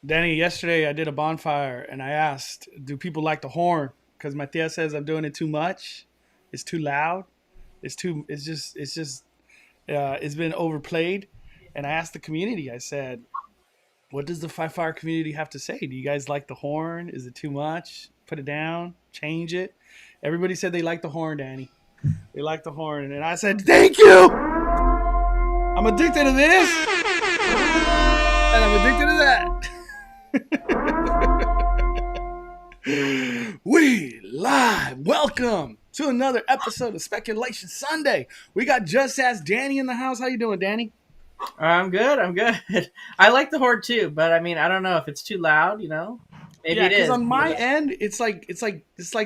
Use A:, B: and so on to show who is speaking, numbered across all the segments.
A: Danny, yesterday I did a bonfire and I asked, do people like the horn? Because my tia says I'm doing it too much. It's too loud. It's been overplayed. And I asked the community, I said, what does the Five Fire community have to say? Do you guys like the horn? Is it too much? Put it down, change it. Everybody said they like the horn, Danny. They like the horn. And I said, thank you. I'm addicted to this. And I'm addicted to that. We live. Welcome to another episode of Speculation Sunday. We got Just Ask Danny in the house. How you doing, Danny?
B: I'm good. I'm good. I like the horde too, but I mean, I don't know if it's too loud. Maybe
A: Yeah,
B: it
A: because
B: is.
A: on my end, it's like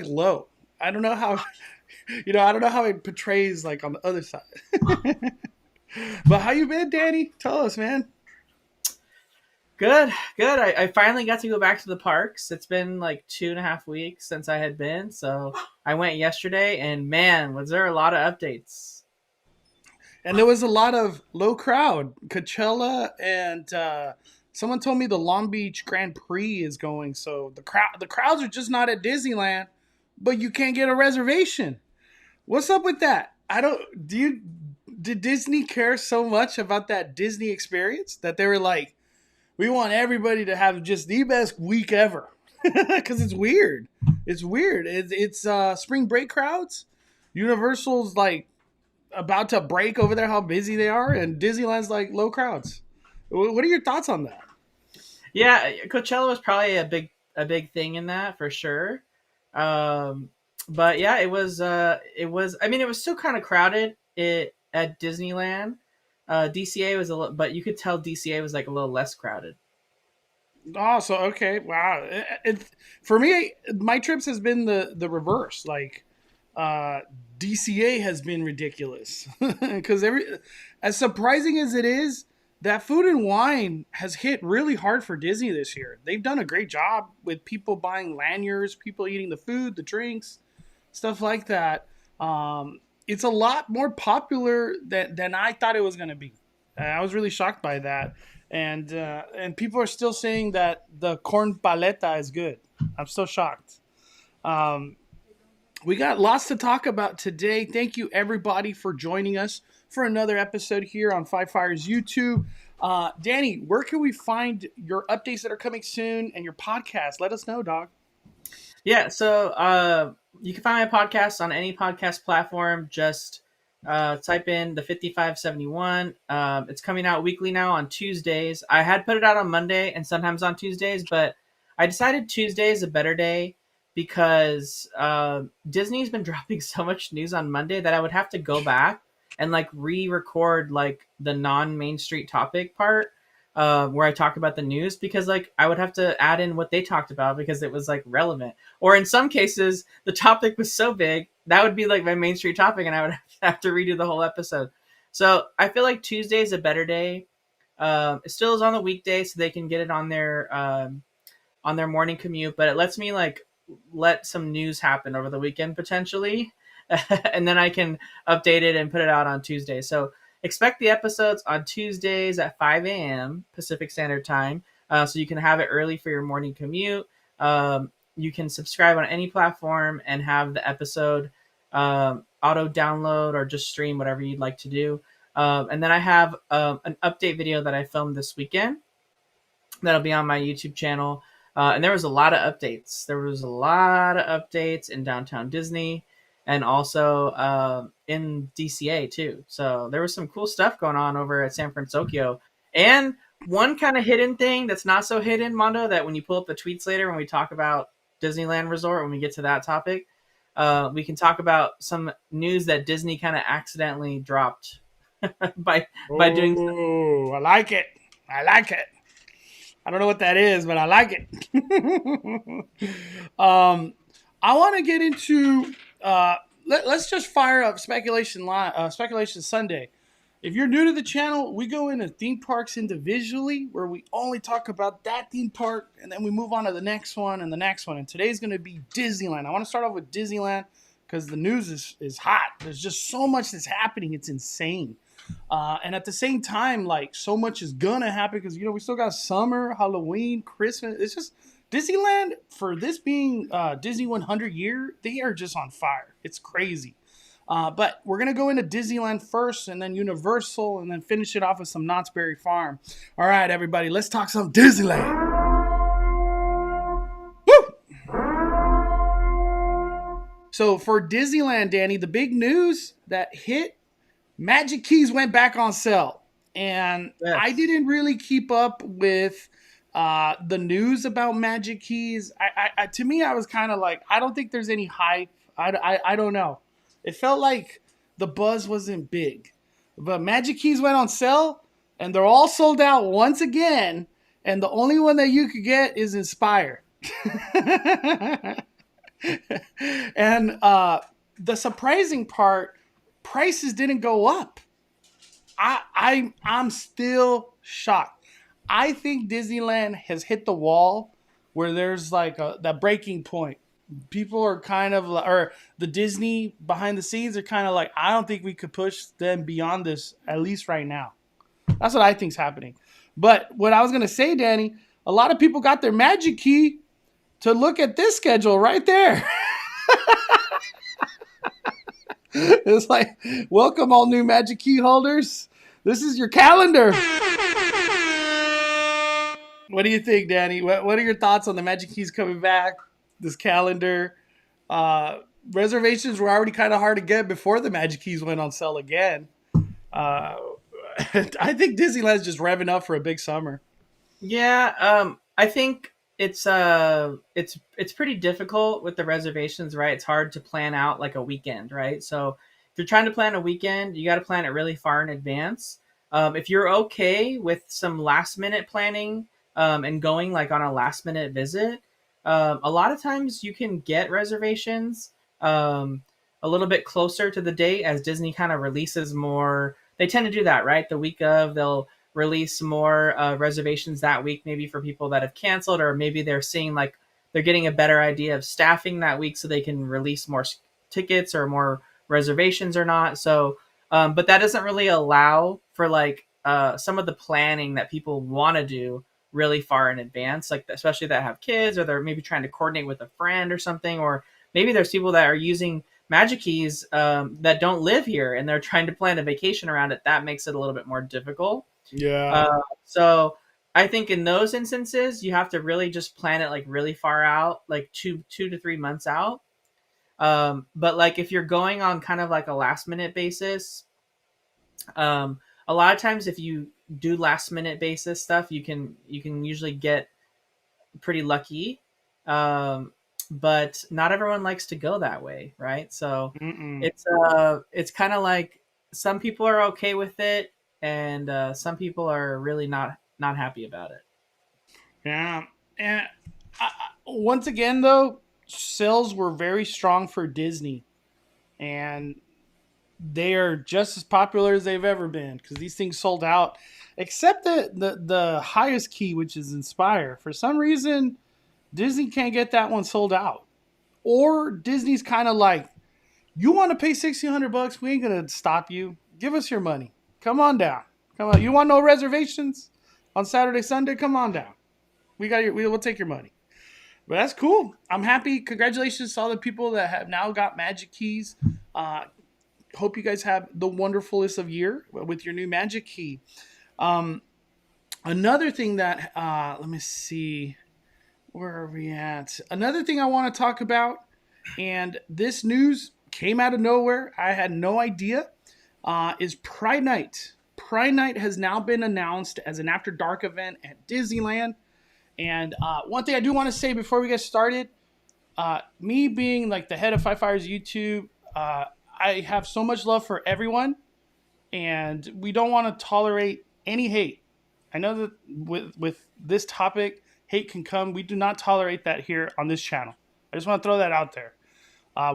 A: low. I don't know how, I don't know how it portrays like on the other side. But how you been, Danny? Tell us, man.
B: Good, good. I finally got to go back to the parks. It's been like 2.5 weeks since I had been, so I went yesterday, and man, was there a lot of updates.
A: And there was a lot of low crowd. Coachella and someone told me the Long Beach Grand Prix is going. So the crowds are just not at Disneyland, but you can't get a reservation. What's up with that? I don't. Did Disney care so much about that Disney experience that they were like, we want everybody to have just the best week ever? Because it's weird. It's weird. It's spring break crowds. Universal's like about to break over there how busy they are, and Disneyland's like low crowds. What are your thoughts on that?
B: Yeah, Coachella was probably a big thing in that for sure. But yeah, it was. I mean, it was still kind of crowded at Disneyland. DCA was but you could tell DCA was like a little less crowded.
A: Oh, so okay, wow. For me, my trips has been the reverse. Like, uh, DCA has been ridiculous because as surprising as it is, that food and wine has hit really hard for Disney this year. They've done a great job with people buying lanyards, people eating the food, the drinks, stuff like that. It's a lot more popular than I thought it was going to be. I was really shocked by that, and people are still saying that the corn paleta is good. I'm still shocked. Um, we got lots to talk about today. Thank you everybody for joining us for another episode here on Five Fire's YouTube. Danny, where can we find your updates that are coming soon and your podcast? Let us know, dog.
B: Yeah, so you can find my podcast on any podcast platform. Just type in the 5571. It's coming out weekly now on Tuesdays. I had put it out on Monday and sometimes on Tuesdays, but I decided Tuesday is a better day because Disney's been dropping so much news on Monday that I would have to go back and like re-record like the non-Main Street topic part where I talk about the news, because like I would have to add in what they talked about because it was like relevant. Or in some cases, the topic was so big that would be like my Main Street topic, and I would have to redo the whole episode. So I feel like Tuesday is a better day. It still is on the weekday, so they can get it on their morning commute, but it lets me like let some news happen over the weekend potentially, and then I can update it and put it out on Tuesday. So expect the episodes on Tuesdays at 5 a.m. Pacific Standard Time, so you can have it early for your morning commute. You can subscribe on any platform and have the episode auto download or just stream, whatever you'd like to do. And then I have an update video that I filmed this weekend that'll be on my YouTube channel. And there was a lot of updates. There was a lot of updates in downtown Disney and also in DCA too. So there was some cool stuff going on over at San Francisco. And one kind of hidden thing that's not so hidden, Mondo, that when you pull up the tweets later when we talk about Disneyland Resort, when we get to that topic, we can talk about some news that Disney kind of accidentally dropped by doing.
A: Oh, I like it. I like it. I don't know what that is, but I like it. I want to get into. Let's just fire up Speculation Sunday. If you're new to the channel, we go into theme parks individually, where we only talk about that theme park, and then we move on to the next one and the next one. And today's going to be Disneyland. I want to start off with Disneyland because the news is hot. There's just so much that's happening. It's insane. And at the same time, like so much is gonna happen because we still got summer, Halloween, Christmas. It's just Disneyland for this being Disney 100 year. They are just on fire. It's crazy. But we're gonna go into Disneyland first, and then Universal, and then finish it off with some Knott's Berry Farm. All right, everybody, let's talk some Disneyland. Woo! So for Disneyland, Danny, the big news that hit: Magic Keys went back on sale, and
B: Yes.
A: I didn't really keep up with the news about Magic Keys. To me, I was kind of like, I don't think there's any hype. I don't know. It felt like the buzz wasn't big, but Magic Keys went on sale, and they're all sold out once again. And the only one that you could get is Inspire. And the surprising part, prices didn't go up. I'm still shocked. I think Disneyland has hit the wall where there's like that breaking point. People are kind of, or the Disney behind the scenes are kind of like, I don't think we could push them beyond this, at least right now. That's what I think's happening. But what I was going to say, Danny, a lot of people got their Magic Key to look at this schedule right there. It's like, welcome all new Magic Key holders. This is your calendar. What do you think, Danny? What are your thoughts on the Magic Keys coming back? This calendar. Reservations were already kind of hard to get before the Magic Keys went on sale again. I think Disneyland's just revving up for a big summer.
B: Yeah, I think it's pretty difficult with the reservations, right? It's hard to plan out like a weekend, right? So if you're trying to plan a weekend, you got to plan it really far in advance. If you're okay with some last minute planning and going like on a last minute visit, a lot of times you can get reservations a little bit closer to the date as Disney kind of releases more. They tend to do that, right? The week of, they'll release more reservations that week, maybe for people that have canceled, or maybe they're seeing like they're getting a better idea of staffing that week so they can release more tickets or more reservations or not. So, but that doesn't really allow for like some of the planning that people want to do really far in advance, like especially that have kids, or they're maybe trying to coordinate with a friend or something, or maybe there's people that are using Magic Keys that don't live here and they're trying to plan a vacation around it. That makes it a little bit more difficult.
A: Yeah.
B: So I think in those instances, you have to really just plan it like really far out, like two to 3 months out. But like if you're going on kind of like a last minute basis, a lot of times if you do last minute basis stuff, you can usually get pretty lucky. But not everyone likes to go that way, right? So it's kind of like some people are okay with it, and some people are really not happy about it.
A: Yeah. And once again, though, sales were very strong for Disney, and they are just as popular as they've ever been because these things sold out, except the highest key, which is Inspire. For some reason, Disney can't get that one sold out. Or Disney's kind of like, you want to pay $1,600? We ain't going to stop you. Give us your money. Come on down. Come on. You want no reservations on Saturday, Sunday? Come on down. We'll take your money. But that's cool. I'm happy. Congratulations to all the people that have now got Magic Keys. Hope you guys have the wonderfulest of year with your new Magic Key. Another thing that, let me see. Where are we at? Another thing I want to talk about, and this news came out of nowhere. I had no idea, is Pride Night. Pride Night has now been announced as an after dark event at Disneyland. And one thing I do want to say before we get started, me being like the head of Five Fires YouTube, I have so much love for everyone, and we don't want to tolerate any hate. I know that with this topic, hate can come. We do not tolerate that here on this channel. I just want to throw that out there.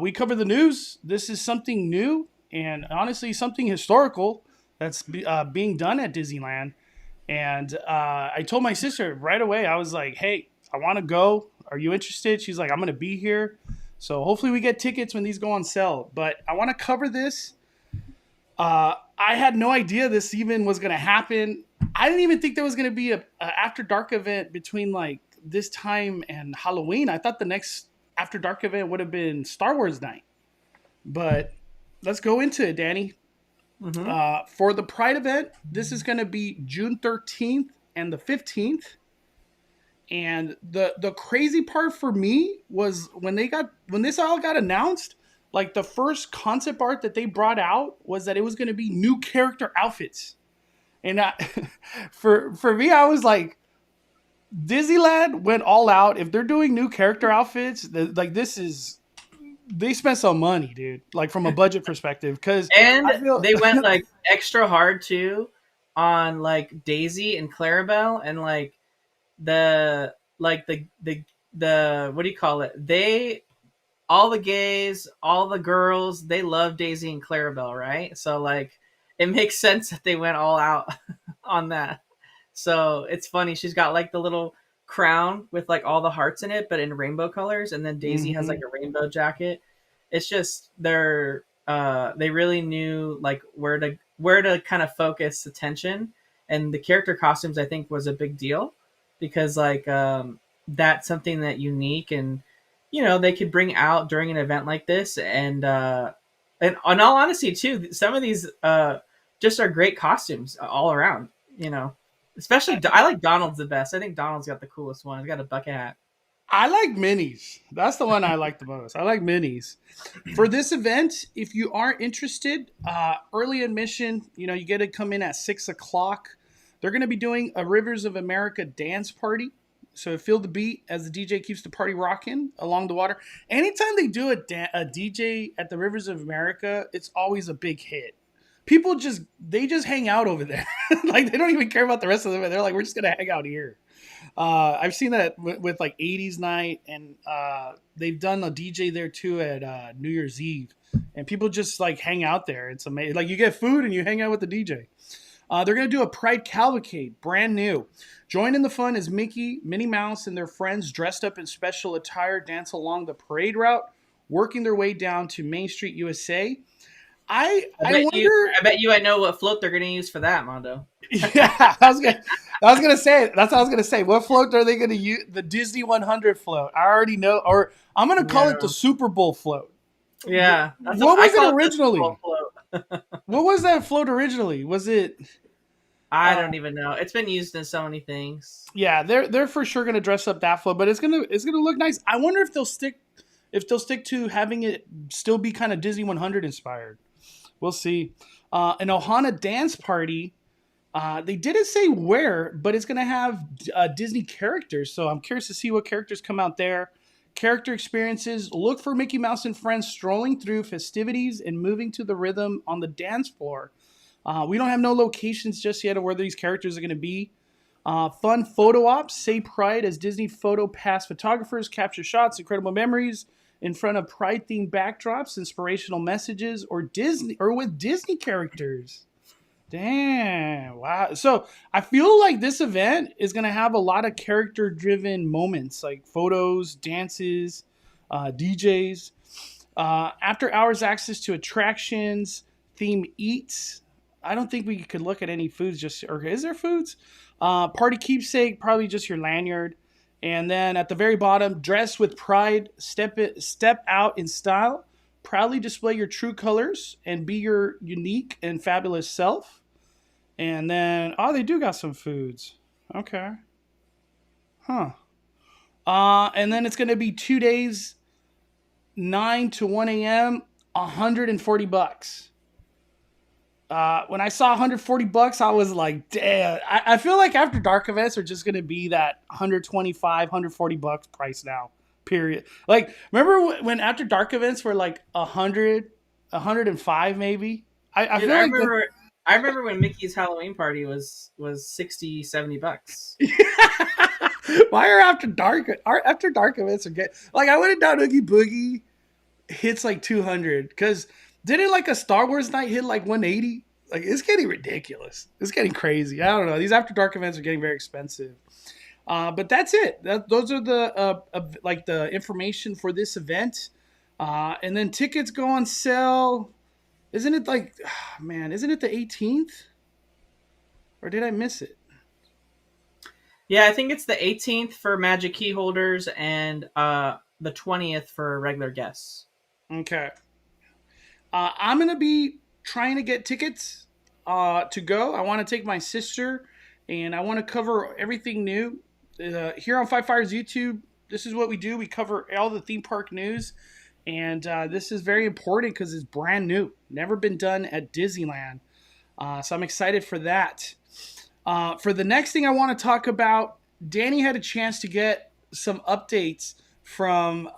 A: We cover the news. This is something new and honestly something historical that's being done at Disneyland. And I told my sister right away, I was like, hey, I want to go. Are you interested? She's like, I'm going to be here. So hopefully we get tickets when these go on sale. But I want to cover this. I had no idea this even was going to happen. I didn't even think there was going to be a after dark event between like this time and Halloween. I thought the next after dark event would have been Star Wars night. But let's go into it, Danny.
B: Mm-hmm.
A: For the Pride event, this is going to be June 13th and the 15th. And the crazy part for me was when this all got announced, like the first concept art that they brought out was that it was going to be new character outfits. And for me, I was like, Disneyland went all out. If they're doing new character outfits, like this is, they spent some money, dude. Like from a budget perspective, because
B: And
A: I feel
B: they went like extra hard too on like Daisy and Clarabelle and like the what do you call it? They all the gays, all the girls, they love Daisy and Clarabelle, right? So like it makes sense that they went all out on that. So it's funny. She's got like the little crown with like all the hearts in it, but in rainbow colors, and then Daisy has like
A: Mhm.
B: a rainbow jacket. It's just they really knew like where to kind of focus attention, and the character costumes I think was a big deal because like that's something that unique and they could bring out during an event like this, and in all honesty too, some of these just are great costumes all around. Especially I like Donald's the best. I think Donald's got the coolest one. He's got a bucket hat.
A: I like minis. That's the one I like the most. I like minis. For this event, if you are interested, early admission, you get to come in at 6 o'clock. They're going to be doing a Rivers of America dance party. So feel the beat as the DJ keeps the party rocking along the water. Anytime they do a DJ at the Rivers of America, it's always a big hit. People they just hang out over there. Like they don't even care about the rest of them. They're like, we're just going to hang out here. I've seen that with like 80s night, and they've done a DJ there too at New Year's Eve, and people just like hang out there. It's amazing. Like you get food and you hang out with the DJ. They're going to do a Pride Cavalcade, brand new. Join in the fun as Mickey, Minnie Mouse, and their friends dressed up in special attire dance along the parade route, working their way down to Main Street, USA. I wonder.
B: I know what float they're going to use for that, Mondo.
A: Yeah, I was gonna say that's what I was gonna say. What float are they gonna use? The Disney 100 float. I already know, or I'm gonna call it the Super Bowl float.
B: Yeah.
A: What was it originally? What was that float originally? Was it?
B: I don't even know. It's been used in so many things.
A: Yeah, they're for sure gonna dress up that float, but it's gonna look nice. I wonder if they'll stick to having it still be kind of Disney 100 inspired. We'll see. An Ohana dance party. They didn't say where, but it's going to have Disney characters. So I'm curious to see what characters come out there. Character experiences. Look for Mickey Mouse and friends strolling through festivities and moving to the rhythm on the dance floor. We don't have no locations just yet of where these characters are going to be. Fun photo ops. Say Pride as Disney Photo Pass photographers capture shots, incredible memories in front of Pride-themed backdrops, inspirational messages, or with Disney characters. Damn, wow. So I feel like this event is going to have a lot of character-driven moments, like photos, dances, DJs. After hours access to attractions, theme eats. I don't think we could look at any foods or is there foods? Party keepsake, probably just your lanyard. And then at the very bottom, dress with pride, step out in style. Proudly display your true colors and be your unique and fabulous self. And then, they do got some foods. Okay. Huh. And then it's going to be 2 days, 9 to 1 a.m., $140. When I saw $140, I was like, damn. I feel like after dark events are just going to be that $125, $140 price now. Period. Like, remember when after dark events were like 100, 105 maybe? I
B: remember when Mickey's Halloween party was $60, $70.
A: Why are after dark events are getting like I went in down Oogie Boogie hits like 200 because didn't like a Star Wars night hit like 180? Like it's getting ridiculous. It's getting crazy. I don't know. These after dark events are getting very expensive. But that's it. Those are the information for this event. And then tickets go on sale. Isn't it like, man? Isn't it the 18th? Or did I miss it?
B: Yeah, I think it's the 18th for Magic Key holders and the 20th for regular guests.
A: Okay. I'm gonna be trying to get tickets to go. I want to take my sister, and I want to cover everything new here on Five Fires YouTube. This is what we do. We cover all the theme park news, and this is very important because it's brand new, never been done at Disneyland. So I'm excited for that. For the next thing I want to talk about, Danny had a chance to get some updates from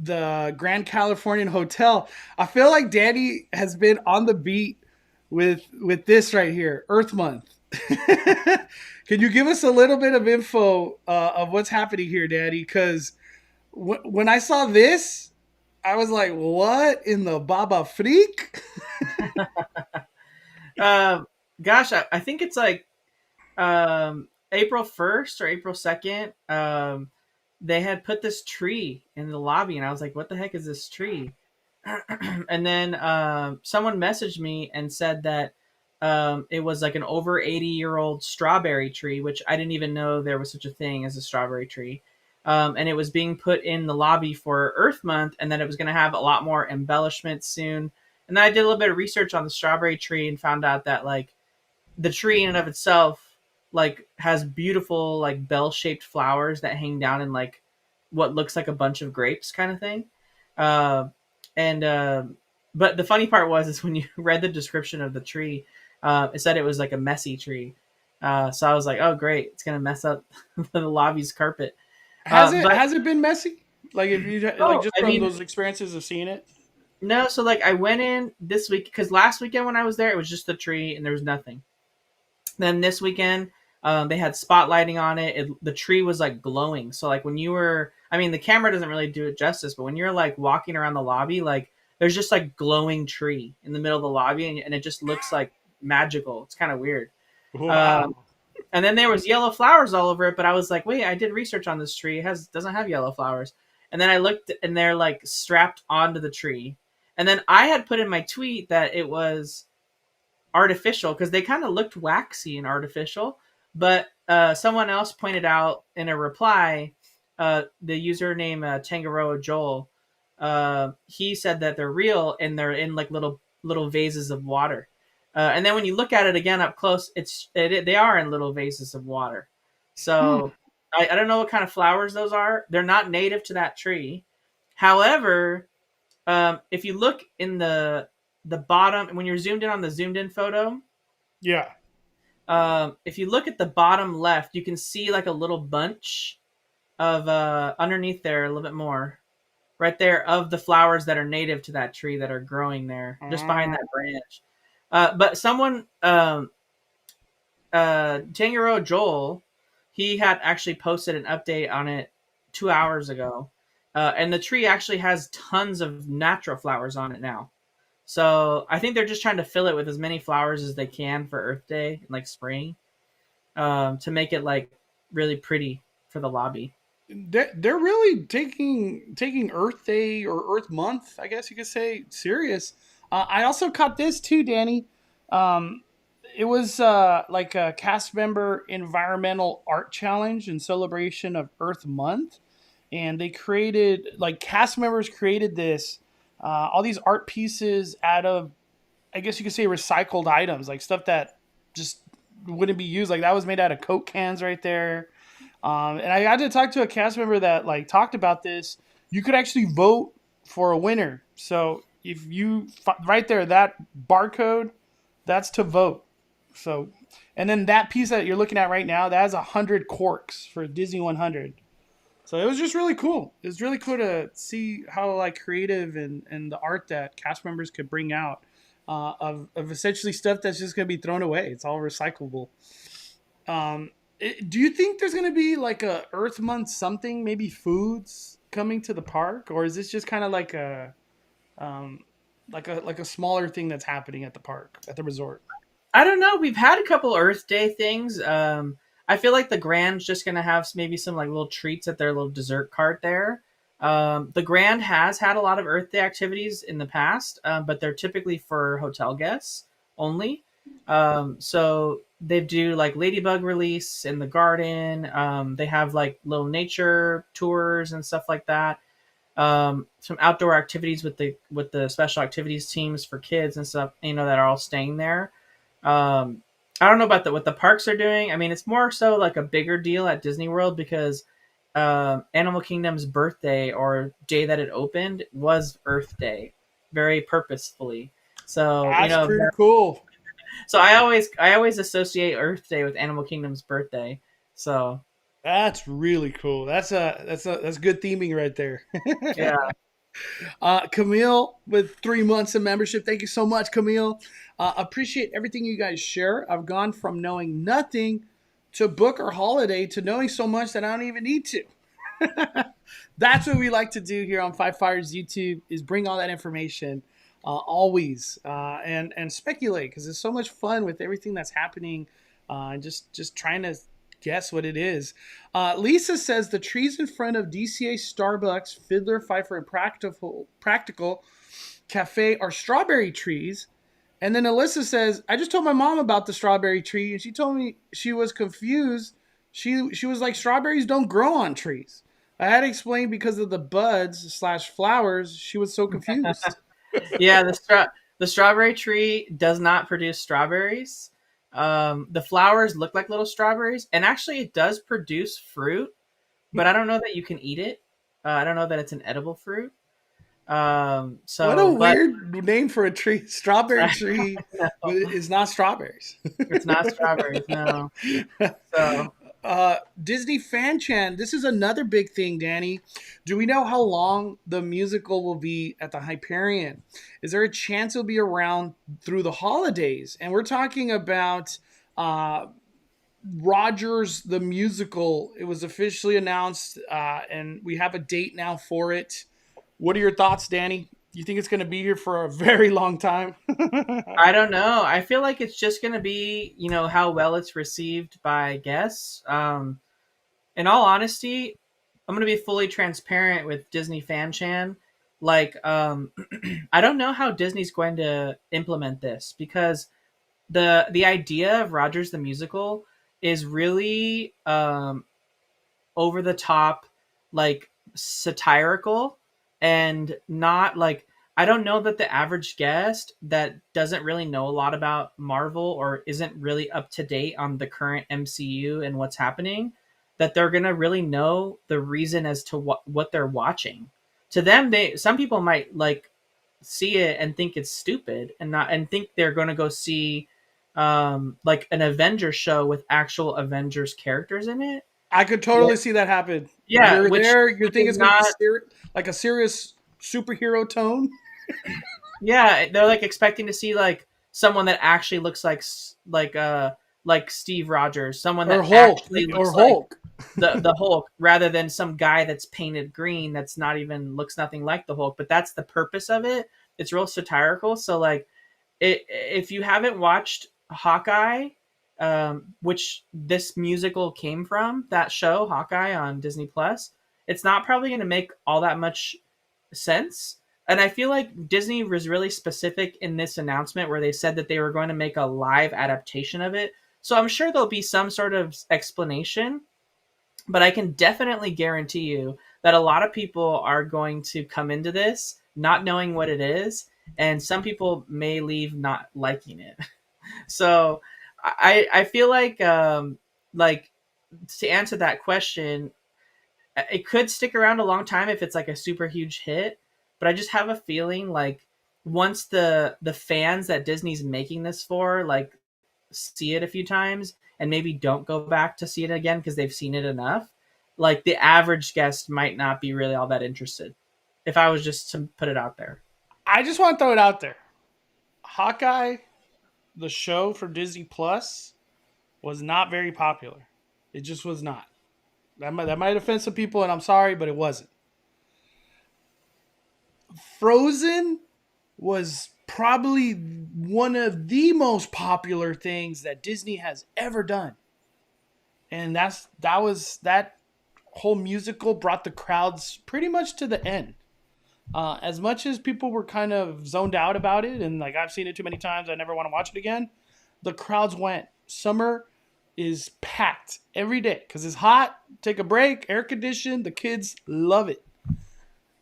A: the Grand Californian Hotel. I feel like Danny has been on the beat with this right here, Earth Month. Can you give us a little bit of info of what's happening here, Danny? Because when I saw this, I was like, "What in the Baba Freak?"
B: Uh, Gosh, I think it's like April 1st or April 2nd. They had put this tree in the lobby, and I was like, "What the heck is this tree?" And then someone messaged me and said that it was like an over 80-year-old strawberry tree, which I didn't even know there was such a thing as a strawberry tree. And it was being put in the lobby for Earth Month, and then it was going to have a lot more embellishments soon. And then I did a little bit of research on the strawberry tree and found out that like the tree in and of itself like has beautiful like bell-shaped flowers that hang down in like what looks like a bunch of grapes kind of thing. Uh, and But the funny part was is when you read the description of the tree, it said it was like a messy tree. So I was like, oh great, it's gonna mess up the lobby's carpet. But
A: Has it been messy? Like if you like
B: oh,
A: just
B: I
A: from
B: mean,
A: those experiences of seeing it.
B: no. So like I went in this week because last weekend when I was there, it was just the tree and there was nothing. Then this weekend, they had spotlighting on it. The tree was like glowing. So like when you were, I mean, the camera doesn't really do it justice, but when you're like walking around the lobby, like there's just like glowing tree in the middle of the lobby, and it just looks like magical. It's kind of weird. Um,
A: Wow.
B: and then there was yellow flowers all over it, but I was like, wait, I did research on this tree. It doesn't have yellow flowers. And then I looked, and they're like strapped onto the tree. And then I had put in my tweet that it was artificial because they kind of looked waxy and artificial. But someone else pointed out in a reply, the username Tangaroa Joel, he said that they're real and they're in like little vases of water. And then when you look at it again up close, they are in little vases of water.
A: Hmm.
B: So I don't know what kind of flowers those are. They're not native to that tree. However, if you look in the bottom when you're zoomed in on the zoomed in photo,
A: Yeah.
B: if you look at the bottom left, you can see like a little bunch of underneath there a little bit more right there of the flowers that are native to that tree that are growing there just behind
A: Mm.
B: that branch. But someone Tangeroa Joel, he had actually posted an update on it 2 hours ago, and the tree actually has tons of natural flowers on it now. So I think they're just trying to fill it with as many flowers as they can for Earth Day and like spring, to make it like really pretty for the lobby.
A: They're really taking Earth Day or Earth Month, I guess you could say, serious. I also caught this too, Danny. Um, it was like a cast member environmental art challenge in celebration of Earth Month, and they created like cast members created this all these art pieces out of, I guess you could say, recycled items, like stuff that just wouldn't be used. Like that was made out of Coke cans right there. And I got to talk to a cast member that like talked about this. You could actually vote for a winner. So if you right there, that barcode, that's to vote. So, and then that piece that you're looking at right now, that has 100 corks for Disney 100. So it was just really cool. It was really cool to see how like creative and the art that cast members could bring out of essentially stuff that's just gonna be thrown away. It's all recyclable. Do you think there's gonna be like a Earth Month something, maybe foods coming to the park, or is this just kind of um, like a smaller thing that's happening at the park at the resort?
B: I don't know. We've had a couple Earth Day things. I feel like the Grand's just gonna have maybe some like little treats at their little dessert cart there. The Grand has had a lot of Earth Day activities in the past, but they're typically for hotel guests only. So they do like ladybug release in the garden. They have like little nature tours and stuff like that. Some outdoor activities with the special activities teams for kids and stuff. That are all staying there. Um, I don't know about what the parks are doing. I mean, it's more so like a bigger deal at Disney World because Animal Kingdom's birthday or day that it opened was Earth Day, very purposefully. So
A: That's pretty cool.
B: so I always associate Earth Day with Animal Kingdom's birthday. So
A: That's really cool. That's good theming right there.
B: yeah,
A: Camille with 3 months of membership. Thank you so much, Camille. Appreciate everything you guys share. I've gone from knowing nothing to book or holiday to knowing so much that I don't even need to. That's what we like to do here on Five Fires YouTube is bring all that information always and speculate because it's so much fun with everything that's happening and just trying to guess what it is. Lisa says the trees in front of DCA, Starbucks, Fiddler, Pfeiffer, and Practical Cafe are strawberry trees. And then Alyssa says, I just told my mom about the strawberry tree, and she told me she was confused. She was like, strawberries don't grow on trees. I had to explain because of the buds / flowers. She was so confused.
B: yeah. The strawberry tree does not produce strawberries. The flowers look like little strawberries, and actually, it does produce fruit, but I don't know that you can eat it. I don't know that it's an edible fruit.
A: What a
B: But
A: weird name for a tree. Strawberry tree
B: no,
A: is not strawberries.
B: it's not strawberries. No. So
A: Disney Fan Chan, this is another big thing, Danny. Do we know how long the musical will be at the Hyperion? Is there a chance it'll be around through the holidays? And we're talking about Rogers the musical. It was officially announced, and we have a date now for it. What are your thoughts, Danny? You think it's going to be here for a very long time?
B: I don't know. I feel like it's just going to be, how well it's received by guests. In all honesty, I'm going to be fully transparent with Disney Fan Chan. Like, I don't know how Disney's going to implement this because the idea of Rogers the Musical is really over the top, like satirical, and not like I don't know that the average guest that doesn't really know a lot about Marvel or isn't really up to date on the current MCU and what's happening, that they're gonna really know the reason as to what they're watching. To them, some people might like see it and think it's stupid and think they're gonna go see like an Avengers show with actual Avengers characters in it.
A: I could totally see that happen.
B: Yeah,
A: You're
B: which
A: there. You think
B: is
A: it's going to
B: not.
A: be like a serious superhero tone?
B: Yeah, they're like expecting to see like someone that actually looks like Steve Rogers, someone
A: Or
B: that
A: Hulk?
B: actually
A: Or
B: looks like
A: Hulk?
B: the Hulk, rather than some guy that's painted green that's not even looks nothing like the Hulk. But that's the purpose of it. It's real satirical. So like, if you haven't watched Hawkeye, which this musical came from, that show Hawkeye on Disney Plus, it's not probably going to make all that much sense. And I feel like Disney was really specific in this announcement where they said that they were going to make a live adaptation of it. So I'm sure there'll be some sort of explanation, but I can definitely guarantee you that a lot of people are going to come into this not knowing what it is, and some people may leave not liking it. So I feel like to answer that question, it could stick around a long time if it's like a super huge hit, but I just have a feeling like once the fans that Disney's making this for like see it a few times and maybe don't go back to see it again because they've seen it enough, like the average guest might not be really all that interested, if I was just to put it out there.
A: I just want to throw it out there. Hawkeye, the show for Disney Plus, was not very popular. It just was not. That might offend some people, and I'm sorry, but it wasn't. Frozen was probably one of the most popular things that Disney has ever done, and that whole musical brought the crowds pretty much to the end. As much as people were kind of zoned out about it, and like I've seen it too many times, I never want to watch it again. The crowds went. Summer is packed every day because it's hot. Take a break, air conditioned. The kids love it.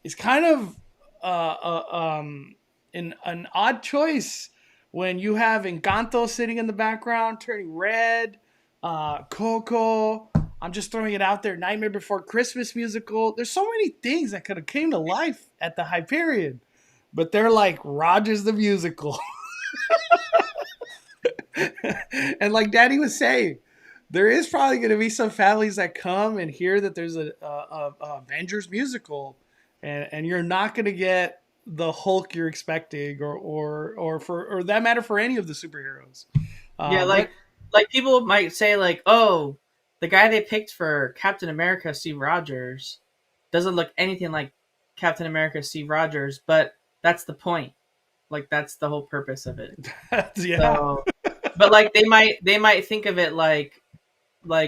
A: It's kind of an odd choice when you have Encanto sitting in the background, turning red. Coco. I'm just throwing it out there. Nightmare Before Christmas musical. There's so many things that could have came to life at the Hyperion, but they're like Rogers the musical. And like Daddy was saying, there is probably going to be some families that come and hear that there's a Avengers musical, and you're not going to get the Hulk you're expecting, or that matter for any of the superheroes.
B: Yeah, like people might say like, oh, the guy they picked for Captain America, Steve Rogers, doesn't look anything like Captain America, Steve Rogers, but that's the point. Like that's the whole purpose of it.
A: Yeah.
B: So, but like they might think of it like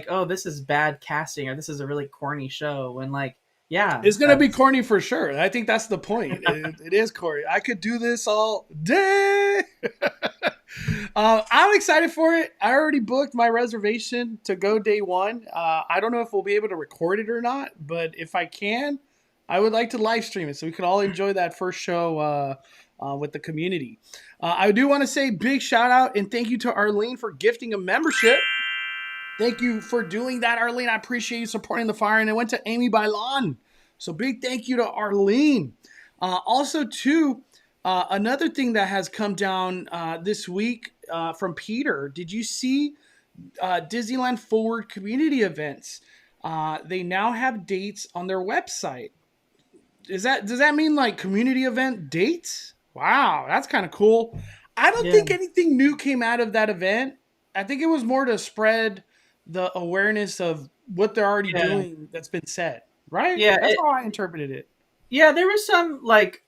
B: oh, this is bad casting, or this is a really corny show, and like yeah,
A: it's gonna be corny for sure. I think that's the point. It is corny. I could do this all day. I'm excited for it. I already booked my reservation to go day one. I don't know if we'll be able to record it or not, but if I can, I would like to live stream it so we could all enjoy that first show with the community. I do want to say big shout out and thank you to Arlene for gifting a membership. Thank you for doing that, Arlene. I appreciate you supporting the fire. And it went to Amy Bailon. So big thank you to Arlene. Also, too, another thing that has come down this week from Peter. Did you see Disneyland Forward community events? They now have dates on their website. Does that mean like community event dates? Wow, that's kind of cool. I don't think anything new came out of that event. I think it was more to spread the awareness of what they're already doing that's been said, right?
B: Yeah,
A: that's how I interpreted it.
B: Yeah, there was some like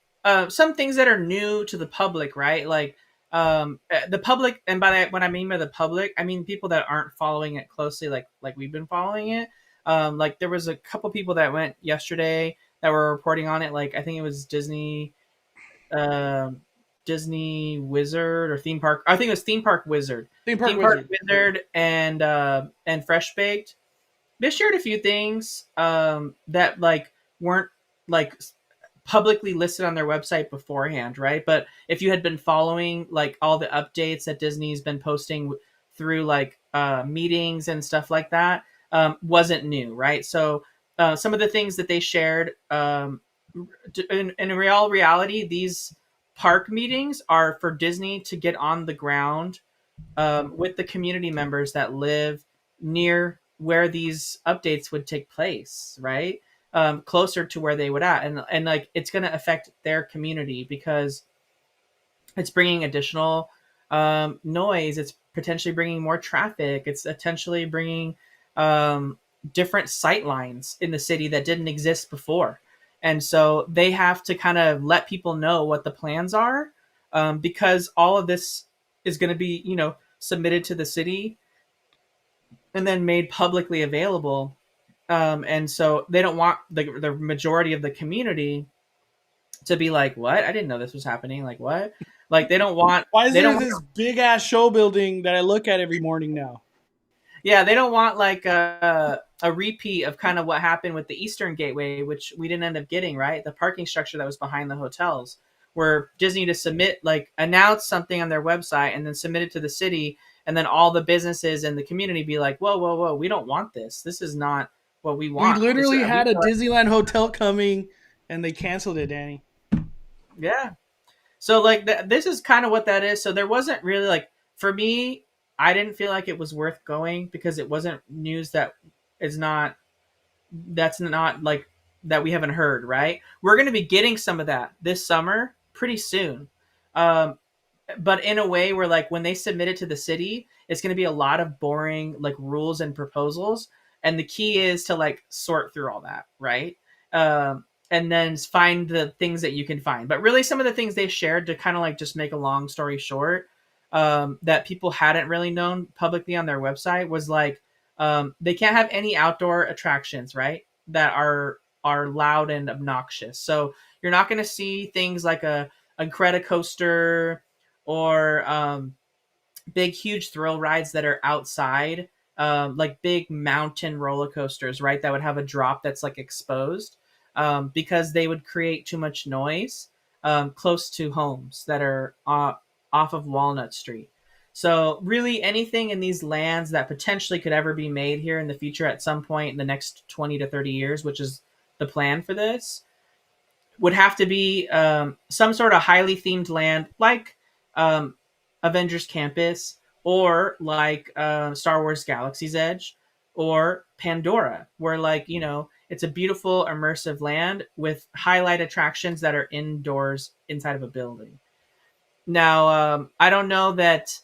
B: some things that are new to the public, right? Like the public, and by that, what I mean by the public, I mean people that aren't following it closely, like we've been following it. Like there was a couple people that went yesterday that were reporting on it. Like I think it was Disney Wizard or theme park. I think it was Theme Park Wizard. Theme Park Wizard and Fresh Baked. They shared a few things that like weren't like publicly listed on their website beforehand, right? But if you had been following like all the updates that Disney's been posting through like meetings and stuff like that, wasn't new, right? So some of the things that they shared, in real reality, these park meetings are for Disney to get on the ground with the community members that live near where these updates would take place, right? Closer to where they would at, and like it's going to affect their community because it's bringing additional noise. It's potentially bringing more traffic. It's potentially bringing different sight lines in the city that didn't exist before. And so they have to kind of let people know what the plans are, because all of this is going to be, submitted to the city and then made publicly available. And so they don't want the majority of the community to be like, what? I didn't know this was happening. Like, what? Like, they don't want...
A: Why is there this big-ass show building that I look at every morning now?
B: Yeah, they don't want, like, a repeat of kind of what happened with the Eastern Gateway, which we didn't end up getting, right? The parking structure that was behind the hotels, where Disney to submit, like, announce something on their website and then submit it to the city, and then all the businesses and the community be like, whoa, we don't want this. This is not what we want.
A: We literally had a Disneyland hotel coming, and they canceled it, Danny.
B: Yeah. So, like, this is kind of what that is. So there wasn't really, like, for me, I didn't feel like it was worth going because it wasn't news that's not like that we haven't heard, right? We're going to be getting some of that this summer pretty soon. But in a way where, like, when they submit it to the city, it's going to be a lot of boring, like, rules and proposals. And the key is to, like, sort through all that, right? And then find the things that you can find. But really some of the things they shared, to kind of like just make a long story short, that people hadn't really known publicly on their website was like, they can't have any outdoor attractions, right? that are loud and obnoxious. So you're not going to see things like a Cretacoaster or big huge thrill rides that are outside, like big mountain roller coasters, right, that would have a drop that's like exposed, because they would create too much noise close to homes that are off of Walnut Street. So really anything in these lands that potentially could ever be made here in the future at some point in the next 20 to 30 years, which is the plan for this, would have to be some sort of highly themed land like um, Avengers Campus, or like Star Wars Galaxy's Edge, or Pandora, where, like, it's a beautiful immersive land with highlight attractions that are indoors inside of a building. Now, I don't know that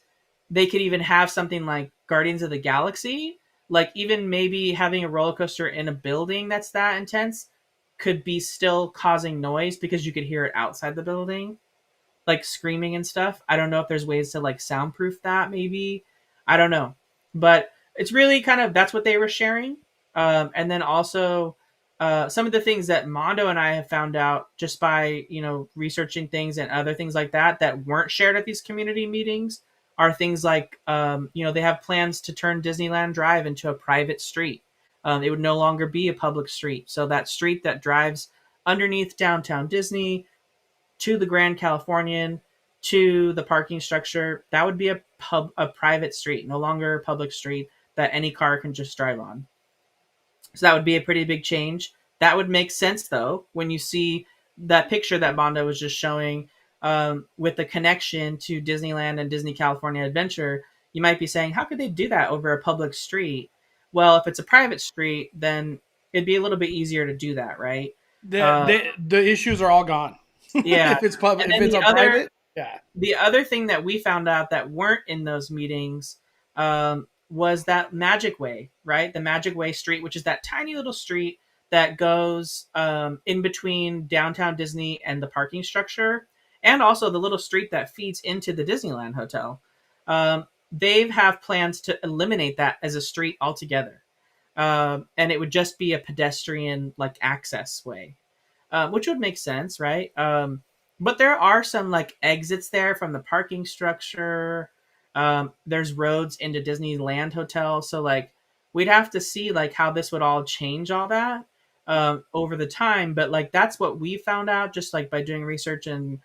B: they could even have something like Guardians of the Galaxy. Like, even maybe having a roller coaster in a building that's that intense could be still causing noise because you could hear it outside the building, like screaming and stuff. I don't know if there's ways to like soundproof that, maybe. I don't know. But it's really kind of that's what they were sharing. And then also some of the things that Mondo and I have found out just by, researching things and other things like that that weren't shared at these community meetings are things like, they have plans to turn Disneyland Drive into a private street. It would no longer be a public street. So that street that drives underneath downtown Disney to the Grand Californian to the parking structure, that would be a private street, no longer a public street that any car can just drive on. So that would be a pretty big change. That would make sense though when you see that picture that Bondo was just showing, with the connection to Disneyland and Disney California Adventure. You might be saying, how could they do that over a public street? Well, if it's a private street, then it'd be a little bit easier to do that, right? Uh,
A: The issues are all gone.
B: yeah.
A: If it's public,
B: And
A: if
B: then
A: it's a private, yeah.
B: the other thing that we found out that weren't in those meetings, was that Magic Way, right? The Magic Way street, which is that tiny little street that goes in between downtown Disney and the parking structure, and also the little street that feeds into the Disneyland Hotel. They have plans to eliminate that as a street altogether, and it would just be a pedestrian like access way, which would make sense, right? But there are some like exits there from the parking structure. There's roads into Disneyland Hotel, so like we'd have to see like how this would all change all that over the time. But like that's what we found out just like by doing research and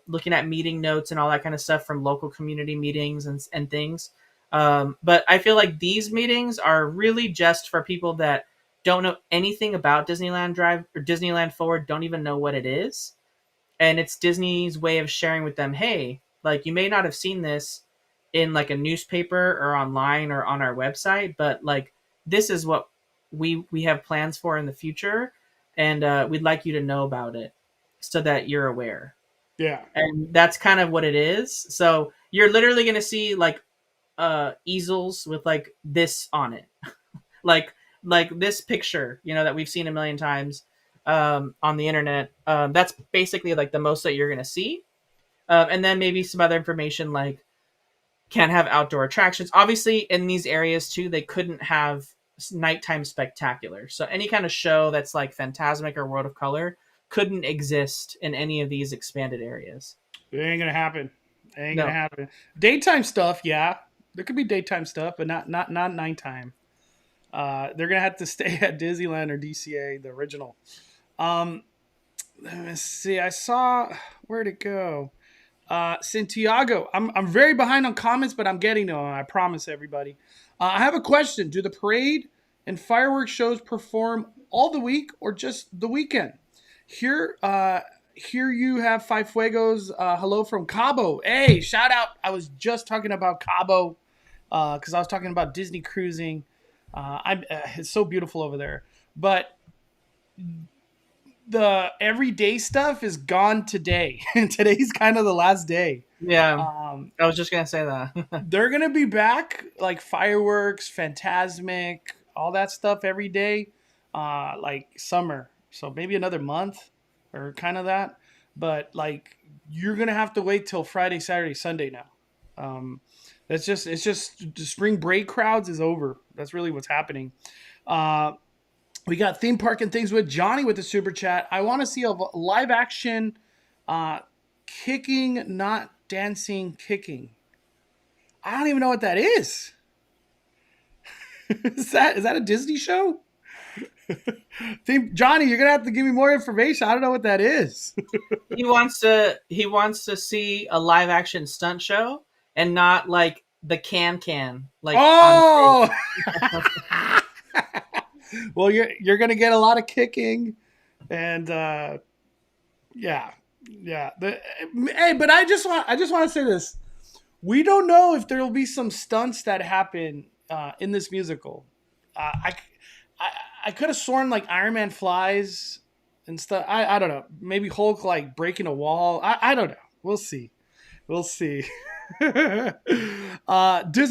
B: looking at meeting notes and all that kind of stuff from local community meetings and things. But I feel like these meetings are really just for people that don't know anything about Disneyland Drive or Disneyland Forward, don't even know what it is. And it's Disney's way of sharing with them, hey, like you may not have seen this in like a newspaper or online or on our website, but like this is what we have plans for in the future, and we'd like you to know about it so that you're aware.
A: Yeah.
B: And that's kind of what it is. So you're literally going to see like easels with like this on it, like this picture, that we've seen a million times on the internet. That's basically like the most that you're gonna see, and then maybe some other information like can't have outdoor attractions. Obviously, in these areas too, they couldn't have nighttime spectacular. So any kind of show that's like Fantasmic or World of Color couldn't exist in any of these expanded areas.
A: It ain't gonna happen. It ain't
B: No.
A: gonna happen. Daytime stuff, yeah. There could be daytime stuff, but not nighttime. They're gonna have to stay at Disneyland or DCA, the original. Um, Let me see. I saw where'd it go? Santiago. I'm very behind on comments, but I'm getting them. I promise everybody. I have a question. Do the parade and fireworks shows perform all the week or just the weekend? Here you have Five Fuegos. Hello from Cabo. Hey, shout out. I was just talking about Cabo because I was talking about Disney cruising. It's so beautiful over there, but the everyday stuff is gone today. Today's kind of the last day.
B: Yeah, I was just gonna say that.
A: They're gonna be back like fireworks, Fantasmic, all that stuff every day, like summer. So maybe another month or kind of that. But like you're gonna have to wait till Friday, Saturday, Sunday now. It's just the spring break crowds is over. That's really what's happening. Uh, We got theme park and things with Johnny with the super chat. I want to see a live action uh, kicking, not dancing, kicking. I don't even know what that is. Is that a Disney show? Johnny, you're gonna have to give me more information. I don't know what that is.
B: He wants to see a live action stunt show and not like the can like on
A: Oh,
B: stage.
A: well, you're gonna get a lot of kicking, and yeah, yeah. Hey, but I just want to say this. We don't know if there will be some stunts that happen in this musical. I I could have sworn like Iron Man flies and stuff. I don't know. Maybe Hulk like breaking a wall. I don't know. We'll see. We'll see. Disney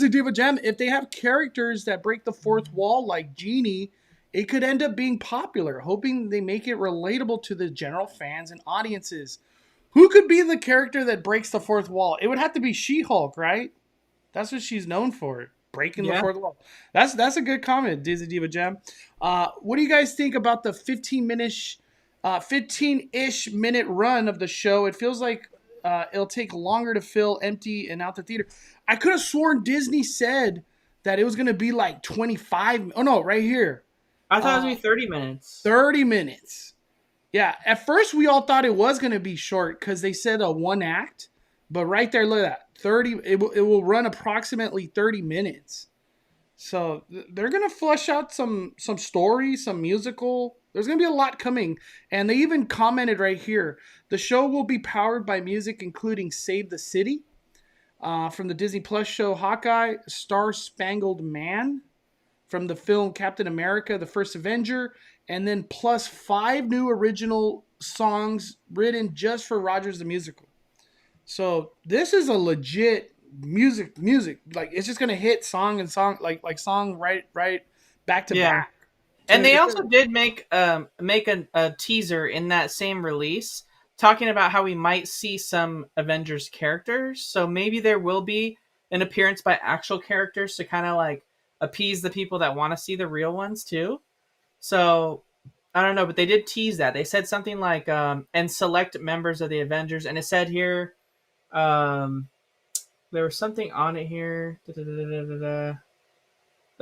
A: Diva Gem. If they have characters that break the fourth wall like Genie, it could end up being popular. Hoping they make it relatable to the general fans and audiences. Who could be the character that breaks the fourth wall? It would have to be She-Hulk, right? That's what she's known for, breaking the
B: Yeah,
A: fourth wall. That's a good comment, Disney Diva Gem. What do you guys think about the 15-ish minute run of the show? It feels like it'll take longer to fill, empty, and out the theater. I could have sworn Disney said that it was going to be like 25. Oh no, right here,
B: I thought it was gonna be 30 minutes.
A: 30 minutes. Yeah, at first we all thought it was going to be short because they said a one act, but right there, look at that. 30. It will run approximately 30 minutes. So they're gonna flush out some story, some musical. There's gonna be a lot coming, and they even commented right here. The show will be powered by music, including "Save the City" from the Disney Plus show Hawkeye, "Star Spangled Man" from the film Captain America: The First Avenger, and then plus 5 new original songs written just for Rogers the Musical. So this is a legit music. Like it's just gonna hit song and song like song right back to
B: Yeah.
A: back.
B: And
A: Dude,
B: they
A: it's
B: also did make a teaser in that same release talking about how we might see some Avengers characters. So maybe there will be an appearance by actual characters to kind of like appease the people that want to see the real ones too. So I don't know, but they did tease that. They said something like and select members of the Avengers, and it said here um, there was something on it here at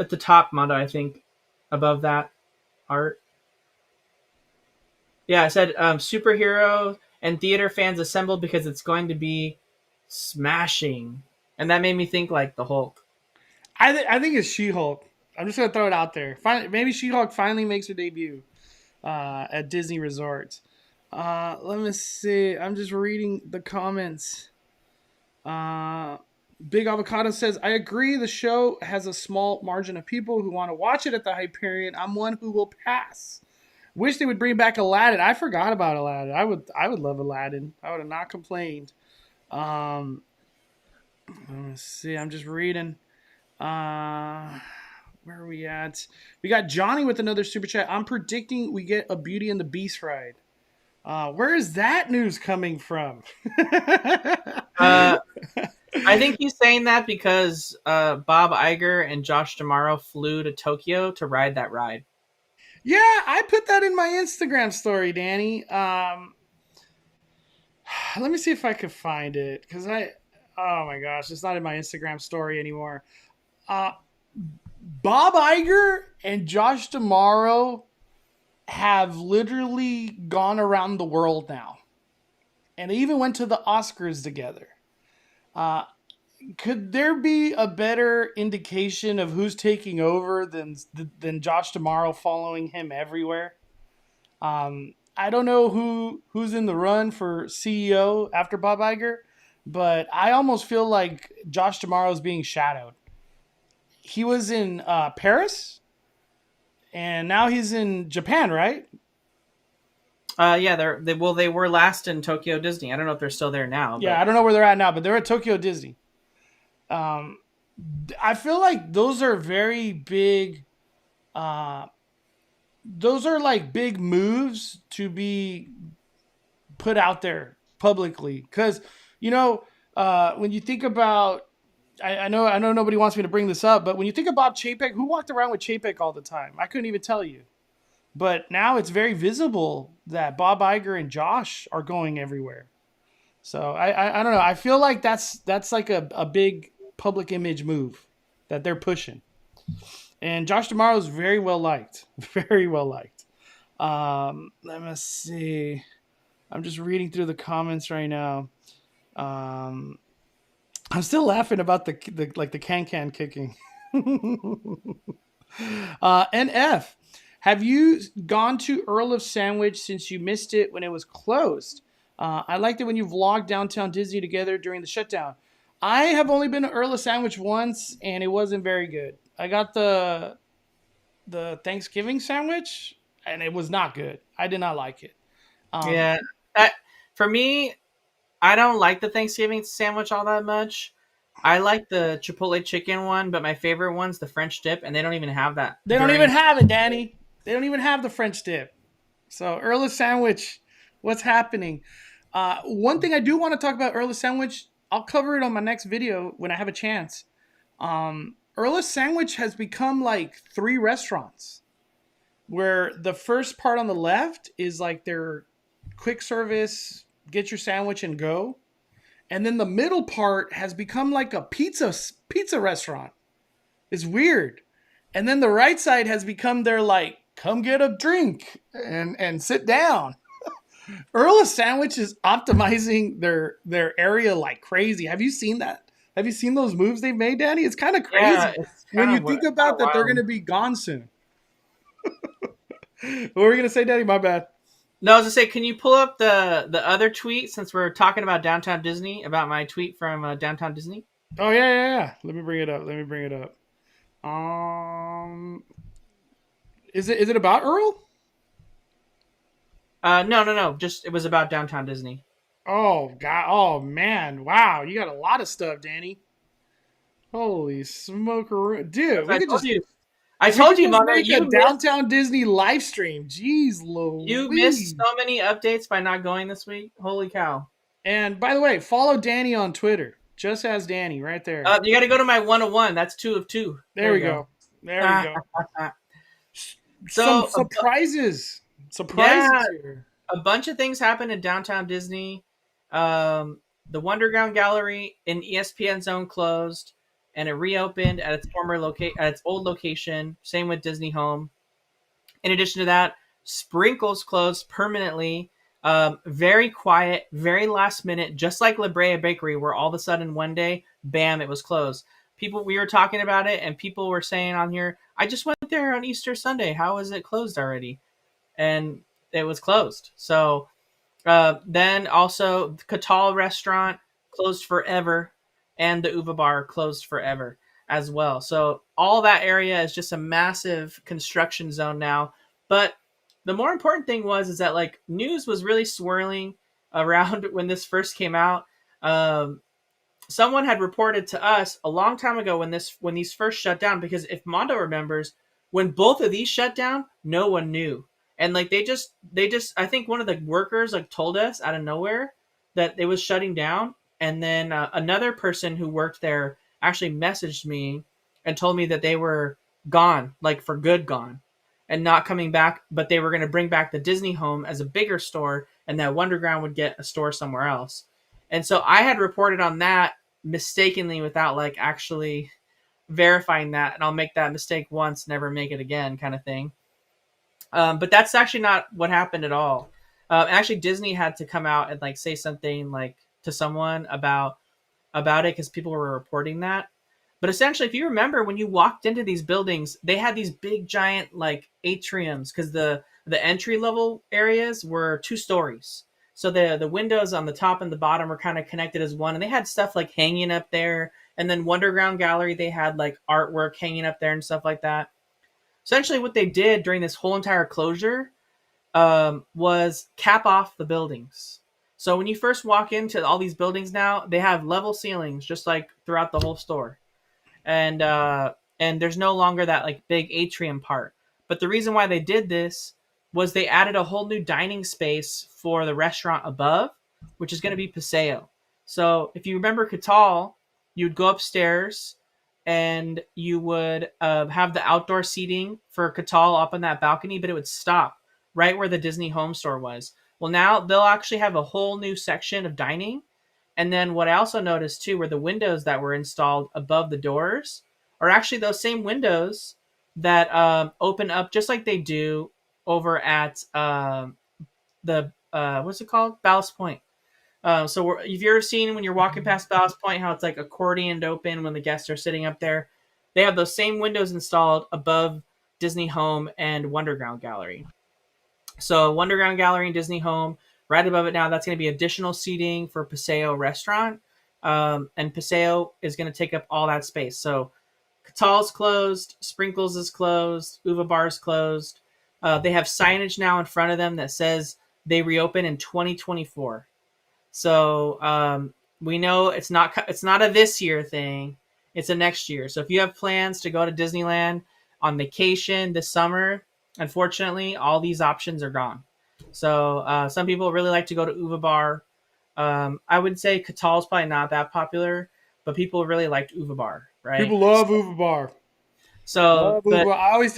B: the top, Mondo. I think above that art. Yeah, I said superhero and theater fans assembled because it's going to be smashing, and that made me think like the Hulk.
A: I think it's She-Hulk. I'm just gonna throw it out there. Maybe She-Hulk finally makes her debut at Disney Resorts. Let me see. I'm just reading the comments. Uh, Big Avocado says, I agree the show has a small margin of people who want to watch it at the Hyperion. I'm one who will pass. Wish they would bring back Aladdin. I forgot about Aladdin. I would love Aladdin. I would have not complained. Um, let's see. I'm just reading. Where are we at? We got Johnny with another super chat. I'm predicting we get a Beauty and the Beast ride. Where is that news coming from?
B: Uh, I think he's saying that because Bob Iger and Josh D'Amaro flew to Tokyo to ride that ride.
A: Yeah, I put that in my Instagram story, Danny. Let me see if I could find it because oh my gosh, it's not in my Instagram story anymore. Uh, Bob Iger and Josh D'Amaro have literally gone around the world now, and they even went to the Oscars together. Uh, could there be a better indication of who's taking over than Josh D'Amaro following him everywhere? I don't know who's in the run for CEO after Bob Iger, but I almost feel like Josh D'Amaro is being shadowed. He was in Paris, and now he's in Japan, right?
B: Yeah, they were last in Tokyo Disney. I don't know if they're still there now,
A: Yeah,
B: but
A: I don't know where they're at now, but they're at Tokyo Disney. Um, I feel like those are very big. Those are like big moves to be put out there publicly because when you think about, I know nobody wants me to bring this up, but when you think about Chapek, who walked around with Chapek all the time? I couldn't even tell you. but now it's very visible that Bob Iger and Josh are going everywhere. So I don't know. I feel like that's like a big public image move that they're pushing. And Josh Tomorrow is very well liked, very well liked. Let me see. I'm just reading through the comments right now. Um, I'm still laughing about the like the can kicking. NF, have you gone to Earl of Sandwich since you missed it when it was closed? I liked it when you vlogged downtown Disney together during the shutdown. I have only been to Earl of Sandwich once, and it wasn't very good. I got the Thanksgiving sandwich, and it was not good. I did not like it. Um,
B: Yeah, that, for me, I don't like the Thanksgiving sandwich all that much. I like the Chipotle chicken one, but my favorite one's the French dip, and they don't even have that
A: they don't even
B: during.
A: have it, Danny. They don't even have the French dip. So Earl of Sandwich, what's happening? One thing I do want to talk about Earl of Sandwich, I'll cover it on my next video when I have a chance. Earl of Sandwich has become like 3 restaurants, where the first part on the left is like their quick service, get your sandwich and go. And then the middle part has become like a pizza restaurant. It's weird. And then the right side has become their like come get a drink and sit down. Earl of Sandwich is optimizing their area like crazy. Have you seen that? Have you seen those moves they've made, Danny? It's kind of
B: Yeah,
A: crazy
B: it's
A: when you think
B: kind of
A: about that they're going
B: wild.
A: to be gone soon. What were you going to say, Danny? My bad.
B: No, I was gonna say, can you pull up the other tweet since we're talking about Downtown Disney, about my tweet from Downtown Disney?
A: Oh yeah. Let me bring it up. Let me bring it up. Um, is it about Earl?
B: No. Just it was about Downtown Disney.
A: Oh god. Oh man. Wow. You got a lot of stuff, Danny. Holy smoker, dude.
B: As I told you,
A: We could just
B: Mother,
A: make a downtown Disney live stream. Jeez
B: you missed
A: Louise.
B: so many updates by not going this week. Holy cow!
A: And by the way, follow Danny on Twitter. Just as Danny, right there.
B: You got to go to my 101. That's 2 of 2.
A: There
B: There
A: we
B: you go.
A: go. There we go. Some
B: So
A: surprises. Surprises
B: yeah,
A: here.
B: a bunch of things happened in Downtown Disney. The Wonderground Gallery in ESPN Zone closed, and it reopened at its at its old location. Same with Disney Home. In addition to that, Sprinkles closed permanently. Very quiet, very last minute, just like La Brea Bakery, where all of a sudden one day, bam, it was closed. We were talking about it, and people were saying on here, I just went there on Easter Sunday. How is it closed already? And it was closed. So then also the Catal restaurant closed forever, and the Uva bar closed forever as well. So all that area is just a massive construction zone now. But the more important thing is that like news was really swirling around when this first came out. Um, Someone had reported to us a long time ago when these first shut down, because if Mondo remembers, when both of these shut down, no one knew. And like they just I think one of the workers like told us out of nowhere that it was shutting down, and then another person who worked there actually messaged me and told me that they were gone, like for good gone, and not coming back, but they were going to bring back the Disney home as a bigger store, and that Wonderground would get a store somewhere else. And so I had reported on that mistakenly without like actually verifying that, and I'll make that mistake once, never make it again, kind of thing. But that's actually not what happened at all. Actually, Disney had to come out and like say something like to someone about it because people were reporting that. But essentially, if you remember, when you walked into these buildings, they had these big, giant like atriums because the entry level areas were 2 stories. So the windows on the top and the bottom were kind of connected as one, and they had stuff like hanging up there. And then Wonderground Gallery, they had like artwork hanging up there and stuff like that. Essentially, what they did during this whole entire closure was cap off the buildings. So when you first walk into all these buildings now, they have level ceilings just like throughout the whole store, and there's no longer that like big atrium part. But the reason why they did this was they added a whole new dining space for the restaurant above, which is going to be Paseo. So if you remember Catal, you'd go upstairs, and you would have the outdoor seating for Catal up on that balcony, but it would stop right where the Disney Home Store was. Well, now they'll actually have a whole new section of dining. And then what I also noticed too were the windows that were installed above the doors are actually those same windows that open up just like they do over at the what's it called, Ballast Point. If you're seen when you're walking past Ballast Point, how it's like accordioned open when the guests are sitting up there, they have those same windows installed above Disney Home and Wonderground Gallery. So Wonderground Gallery and Disney Home, right above it now, that's going to be additional seating for Paseo Restaurant. And Paseo is going to take up all that space. So Catal's closed, Sprinkles is closed, Uva Bar is closed. They have signage now in front of them that says they reopen in 2024. So we know it's not a this year thing; it's a next year. So if you have plans to go to Disneyland on vacation this summer, unfortunately, all these options are gone. So some people really like to go to Uva Bar. I would say Catal is probably not that popular, but people really liked Uva Bar, right?
A: People love Uva Bar.
B: So,
A: Love Uva
B: but
A: Bar. I always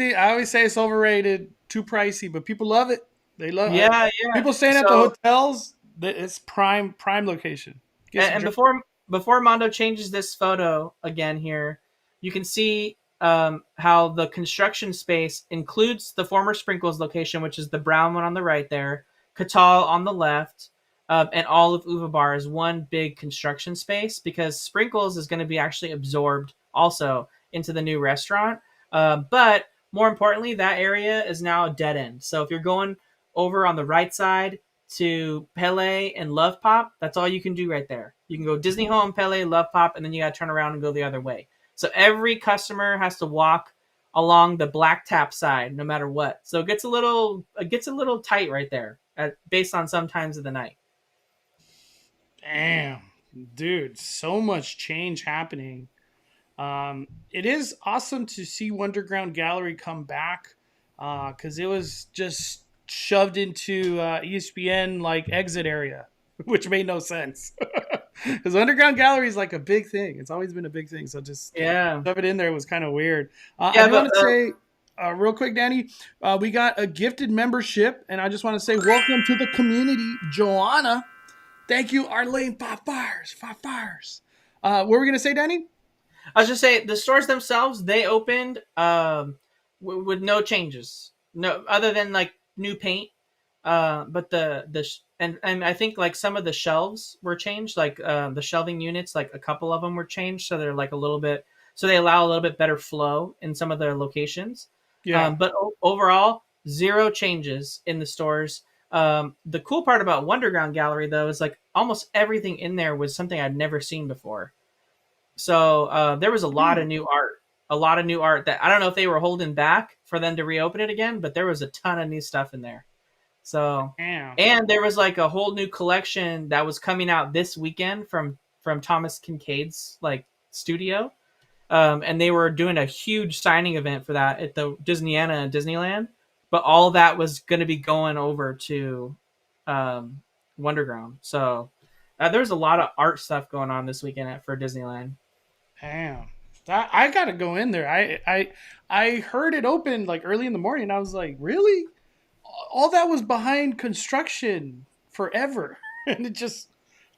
A: say it's overrated, too pricey, but people love it. They love it.
B: yeah, yeah.
A: People staying at the
B: So
A: hotels. It's prime location.
B: and before Mondo changes this photo again here, you can see how the construction space includes the former Sprinkles location, which is the brown one on the right there, Catal on the left, and all of Uva Bar is one big construction space because Sprinkles is going to be actually absorbed also into the new restaurant. But more importantly, that area is now a dead end. So if you're going over on the right side to Pele and Love Pop, that's all you can do right there. You can go Disney Home, Pele, Love Pop, and then you got to turn around and go the other way. So every customer has to walk along the black tap side, no matter what. So it gets a little tight right there, based on some times of the night.
A: Damn, dude, so much change happening. It is awesome to see Wonderground Gallery come back because it was just shoved into ESPN like exit area, which made no sense. Because Underground Gallery is like a big thing. It's always been a big thing. So just
B: Yeah,
A: shove it in there was kind of weird.
B: yeah,
A: I do want
B: but
A: to say real quick, Danny, we got a gifted membership, and I just want to say welcome to the community, Joanna. Thank you, Arlene. 5 fires. What were we gonna say, Danny?
B: I was just say the stores themselves they opened with no changes, no other than like new paint. But and I think like some of the shelves were changed, like the shelving units, like a couple of them were changed, so they're like a little bit, so they allow a little bit better flow in some of their locations.
A: Yeah.
B: But overall, zero changes in the stores. The cool part about Wonderground Gallery though is like almost everything in there was something I'd never seen before. So there was a lot of new art that I don't know if they were holding back for them to reopen it again, but there was a ton of new stuff in there. So,
A: Damn.
B: and there was like a whole new collection that was coming out this weekend from Thomas Kincaid's like studio, and they were doing a huge signing event for that at the Disneyana and Disneyland. But all that was going to be going over to Wonderground. So there's a lot of art stuff going on this weekend for Disneyland.
A: Damn. I gotta go in there. I heard it open like early in the morning. I was like, really? All that was behind construction forever, and it just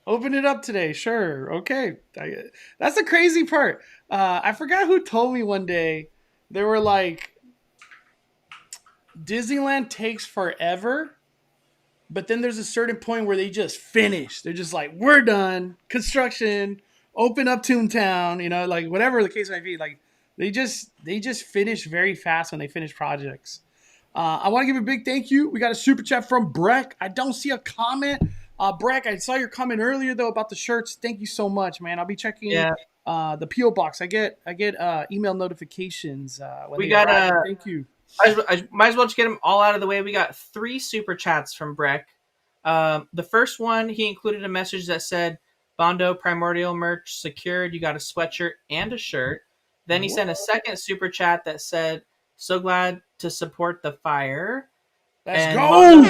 A: opened it up today. Sure, okay. That's the crazy part. I forgot who told me one day. They were like, Disneyland takes forever, but then there's a certain point where they just finish. They're just like, we're done. Construction, open up Toontown, like whatever the case might be. Like they just finish very fast when they finish projects. I want to give a big thank you. We got a super chat from Breck. I don't see a comment. Breck, I saw your comment earlier though about the shirts. Thank you so much, man. I'll be checking the PO box. I get email notifications when
B: We
A: they
B: got
A: arrive. Thank you.
B: I might as well just get them all out of the way. We got 3 super chats from Breck. The first one, he included a message that said, Bondo Primordial merch secured. You got a sweatshirt and a shirt. Then he sent a second super chat that said, so glad to support the fire.
A: Let's go!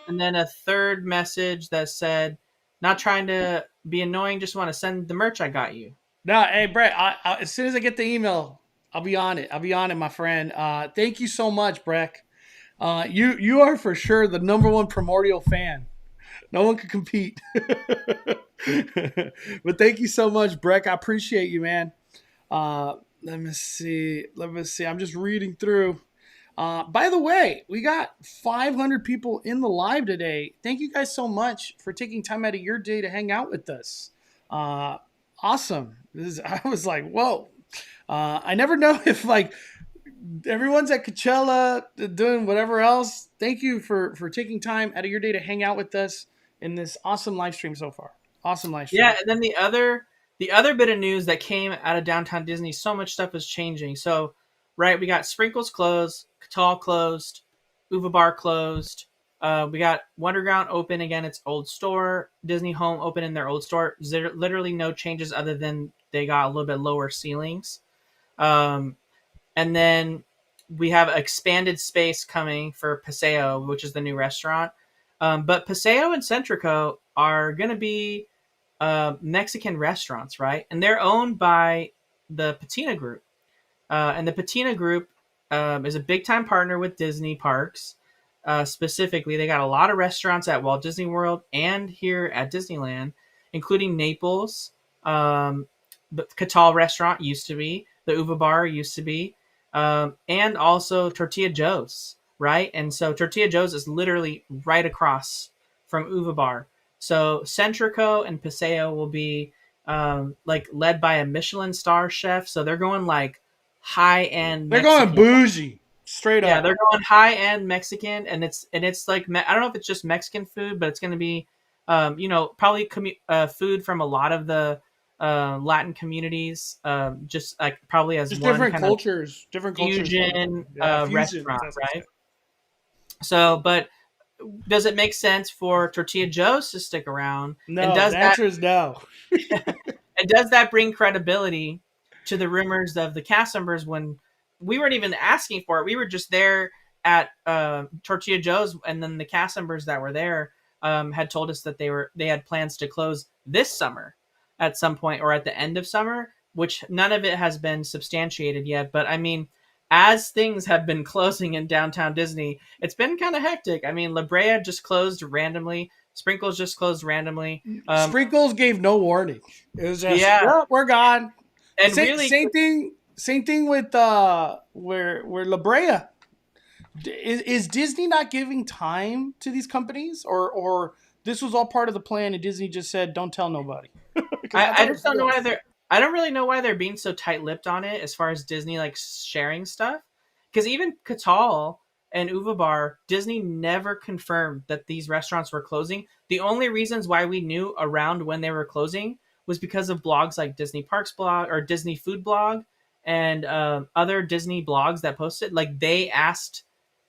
B: And then a third message that said, not trying to be annoying, just want to send the merch I got you.
A: No, hey Brett. As soon as I get the email, I'll be on it. I'll be on it, my friend. Thank you so much, Breck. You are for sure the number one primordial fan. No one can compete. But thank you so much, Breck. I appreciate you, man. Let me see. Let me see. I'm just reading through. By the way, we got 500 people in the live today. Thank you guys so much for taking time out of your day to hang out with us. Uh, awesome. I was like, whoa. I never know if like everyone's at Coachella doing whatever else. Thank you for taking time out of your day to hang out with us in this awesome live stream so far. Awesome live
B: Yeah,
A: stream.
B: and then the other bit of news that came out of downtown Disney, so much stuff is changing. So, right, we got Sprinkles closed, Catal closed, Uva Bar closed. We got Wonderground open again, its old store. Disney Home open in their old store. Literally no changes other than they got a little bit lower ceilings. Um, and then we have expanded space coming for Paseo, which is the new restaurant. But Paseo and Centrico are going to be Mexican restaurants, right? And they're owned by the Patina Group. And the Patina Group is a big time partner with Disney parks. Specifically, they got a lot of restaurants at Walt Disney World and here at Disneyland, including Naples. The Catal restaurant used to be, the Uva Bar used to be, and also Tortilla Joe's, right? And so Tortilla Joe's is literally right across from Uva Bar. So Centrico and Paseo will be like led by a Michelin star chef. So they're going like high end
A: They're going
B: Mexican.
A: bougie, straight
B: Yeah,
A: up.
B: they're going high end Mexican, and it's like I don't know if it's just Mexican food, but it's going to be, probably food from a lot of the Latin communities, just like probably as
A: Just
B: one kind of
A: different cultures.
B: fusion
A: Yeah, fusion.
B: restaurant,
A: That's what I'm
B: right? So, but does it make sense for Tortilla Joe's to stick around? And
A: No, the answer is no.
B: does that bring credibility to the rumors of the cast members when we weren't even asking for it? We were just there at Tortilla Joe's, and then the cast members that were there had told us that they had plans to close this summer at some point or at the end of summer, which none of it has been substantiated yet. But I mean, as things have been closing in downtown Disney, it's been kind of hectic. I mean, La Brea just closed randomly. Sprinkles just closed randomly.
A: Sprinkles gave no warning. It was just,
B: Yeah,
A: well, we're gone.
B: and
A: Same,
B: really,
A: same thing. Same thing with where La Brea. Is Disney not giving time to these companies, or this was all part of the plan and Disney just said, "Don't tell nobody."
B: I just don't know why they're. I don't really know why they're being so tight-lipped on it as far as Disney like sharing stuff. Because even Catal and Uva Bar, Disney never confirmed that these restaurants were closing. The only reasons why we knew around when they were closing was because of blogs like Disney Parks blog or Disney Food blog and other Disney blogs that posted. Like they asked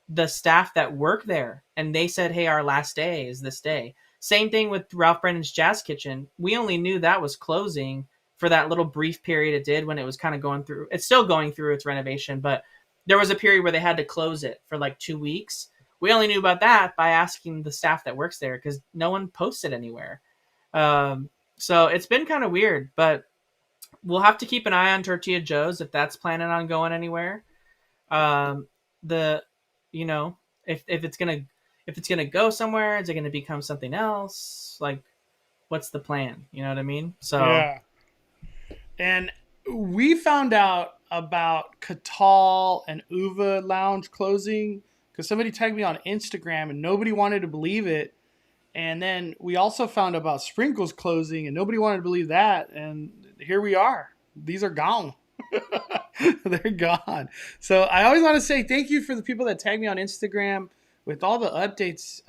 B: the staff that work there and they said, hey, our last day is this day. Same thing with Ralph Brennan's Jazz Kitchen. We only knew that was closing for that little brief period it did when it was kind of going through. It's still going through its renovation, but there was a period where they had to close it for like 2 weeks. We only knew about that by asking the staff that works there because no one posted anywhere. So it's been kind of weird, but we'll have to keep an eye on Tortilla Joe's if that's planning on going anywhere. The you know if it's gonna go somewhere, is it gonna become something else? Like, what's the plan? You know what I mean? So
A: Yeah. And we found out about Catal and Uva Lounge closing because somebody tagged me on Instagram and nobody wanted to believe it. And then we also found about Sprinkles closing and nobody wanted to believe that. And here we are. These are gone. They're gone. So I always want to say thank you for the people that tag me on Instagram with all the updates.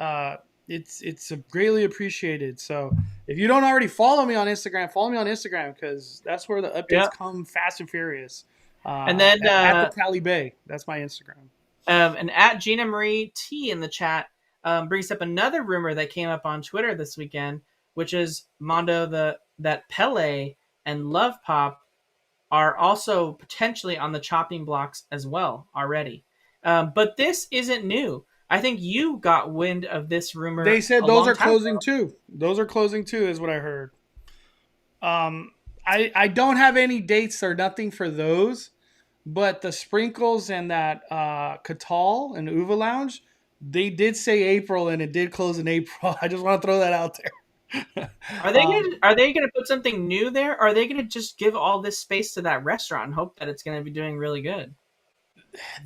A: It's greatly appreciated. So if you don't already follow me on Instagram because that's where the updates come fast and furious.
B: And then
A: at the Cali Bay, that's my Instagram.
B: And at Gina Marie T in the chat brings up another rumor that came up on Twitter this weekend, which is Mondo that Pele and Love Pop are also potentially on the chopping blocks as well already. But this isn't new. I think you got wind of this rumor.
A: They said those are closing too. Those are closing too, is what I heard. I don't have any dates or nothing for those, but the sprinkles and that Catal and Uva Lounge, they did say April and it did close in April. I just want to throw that out there.
B: Are they gonna put something new there? Or are they gonna just give all this space to that restaurant and hope that it's gonna be doing really good?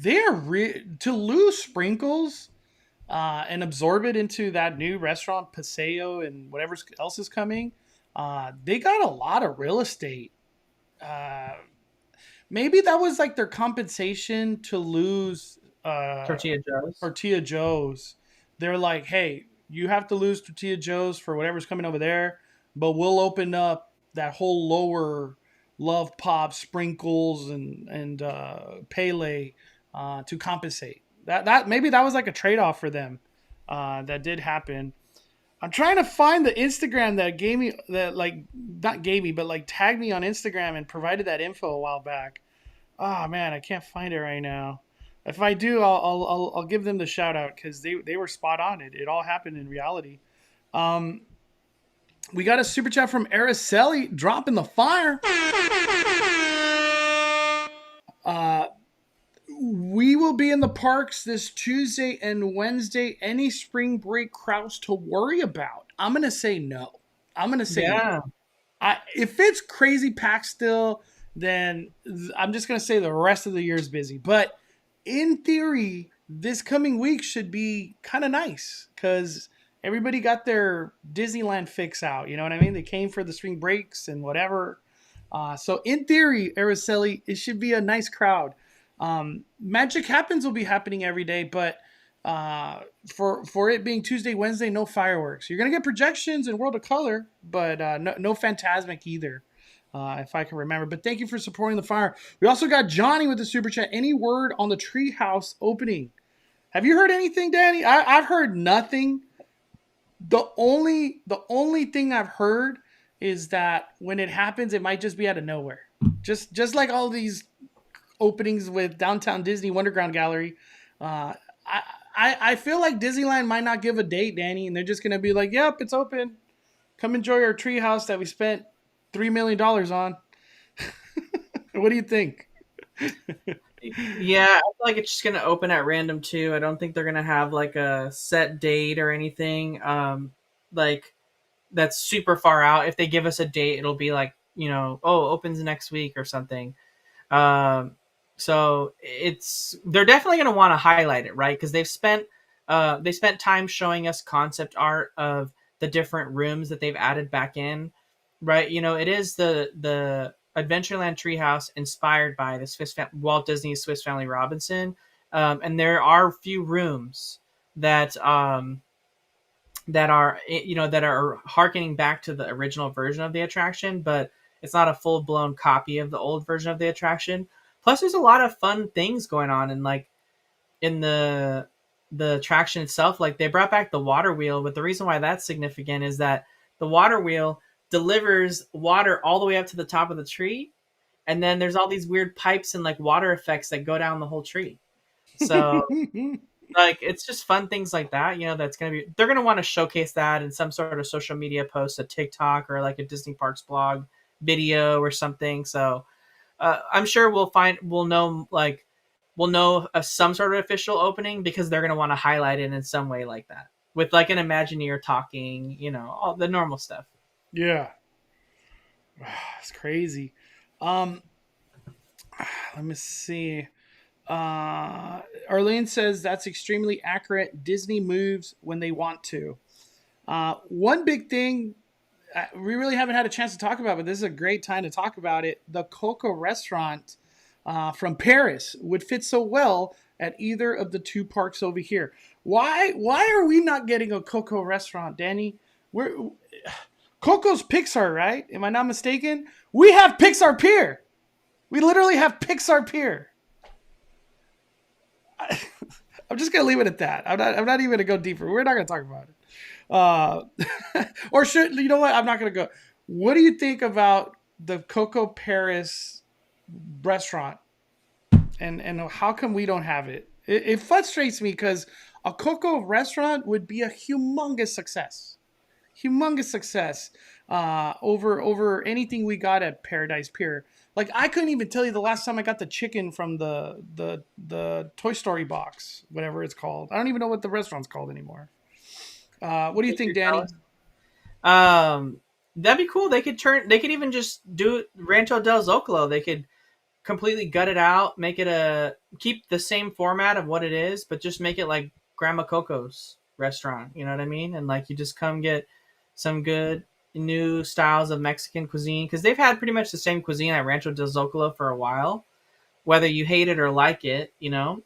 A: To lose sprinkles and absorb it into that new restaurant Paseo and whatever else is coming. They got a lot of real estate. Uh, Maybe that was like their compensation to lose
B: Tortilla Joe's.
A: Tortilla Joe's. They're like, hey, you have to lose Tortilla Joe's for whatever's coming over there, but we'll open up that whole lower Love Pop, Sprinkles, and Pele to compensate. That maybe that was like a trade off for them. That did happen. I'm trying to find the Instagram that gave me that like not gave me but like tagged me on Instagram and provided that info a while back. Oh man, I can't find it right now. If I do, I'll give them the shout out because they were spot on. It all happened in reality. Um, we got a super chat from Araceli dropping the fire. Uh, we will be in the parks this Tuesday and Wednesday. Any spring break crowds to worry about? I'm gonna say no. I'm gonna say no. If it's crazy packed still, then I'm just gonna say the rest of the year is busy. But in theory, this coming week should be kind of nice because everybody got their Disneyland fix out. You know what I mean? They came for the spring breaks and whatever. So in theory, Araceli, it should be a nice crowd. Magic Happens will be happening every day, but for it being Tuesday, Wednesday, no fireworks. You're gonna get projections and World of Color, but no Phantasmic either, if I can remember. But thank you for supporting the fire. We also got Johnny with the super chat. Any word on the Treehouse opening? Have you heard anything, Danny? I've heard nothing. The only thing I've heard is that when it happens, it might just be out of nowhere. Just like all these openings with Downtown Disney Wonderground Gallery. I feel like Disneyland might not give a date, Danny, and they're just gonna be like, "Yep, it's open. Come enjoy our treehouse that we spent $3 million on." What do you think?
B: Yeah, I feel like it's just gonna open at random too. I don't think they're gonna have like a set date or anything. Like that's super far out. If they give us a date, it'll be like, opens next week or something. So they're definitely going to want to highlight it, right? Because they spent time showing us concept art of the different rooms that they've added back in, right? It is the Adventureland Treehouse inspired by the Walt Disney's Swiss Family Robinson, and there are a few rooms that that are harkening back to the original version of the attraction, but it's not a full blown copy of the old version of the attraction. Plus, there's a lot of fun things going on, and like in the attraction itself, like they brought back the water wheel. But the reason why that's significant is that the water wheel delivers water all the way up to the top of the tree, and then there's all these weird pipes and like water effects that go down the whole tree. So like it's just fun things like that. They're gonna want to showcase that in some sort of social media post, a TikTok or like a Disney Parks blog video or something. So I'm sure we'll know some sort of official opening because they're going to want to highlight it in some way like that with like an Imagineer talking, all the normal stuff.
A: Yeah. It's crazy. Let me see. Arlene says that's extremely accurate. Disney moves when they want to. One big thing we really haven't had a chance to talk about, but this is a great time to talk about it. The Coco restaurant from Paris would fit so well at either of the two parks over here. Why are we not getting a Coco restaurant, Danny? Coco's Pixar, right? Am I not mistaken? We have Pixar Pier. We literally have Pixar Pier. I'm just gonna leave it at that. I'm not even gonna go deeper. We're not gonna talk about it. Or should you know what? I'm not gonna go. What do you think about the Coco Paris restaurant? And how come we don't have it? It frustrates me because a Coco restaurant would be a humongous success. Humongous success. over anything we got at Paradise Pier. Like I couldn't even tell you the last time I got the chicken from the Toy Story box, whatever it's called. I don't even know what the restaurant's called anymore. What do you think,
B: Caesar
A: Danny?
B: Palace. That'd be cool. They could even just do Rancho del Zocalo. They could completely gut it out, keep the same format of what it is, but just make it like Grandma Coco's restaurant. You know what I mean? And like you just come get some good new styles of Mexican cuisine because they've had pretty much the same cuisine at Rancho del Zocalo for a while, whether you hate it or like it, you know.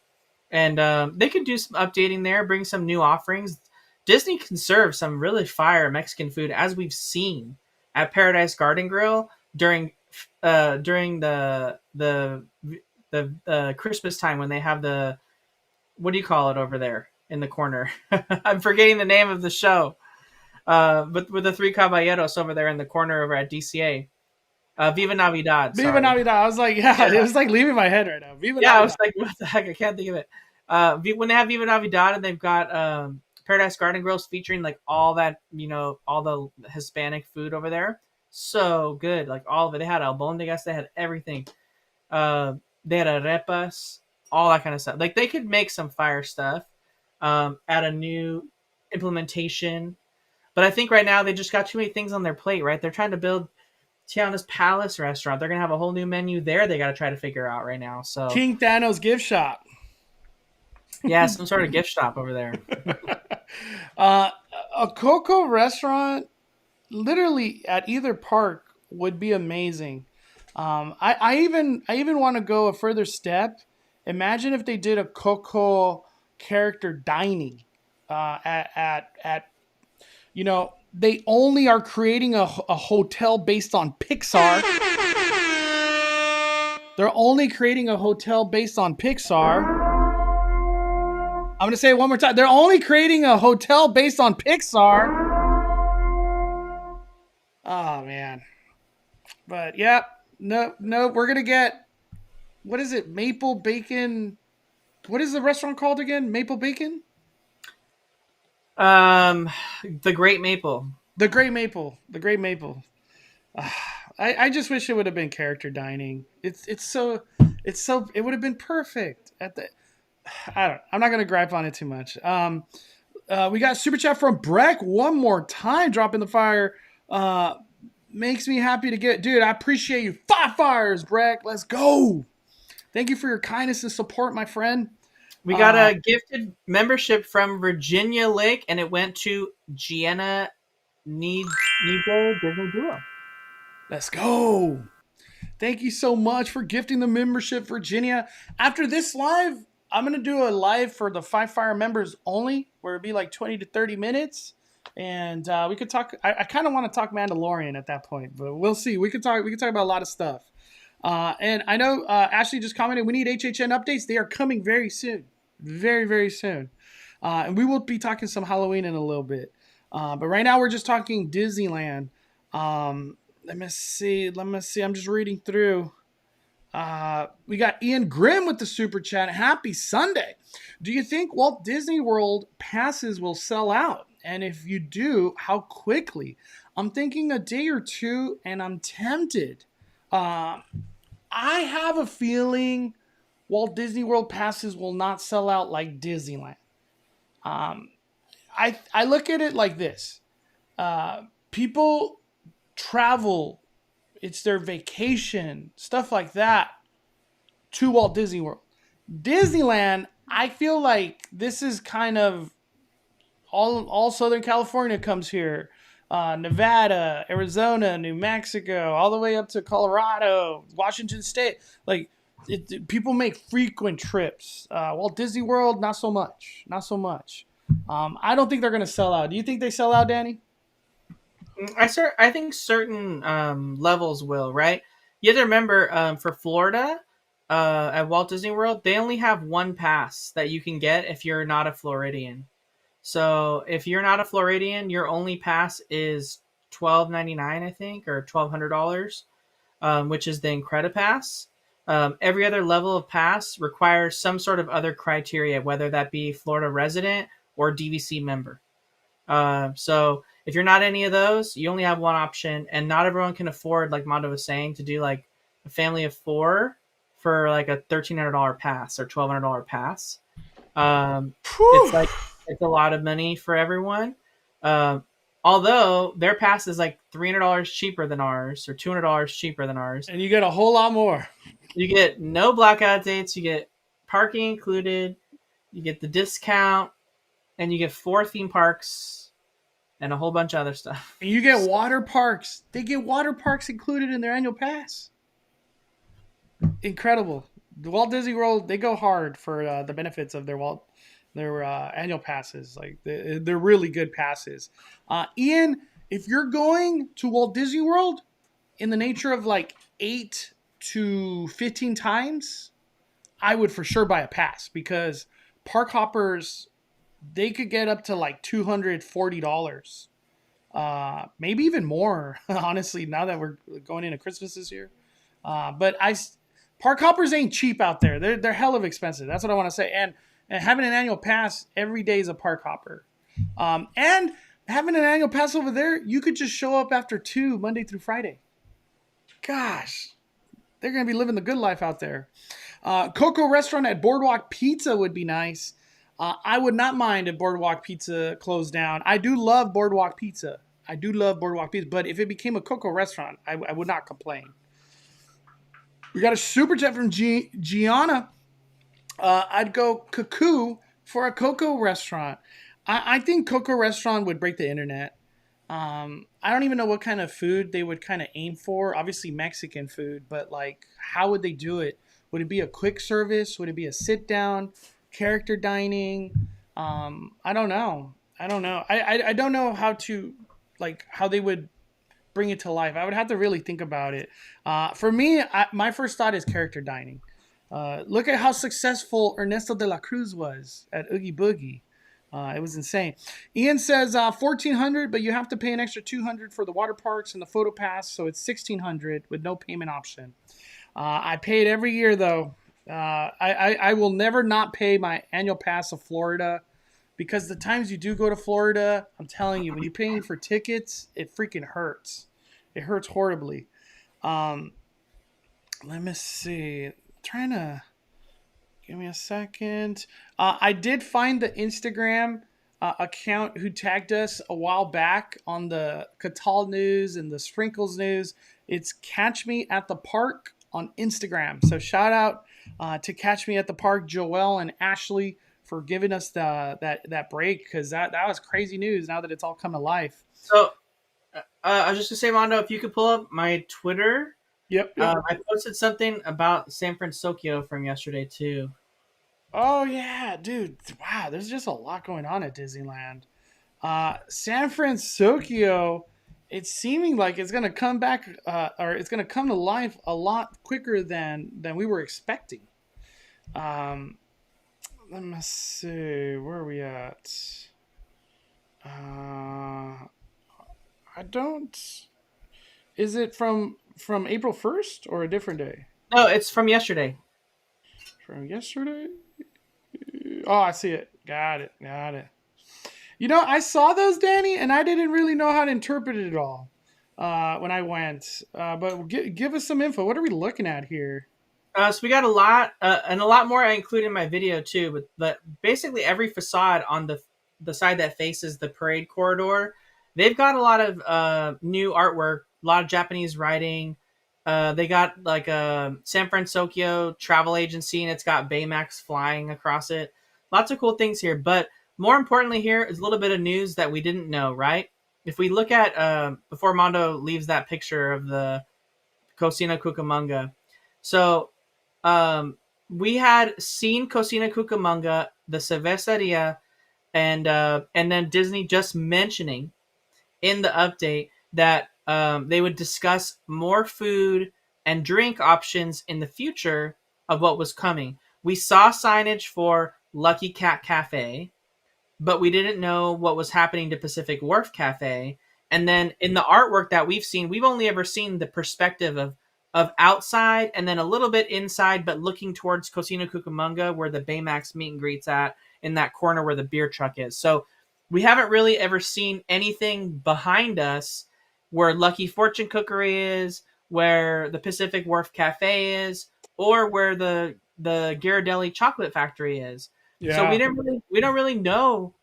B: And they could do some updating there, bring some new offerings. Disney can serve some really fire Mexican food, as we've seen at Paradise Garden Grill during the Christmas time when they have the, what do you call it over there in the corner? I'm forgetting the name of the show. But with the three caballeros over there in the corner over at DCA. Viva Navidad.
A: Viva
B: Sorry.
A: Navidad. I was like, yeah,
B: Yeah.
A: it was like leaving my head right now. Viva
B: Yeah, I was
A: Navidad.
B: like, what the heck? I can't think of it. When they have Viva Navidad and they've got Paradise Garden Grills featuring like all that, all the Hispanic food over there. So good. Like all of it. They had albondigas, they had everything. They had arepas, all that kind of stuff. Like they could make some fire stuff, add a new implementation. But I think right now they just got too many things on their plate, right? They're trying to build Tiana's Palace restaurant. They're gonna have a whole new menu there. They got to try to figure out right now. So
A: King Thanos gift shop.
B: yeah, some sort of gift shop over there.
A: uh, a Coco restaurant, literally at either park, would be amazing. I even want to go a further step. Imagine if they did a Coco character dining at they only are creating a hotel based on Pixar. They're only creating a hotel based on Pixar. I'm going to say it one more time. They're only creating a hotel based on Pixar. Oh, man. But, yeah. No, we're going to get, what is it? Maple Bacon. What is the restaurant called again? Maple Bacon?
B: The Great Maple.
A: The Great Maple. The Great Maple. I just wish it would have been character dining. It would have been perfect at the. I'm not gonna gripe on it too much. We got super chat from Breck one more time, dropping the fire. Makes me happy to get, dude. I appreciate you. 5 fires, Breck. Let's go. Thank you for your kindness and support, my friend.
B: We got a gifted membership from Virginia Lake, and it went to Gianna Nijo Disney Duo.
A: Let's go. Thank you so much for gifting the membership, Virginia. After this live, I'm going to do a live for the 5 Fire members only, where it'd be like 20 to 30 minutes. And we could talk. I kind of want to talk Mandalorian at that point, but we'll see. We could talk about a lot of stuff. And I know Ashley just commented, we need HHN updates. They are coming very soon. Very, very soon. And we will be talking some Halloween in a little bit. But right now we're just talking Disneyland. Let me see. I'm just reading through. We got Ian Grimm with the super chat. Happy Sunday. Do you think Walt Disney World passes will sell out? And if you do, how quickly? I'm thinking a day or two, and I'm tempted. I have a feeling Walt Disney World passes will not sell out like Disneyland. I look at it like this. People travel, it's their vacation, stuff like that, to Walt Disney World. Disneyland, I feel like this is kind of all Southern California comes here. Nevada, Arizona, New Mexico, all the way up to Colorado, Washington State. Like, people make frequent trips. Walt Disney World, not so much. I don't think they're going to sell out. Do you think they sell out, Danny?
B: I think certain levels will, right? You have to remember, for Florida, at Walt Disney World, they only have one pass that you can get if you're not a Floridian. So if you're not a Floridian, your only pass is $12.99, I think, or $1,200, which is the Incredipass. Every other level of pass requires some sort of other criteria, whether that be Florida resident or DVC member. So If you're not any of those, you only have one option, and not everyone can afford, like Mondo was saying, to do like a family of 4 for like a $1,300 pass or $1,200 pass. Um,
A: Whew.
B: it's like it's a lot of money for everyone. Um, Although their pass is like $300 cheaper than ours or $200 cheaper than ours.
A: And you get a whole lot more.
B: You get no blackout dates. You get parking included. You get the discount, and you get 4 theme parks and a whole bunch of other stuff.
A: And you get water parks. They get water parks included in their annual pass. Incredible. The Walt Disney World, they go hard for the benefits of their annual passes. Like they're really good passes. Ian, if you're going to Walt Disney World in the nature of like 8 to 15 times, I would for sure buy a pass because park hoppers, they could get up to like $240. Maybe even more, honestly, now that we're going into Christmas this year. But park hoppers ain't cheap out there. They're hell of expensive. That's what I want to say. And having an annual pass every day is a park hopper. And having an annual pass over there, you could just show up after 2 Monday through Friday. Gosh, they're going to be living the good life out there. Coco Restaurant at Boardwalk Pizza would be nice. I would not mind if Boardwalk Pizza closed down. I do love Boardwalk Pizza. But if it became a Coco Restaurant, I would not complain. We got a super chat from Gianna. I'd go Cuckoo for a Coco Restaurant. I think Coco Restaurant would break the internet. I don't even know what kind of food they would kind of aim for. Obviously Mexican food, but like, how would they do it? Would it be a quick service? Would it be a sit down, character dining? I don't know. I don't know how they would bring it to life. I would have to really think about it. For me, my first thought is character dining. Look at how successful Ernesto de la Cruz was at Oogie Boogie. It was insane. Ian says $1,400, but you have to pay an extra $200 for the water parks and the photo pass, so it's $1,600 with no payment option. I pay it every year though. I will never not pay my annual pass of Florida because the times you do go to Florida, I'm telling you, when you're paying for tickets, it freaking hurts. It hurts horribly. Let me see. Trying to give me a second. I did find the Instagram account who tagged us a while back on the Catal news and the Sprinkles news. It's Catch Me at the Park on Instagram. So shout out to Catch Me at the Park, Joelle and Ashley, for giving us that break, because that was crazy news now that it's all come to life.
B: So I was just gonna say, Mondo, if you could pull up my Twitter.
A: Yep.
B: I posted something about San Francisco from yesterday too.
A: Oh yeah, dude! Wow, there's just a lot going on at Disneyland. San Francisco, it's seeming like it's gonna come back, or it's gonna come to life a lot quicker than we were expecting. Let me see, where are we at? I don't. Is it from April 1st or a different day?
B: No, it's from yesterday.
A: From yesterday? Oh, I see it. Got it. You know, I saw those, Danny, and I didn't really know how to interpret it at all when I went. But give us some info. What are we looking at here?
B: So we got a lot, and a lot more I include in my video too. But basically every facade on the side that faces the parade corridor, they've got a lot of new artwork, a lot of Japanese writing. They got like a San Francisco travel agency, and it's got Baymax flying across it. Lots of cool things here. But more importantly here is a little bit of news that we didn't know, right? If we look at, before Mondo leaves that picture of the Cocina Cucamonga. So we had seen Cocina Cucamonga, the Cerveceria, and then Disney just mentioning in the update that they would discuss more food and drink options in the future of what was coming. We saw signage for Lucky Cat Cafe, but we didn't know what was happening to Pacific Wharf Cafe. And then in the artwork that we've seen, we've only ever seen the perspective of outside and then a little bit inside, but looking towards Cocina Cucamonga, where the Baymax meet and greets at, in that corner where the beer truck is. So we haven't really ever seen anything behind us where Lucky Fortune Cookery is, where the Pacific Wharf Cafe is, or where the Ghirardelli Chocolate Factory is. So
A: Yeah.
B: we don't really know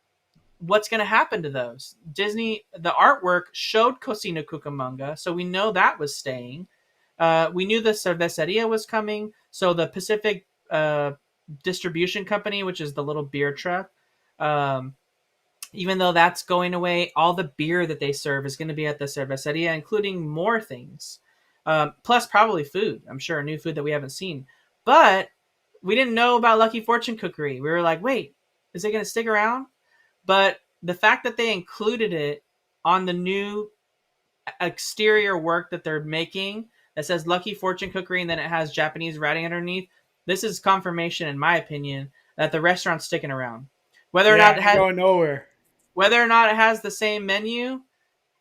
B: what's going to happen to those. Disney, the artwork showed Cocina Cucamonga, so we know that was staying. We knew the Cerveceria was coming, so the Pacific Distribution Company, which is the little beer truck, um, even though that's going away, all the beer that they serve is going to be at the Cerveceria, including more things. Plus, probably food. I'm sure new food that we haven't seen. But we didn't know about Lucky Fortune Cookery. We were like, wait, is it going to stick around? But the fact that they included it on the new exterior work that they're making that says Lucky Fortune Cookery and then it has Japanese writing underneath, this is confirmation, in my opinion, that the restaurant's sticking around. Whether or
A: Yeah,
B: not
A: it
B: it
A: ain't
B: has
A: going nowhere.
B: the same menu,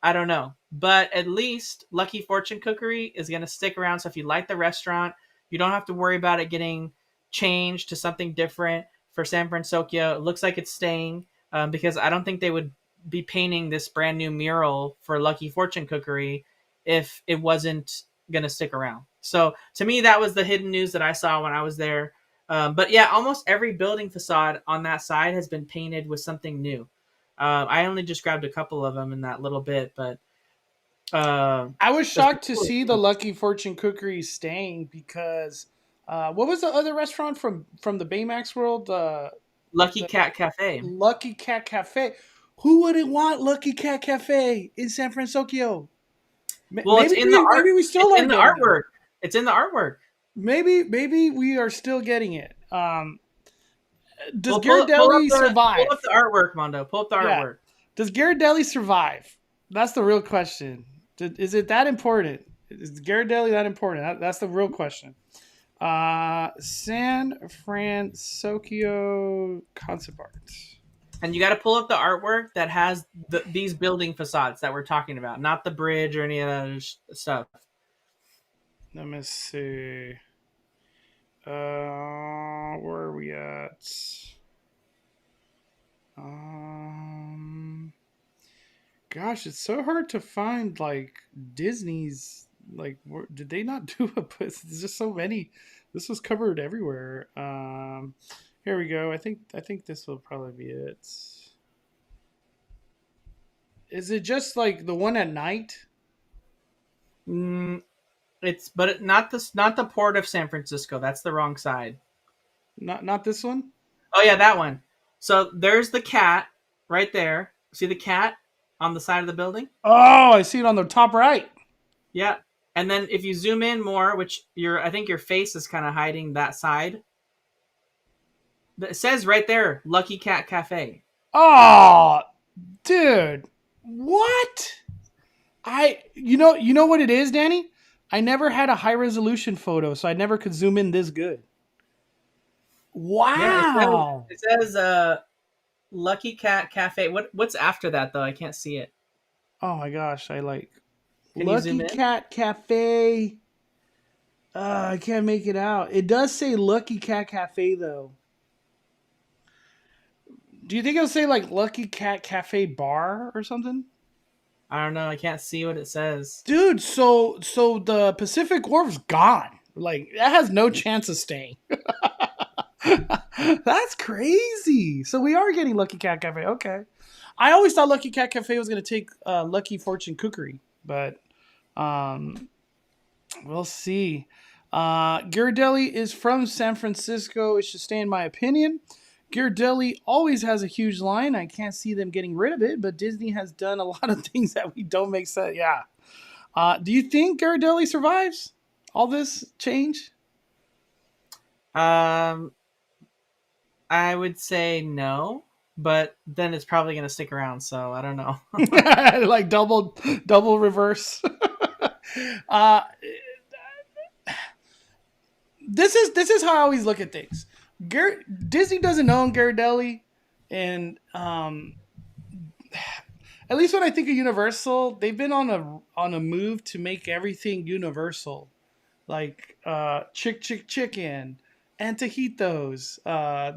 B: I don't know. But at least Lucky Fortune Cookery is going to stick around. So if you like the restaurant, you don't have to worry about it getting changed to something different for San Francisco. It looks like it's staying because I don't think they would be painting this brand new mural for Lucky Fortune Cookery if it wasn't going to stick around. So to me, that was the hidden news that I saw when I was there. But yeah, almost every building facade on that side has been painted with something new. I only just grabbed a couple of them in that little bit, but
A: I was
B: that's
A: shocked to see the Lucky Fortune Cookery staying because what was the other restaurant from the Baymax world?
B: Lucky
A: The
B: Cat Cafe.
A: Lucky Cat Cafe. Who wouldn't want Lucky Cat Cafe in San Francisco?
B: Well,
A: Maybe we still
B: it's
A: are
B: in the
A: getting it.
B: artwork. It's in the artwork.
A: Maybe we are still getting it. Does
B: Well,
A: Ghirardelli
B: pull up
A: survive?
B: the artwork, Mondo. Pull up the
A: Yeah.
B: artwork.
A: Does Ghirardelli survive? That's the real question. Is it that important? Is Ghirardelli that important? That's the real question. San Francisco concept art.
B: And you got to pull up the artwork that has these building facades that we're talking about, not the bridge or any of that other stuff.
A: Let me see. Where are we at? Um, Gosh, it's so hard to find like Disney's. Like, did they not do a? There's just so many. This was covered everywhere. Here we go. I think this will probably be it. Is it just like the one at night?
B: Mm, not the port of San Francisco. That's the wrong side.
A: Not this one.
B: Oh yeah, that one. So there's the cat right there. See the cat on the side of the building?
A: Oh, I see it on the top right.
B: Yeah. And then if you zoom in more, which I think your face is kind of hiding that side. It says right there, Lucky Cat Cafe.
A: Oh, dude, what? You know what it is, Danny? I never had a high resolution photo, so I never could zoom in this good.
B: Yeah,
A: Wow.
B: it says Lucky Cat Cafe. What's after that though? I can't see it.
A: Oh my gosh, I like
B: Can you zoom
A: Lucky
B: in?
A: Cat Cafe. I can't make it out. It does say Lucky Cat Cafe though. Do you think it'll say like Lucky Cat Cafe Bar or something?
B: I don't know. I can't see what it says.
A: Dude, so the Pacific Wharf's gone. Like that has no chance of staying. That's crazy. So we are getting Lucky Cat Cafe. Okay. I always thought Lucky Cat Cafe was going to take Lucky Fortune Cookery, but um, we'll see. Ghirardelli is from San Francisco. It should stay, in my opinion. Ghirardelli always has a huge line. I can't see them getting rid of it, but Disney has done a lot of things that we don't make sense. Yeah. Do you think Ghirardelli survives all this change?
B: Um, I would say no, but then it's probably going to stick around. So I don't know.
A: Like double reverse. uh, this is how I always look at things. Disney doesn't own Ghirardelli, and at least when I think of Universal, they've been on a move to make everything universal, like chicken, Antojitos,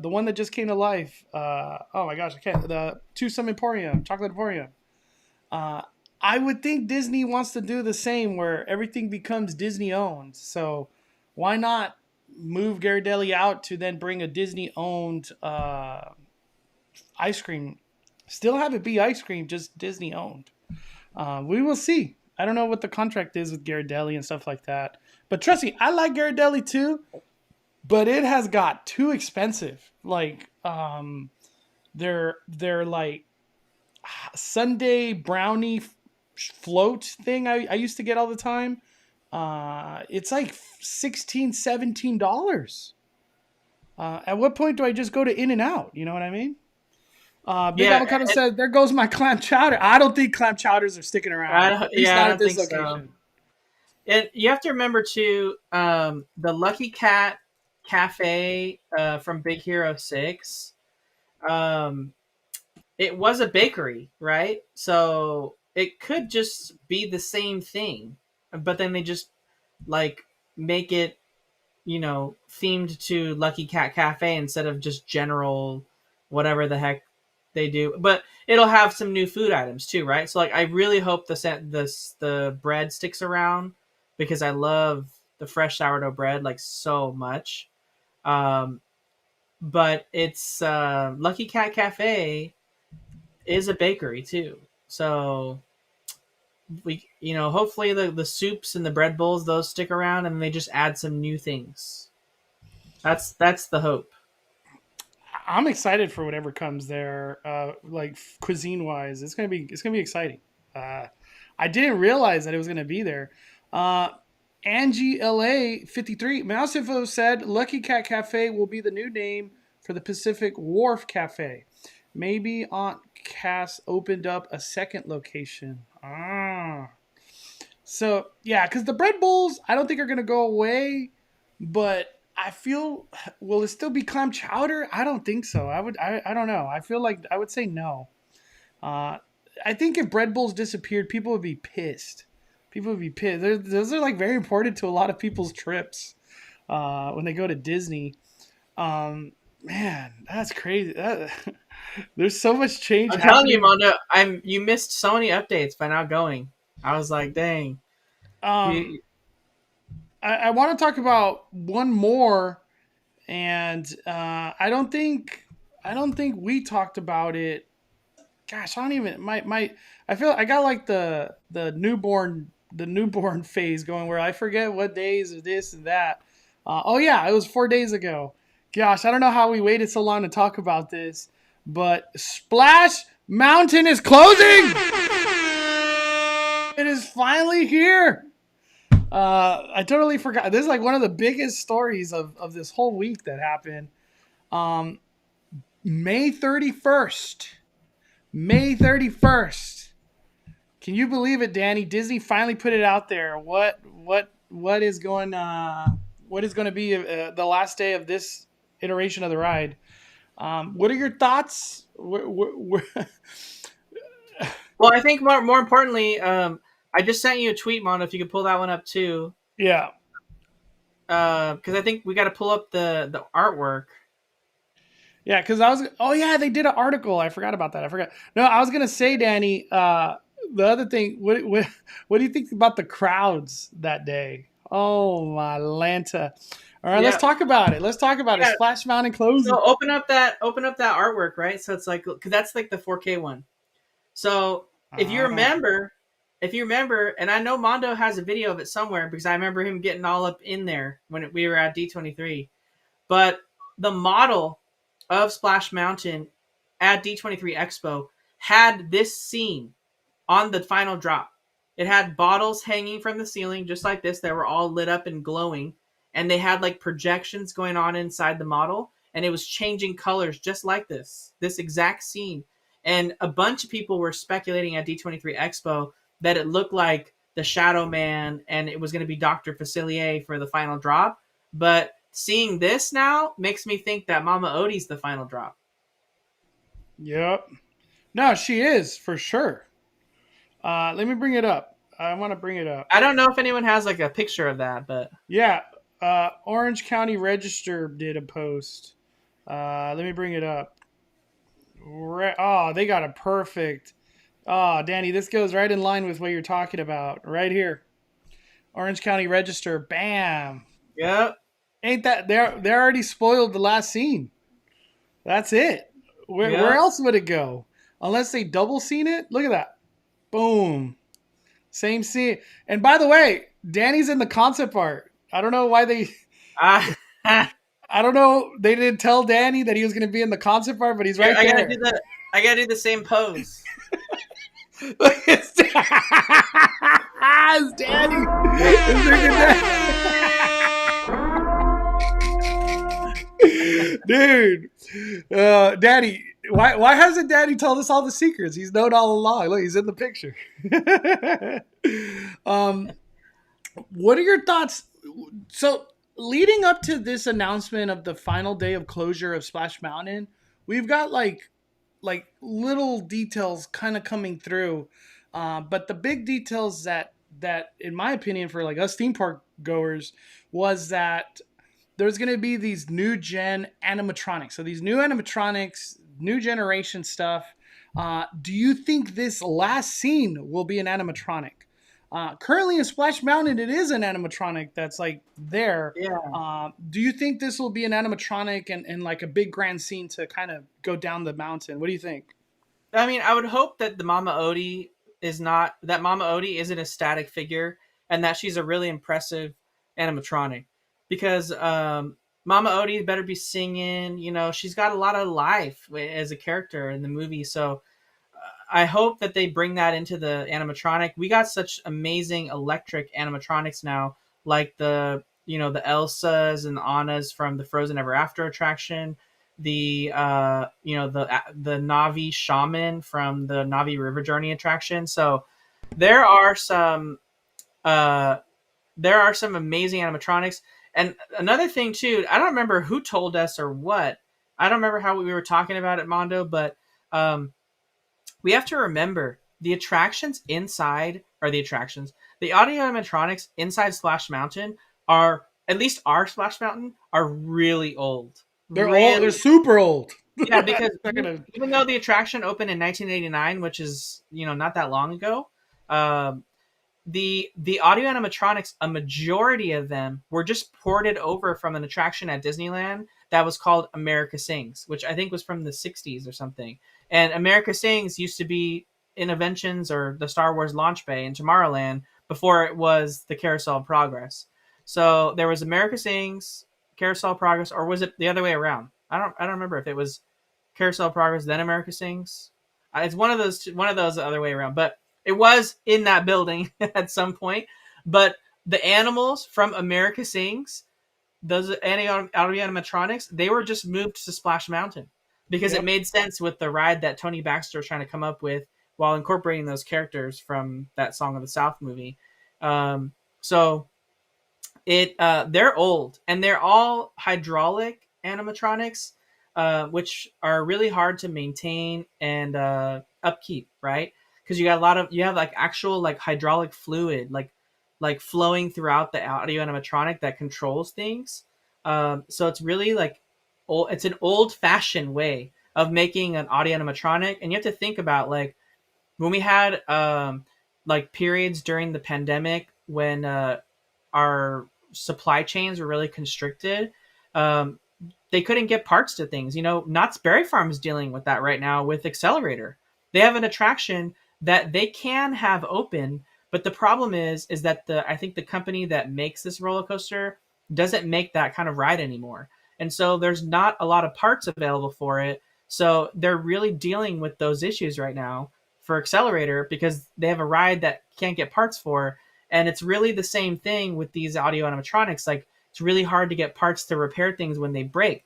A: the one that just came to life. Oh my gosh, I can't. The Tusum Emporium, Chocolate Emporium. Uh, I would think Disney wants to do the same, where everything becomes Disney owned. So why not move Ghirardelli out to then bring a Disney owned ice cream? Still have it be ice cream, just Disney owned. We will see. I don't know what the contract is with Ghirardelli and stuff like that. But trust me, I like Ghirardelli too. But it has got too expensive. Like, they're like Sunday brownie float thing I used to get all the time. It's like $16-17. At what point do I just go to In and Out? You know what I mean? Big
B: Yeah,
A: Avocado said, "There goes my clam chowder." I don't think clam chowders are sticking around. At least not
B: I
A: at
B: don't
A: this
B: think
A: location.
B: so. And you have to remember too, the Lucky Cat Cafe from Big Hero 6. It was a bakery, right? So it could just be the same thing, but then they just like make it, themed to Lucky Cat Cafe instead of just general whatever the heck they do. But it'll have some new food items too, right? So like I really hope the bread sticks around because I love the fresh sourdough bread like so much. Um, but it's Lucky Cat Cafe is a bakery too. So hopefully the soups and the bread bowls, those stick around and they just add some new things. That's the hope.
A: I'm excited for whatever comes there. Like cuisine wise, it's gonna be exciting. I didn't realize that it was gonna be there. Angie LA 53 Mouse Info said Lucky Cat Cafe will be the new name for the Pacific Wharf Cafe. Maybe Aunt Cass opened up a second location. So yeah, because the bread bowls I don't think are gonna go away, but I feel, will it still be clam chowder? I don't think so. I don't know. I feel like I would say no. Uh, I think if bread bowls disappeared, people would be pissed. People would be pissed. Those are like very important to a lot of people's trips when they go to Disney. Man, that's crazy. There's so much change
B: I'm telling you,
A: happening.
B: Mondo, you missed so many updates by not going. I was like, dang.
A: Um,
B: You,
A: I want to talk about one more, and I don't think we talked about it. Gosh, I don't even my I feel I got like the newborn phase going where I forget what days of this and that. Oh yeah, it was 4 days ago. Gosh, I don't know how we waited so long to talk about this, but Splash Mountain is closing. It is finally here. I totally forgot. This is like one of the biggest stories of this whole week that happened. Um, May 31st. May 31st. Can you believe it, Danny? Disney finally put it out there. What is going to be the last day of this iteration of the ride? What are your thoughts?
B: well, I think more importantly, I just sent you a tweet, Mondo. If you could pull that one up too,
A: Yeah.
B: because I think we got to pull up the artwork.
A: Yeah, because oh yeah, they did an article. I forgot about that. I forgot. No, I was gonna say, Danny. The other thing, what do you think about the crowds that day? Oh my Lanta! All right, let's
B: Yeah,
A: talk about it. Let's talk about it.
B: yeah.
A: Splash Mountain closing.
B: So open up that artwork, right? So it's like, because that's like the 4K one. So if you
A: Ah,
B: remember, and I know Mondo has a video of it somewhere because I remember him getting all up in there when we were at D23. But the model of Splash Mountain at D23 Expo had this scene on the final drop. It had bottles hanging from the ceiling just like this that were all lit up and glowing, and they had like projections going on inside the model, and it was changing colors just like this exact scene. And a bunch of people were speculating at D23 Expo that it looked like the Shadow Man and it was going to be Dr. Facilier for the final drop. But seeing this now makes me think that Mama Odie's the final drop.
A: yep. No, she is for sure. Let me bring it up. I want to bring it up.
B: I don't know if anyone has like a picture of that, but
A: Yeah. Orange County Register did a post. Let me bring it up. Oh, they got a perfect. Oh, Danny, this goes right in line with what you're talking about. Right here. Orange County Register. Bam.
B: Yep.
A: Ain't that they're already spoiled the last scene. That's it. Where
B: Yep.
A: else would it go? Unless they double scene it? Look at that. Boom. Same scene. And by the way, Danny's in the concept art. I don't know why they
B: Ah.
A: I don't know. They didn't tell Danny that he was going to be in the concept art, but he's
B: Here,
A: right
B: I gotta
A: there.
B: do the. I gotta do the same pose.
A: It's Danny. Dude, Daddy, why hasn't Daddy told us all the secrets? He's known all along. Look, he's in the picture. um, what are your thoughts? So, leading up to this announcement of the final day of closure of Splash Mountain, we've got like little details kind of coming through, but the big details that in my opinion for like us theme park goers was that there's going to be these new gen animatronics. So these new animatronics, new generation stuff. Do you think this last scene will be an animatronic? Currently in Splash Mountain, it is an animatronic that's like there.
B: Yeah.
A: Do you think this will be an animatronic and like a big grand scene to kind of go down the mountain? What do you think?
B: I mean, I would hope that the Mama Odie is not that Mama Odie isn't a static figure, and that she's a really impressive animatronic, because Mama Odie better be singing. You know, she's got a lot of life as a character in the movie, so I hope that they bring that into the animatronic. We got such amazing electric animatronics now, like the Elsas and Annas from the Frozen Ever After attraction, the Navi shaman from the Navi River Journey attraction. So there are some uh there are some amazing animatronics. And another thing too, I don't remember who told us or what. I don't remember how we were talking about it, Mondo, but um we have to remember the attractions inside, or the audio animatronics inside Splash Mountain are, at least our Splash Mountain, are really old.
A: They're
B: Really,
A: super old.
B: yeah, because
A: They're gonna,
B: even though the attraction opened in 1989, which is not that long ago, um, the audio animatronics, a majority of them were just ported over from an attraction at Disneyland that was called America Sings, which I think was from the 60s or something. And America Sings used to be Innoventions or the Star Wars Launch Bay in Tomorrowland before it was the Carousel of Progress. So there was America Sings, Carousel of Progress, or was it the other way around? I don't remember if it was Carousel of Progress then America Sings. It's one of those the other way around, but it was in that building at some point. But the animals from America Sings, those audio animatronics, they were just moved to Splash Mountain because it
A: yep.
B: made sense with the ride that Tony Baxter was trying to come up with while incorporating those characters from that Song of the South movie. So they're old, and they're all hydraulic animatronics, which are really hard to maintain and upkeep, right? Because you have like actual like hydraulic fluid like flowing throughout the audio animatronic that controls things. So it's really like it's an old fashioned way of making an audio animatronic, and you have to think about like when we had like periods during the pandemic when our supply chains were really constricted. Um, they couldn't get parts to things. Knott's Berry Farm is dealing with that right now with Accelerator. They have an attraction that they can have open, but the problem is that I think the company that makes this roller coaster doesn't make that kind of ride anymore. And so there's not a lot of parts available for it. So they're really dealing with those issues right now for Accelerator because they have a ride that can't get parts for. And it's really the same thing with these audio animatronics. Like, it's really hard to get parts to repair things when they break.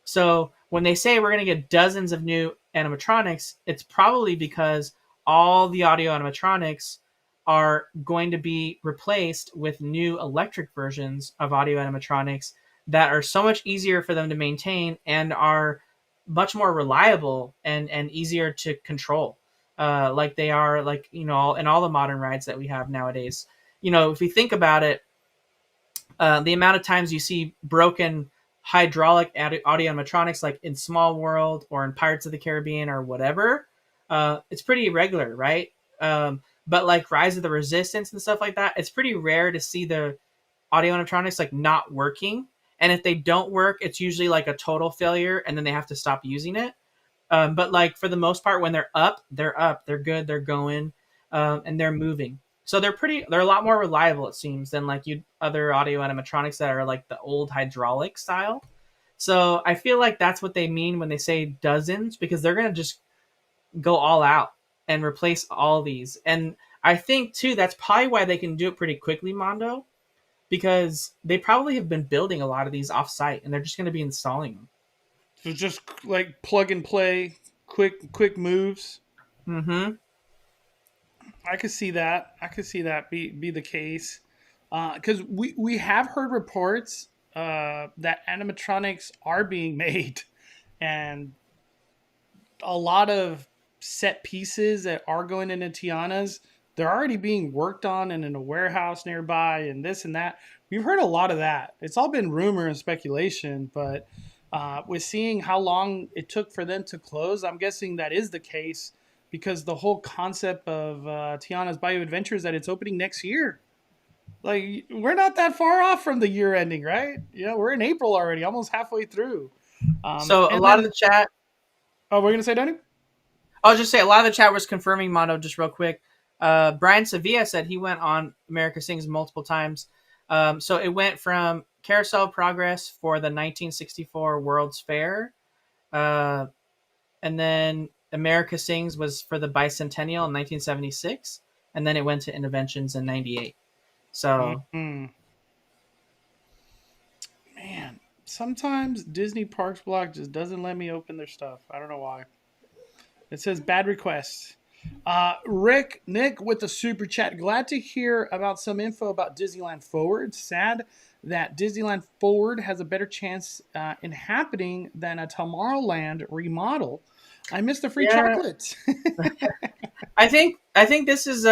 B: So when they say we're going to get dozens of new animatronics, it's probably because all the audio animatronics are going to be replaced with new electric versions of audio animatronics that are so much easier for them to maintain and are much more reliable and easier to control. Like they are, like, in all the modern rides that we have nowadays. If we think about it, The amount of times you see broken hydraulic audio animatronics, like in Small World or in Pirates of the Caribbean or whatever, it's pretty irregular, right? But like Rise of the Resistance and stuff like that, it's pretty rare to see the audio animatronics like not working. And if they don't work, it's usually like a total failure, and then they have to stop using it. But like for the most part, when they're up, they're good, they're going, and they're moving. So they're a lot more reliable, it seems, than like other audio animatronics that are like the old hydraulic style. So I feel like that's what they mean when they say dozens, because they're gonna just go all out and replace all these. And I think too that's probably why they can do it pretty quickly, Mondo, because they probably have been building a lot of these off site and they're just going to be installing them.
A: So just like plug and play, quick moves.
B: Mm-hmm.
A: I could see that. I could see that be the case. Because we have heard reports that animatronics are being made, and a lot of set pieces that are going into Tiana's, they're already being worked on and in a warehouse nearby and this and that. We've heard a lot of that. It's all been rumor and speculation, but with seeing how long it took for them to close, I'm guessing that is the case, because the whole concept of Tiana's Bayou Adventures that it's opening next year. Like, we're not that far off from the year ending, right? Yeah, we're in April already, almost halfway through.
B: So a lot of the chat.
A: Oh, we're gonna say Danny?
B: I'll just say a lot of the chat was confirming Mondo just real quick. Brian Sevilla said he went on America Sings multiple times. So it went from Carousel Progress for the 1964 World's Fair, and then America Sings was for the bicentennial in 1976, and then it went to Interventions in 98. So,
A: man, sometimes Disney Parks Block just doesn't let me open their stuff. I don't know why. It says bad requests. Nick with the super chat. Glad to hear about some info about Disneyland Forward. Sad that Disneyland Forward has a better chance in happening than a Tomorrowland remodel. I missed the free chocolate.
B: I think this is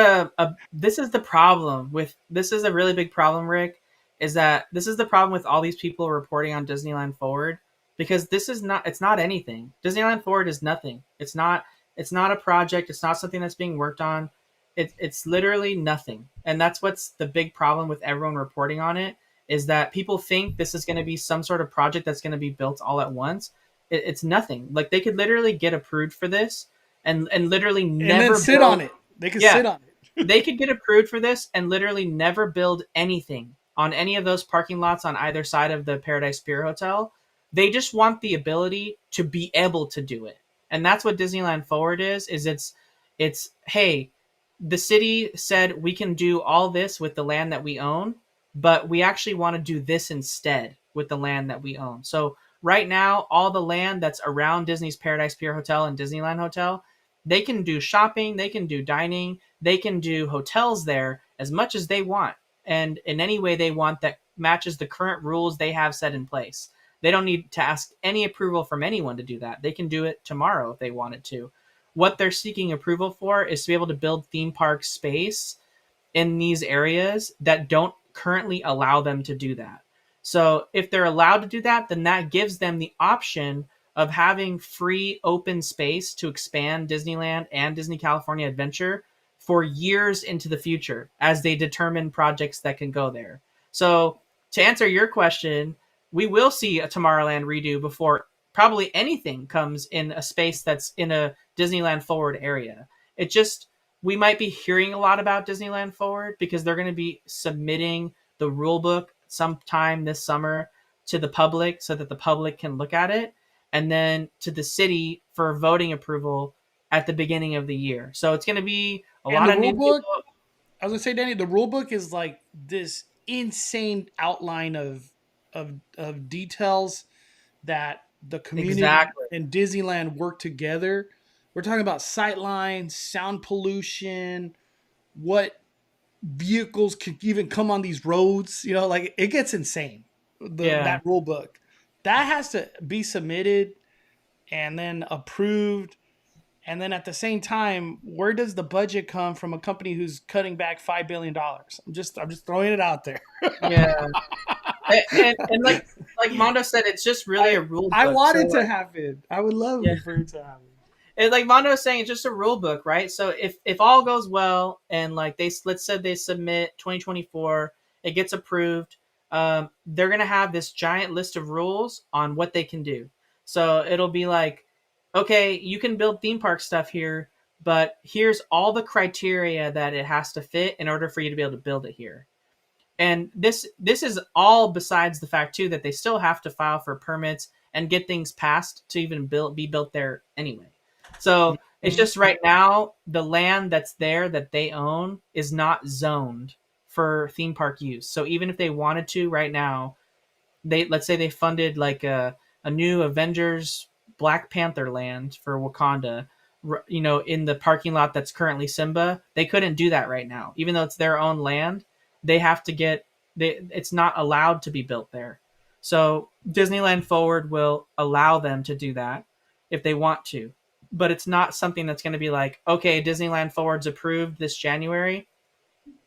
B: this is the problem with this is a really big problem, Rick, is that this is the problem with all these people reporting on Disneyland Forward, because it's not anything. Disneyland Forward is nothing. It's not a project. It's not something that's being worked on. It's literally nothing. And that's what's the big problem with everyone reporting on it, is that people think this is going to be some sort of project that's going to be built all at once. It's nothing. Like, they could literally get approved for this and literally never
A: and then sit on it. They could sit on it.
B: They could get approved for this and literally never build anything on any of those parking lots on either side of the Paradise Pier Hotel. They just want the ability to be able to do it. And that's what Disneyland Forward is it's hey, the city said we can do all this with the land that we own, but we actually want to do this instead with the land that we own. So right now, all the land that's around Disney's Paradise Pier Hotel and Disneyland Hotel, they can do shopping, they can do dining, they can do hotels there as much as they want, and in any way they want that matches the current rules they have set in place. They don't need to ask any approval from anyone to do that. They can do it tomorrow if they wanted to. What they're seeking approval for is to be able to build theme park space in these areas that don't currently allow them to do that. So if they're allowed to do that, then that gives them the option of having free open space to expand Disneyland and Disney California Adventure for years into the future as they determine projects that can go there. So to answer your question, we will see a Tomorrowland redo before probably anything comes in a space that's in a Disneyland Forward area. It just, we might be hearing a lot about Disneyland Forward because they're going to be submitting the rule book sometime this summer to the public so that the public can look at it, and then to the city for voting approval at the beginning of the year. So it's going to be a lot of new people.
A: I was going to say, Danny, the rule book is like this insane outline of details that the community and Disneyland work together. We're talking about sight lines, sound pollution, what vehicles can even come on these roads. You know, like, it gets insane. That rule book that has to be submitted and then approved. And then at the same time, where does the budget come from a company who's cutting back $5 billion? I'm just throwing it out there.
B: Yeah. And like Mondo said, it's just really a rule
A: I
B: book.
A: want
B: So
A: it to
B: like,
A: happen. I would love
B: yeah,
A: for it to happen.
B: and like Mondo was saying, it's just a rule book, right? So if all goes well and like let's say they submit 2024, it gets approved, they're gonna have this giant list of rules on what they can do. So it'll be like, okay, you can build theme park stuff here, but here's all the criteria that it has to fit in order for you to be able to build it here. And this is all besides the fact too that they still have to file for permits and get things passed to even be built there anyway. So it's
A: Mhm.
B: just right now the land that's there that they own is not zoned for theme park use. So even if they wanted to right now, they let's say they funded like a new Avengers Black Panther land for Wakanda, in the parking lot that's currently Simba, they couldn't do that right now. Even though it's their own land, they have to it's not allowed to be built there. So Disneyland Forward will allow them to do that if they want to. But it's not something that's going to be like, okay, Disneyland Forward's approved this January,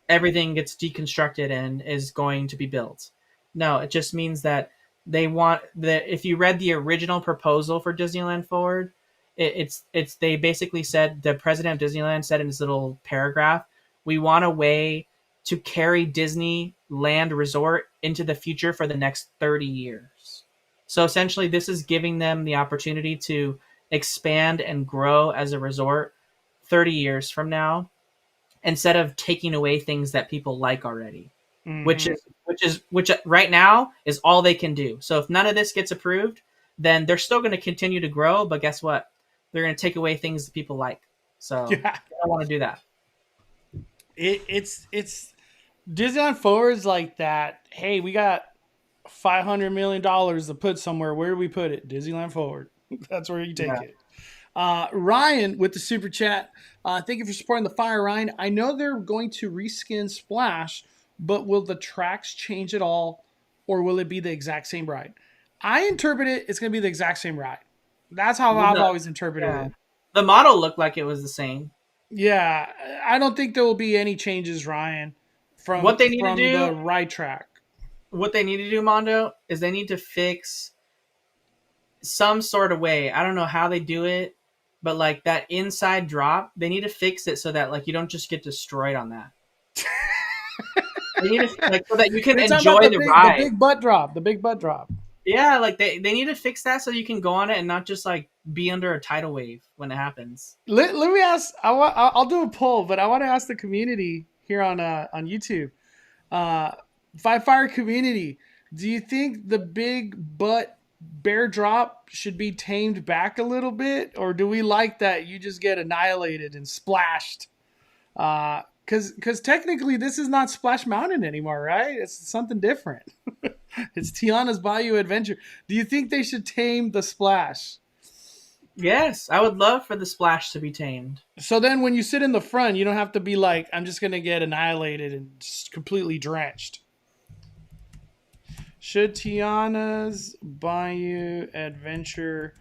B: everything gets deconstructed and is going to be built. No, it just means that they want that. If you read the original proposal for Disneyland Forward, it's they basically said, the president of Disneyland said in his little paragraph, we want a way to carry Disneyland Resort into the future for the next 30 years. So essentially, this is giving them the opportunity to expand and grow as a resort 30 years from now, instead of taking away things that people like already, which
A: Mhm.
B: is which right now is all they can do. So if none of this gets approved, then they're still going to continue to grow, but guess what? They're going to take away things that people like. So
A: Yeah.
B: I don't want to do that.
A: It's Disneyland Forward's like that. Hey, we got $500 million to put somewhere. Where do we put it? Disneyland Forward. That's where you take
B: Yeah.
A: it. Ryan with the super chat. Thank you for supporting the fire, Ryan. I know they're going to reskin Splash, but will the tracks change at all, or will it be the exact same ride? I interpret it. It's going to be the exact same ride. That's how
B: Well,
A: I've always interpreted
B: yeah.
A: it.
B: The model looked like it was the same.
A: Yeah, I don't think there will be any changes, Ryan,
B: What they need to
A: from the
B: do,
A: ride track.
B: Mondo, is they need to fix some sort of way. I don't know how they do it, but like that inside drop, they need to fix it so that like you don't just get destroyed on that. They need to like so that you can
A: You're talking about
B: enjoy the
A: the
B: ride.
A: big butt drop, the big butt drop.
B: Yeah, like they need to fix that so you can go on it and not just like be under a tidal wave when it happens.
A: Let me ask. I'll do a poll, but I want to ask the community here on YouTube. Uh, Five Fire community, do you think the big butt bear drop should be tamed back a little bit, or do we like that you just get annihilated and splashed? Because technically this is not Splash Mountain anymore, right? It's something different. It's Tiana's Bayou Adventure. Do you think they should tame the splash?
B: Yes, I would love for the splash to be tamed.
A: So then when you sit in the front, you don't have to be like, I'm just going to get annihilated and just completely drenched. Should Tiana's Bayou Adventure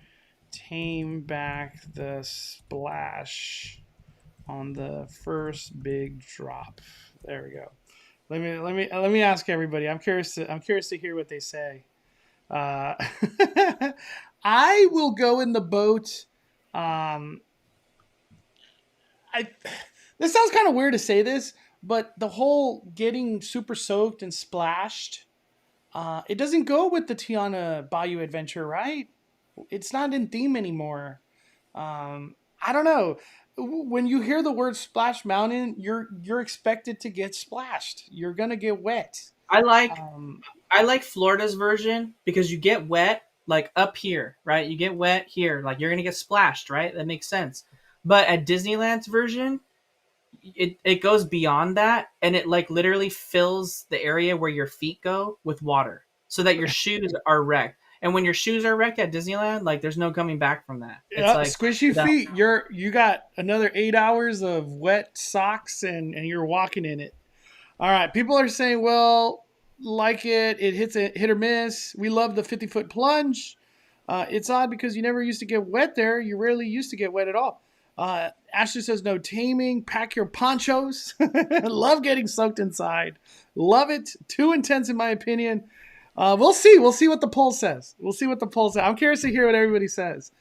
A: tame back the splash on the first big drop? There we go. Let me ask everybody. I'm curious to hear what they say. Uh, I will go in the boat. Um, I this sounds kind of weird to say this, but the whole getting super soaked and splashed, it doesn't go with the Tiana Bayou Adventure, right? It's not in theme anymore. I don't know. When you hear the word Splash Mountain, you're expected to get splashed. You're gonna get wet.
B: I like
A: Um,
B: I like Florida's version because you get wet like up here, right? You get wet here, like you're gonna get splashed, right? That makes sense. But at Disneyland's version, it goes beyond that, and it like literally fills the area where your feet go with water, so that your shoes are wrecked. And when your shoes are wrecked at Disneyland, like there's no coming back from that. It's
A: yeah,
B: like
A: squishy
B: done.
A: feet. You got another 8 hours of wet socks and you're walking in it. All right, people are saying, well, like it hits a hit or miss. We love the 50-foot plunge. It's odd because you never used to get wet there. You rarely used to get wet at all. Ashley says no taming. Pack your ponchos. Love getting soaked inside. Love it. Too intense in my opinion. We'll see. We'll see what the poll says. We'll see what the poll says. I'm curious to hear what everybody says.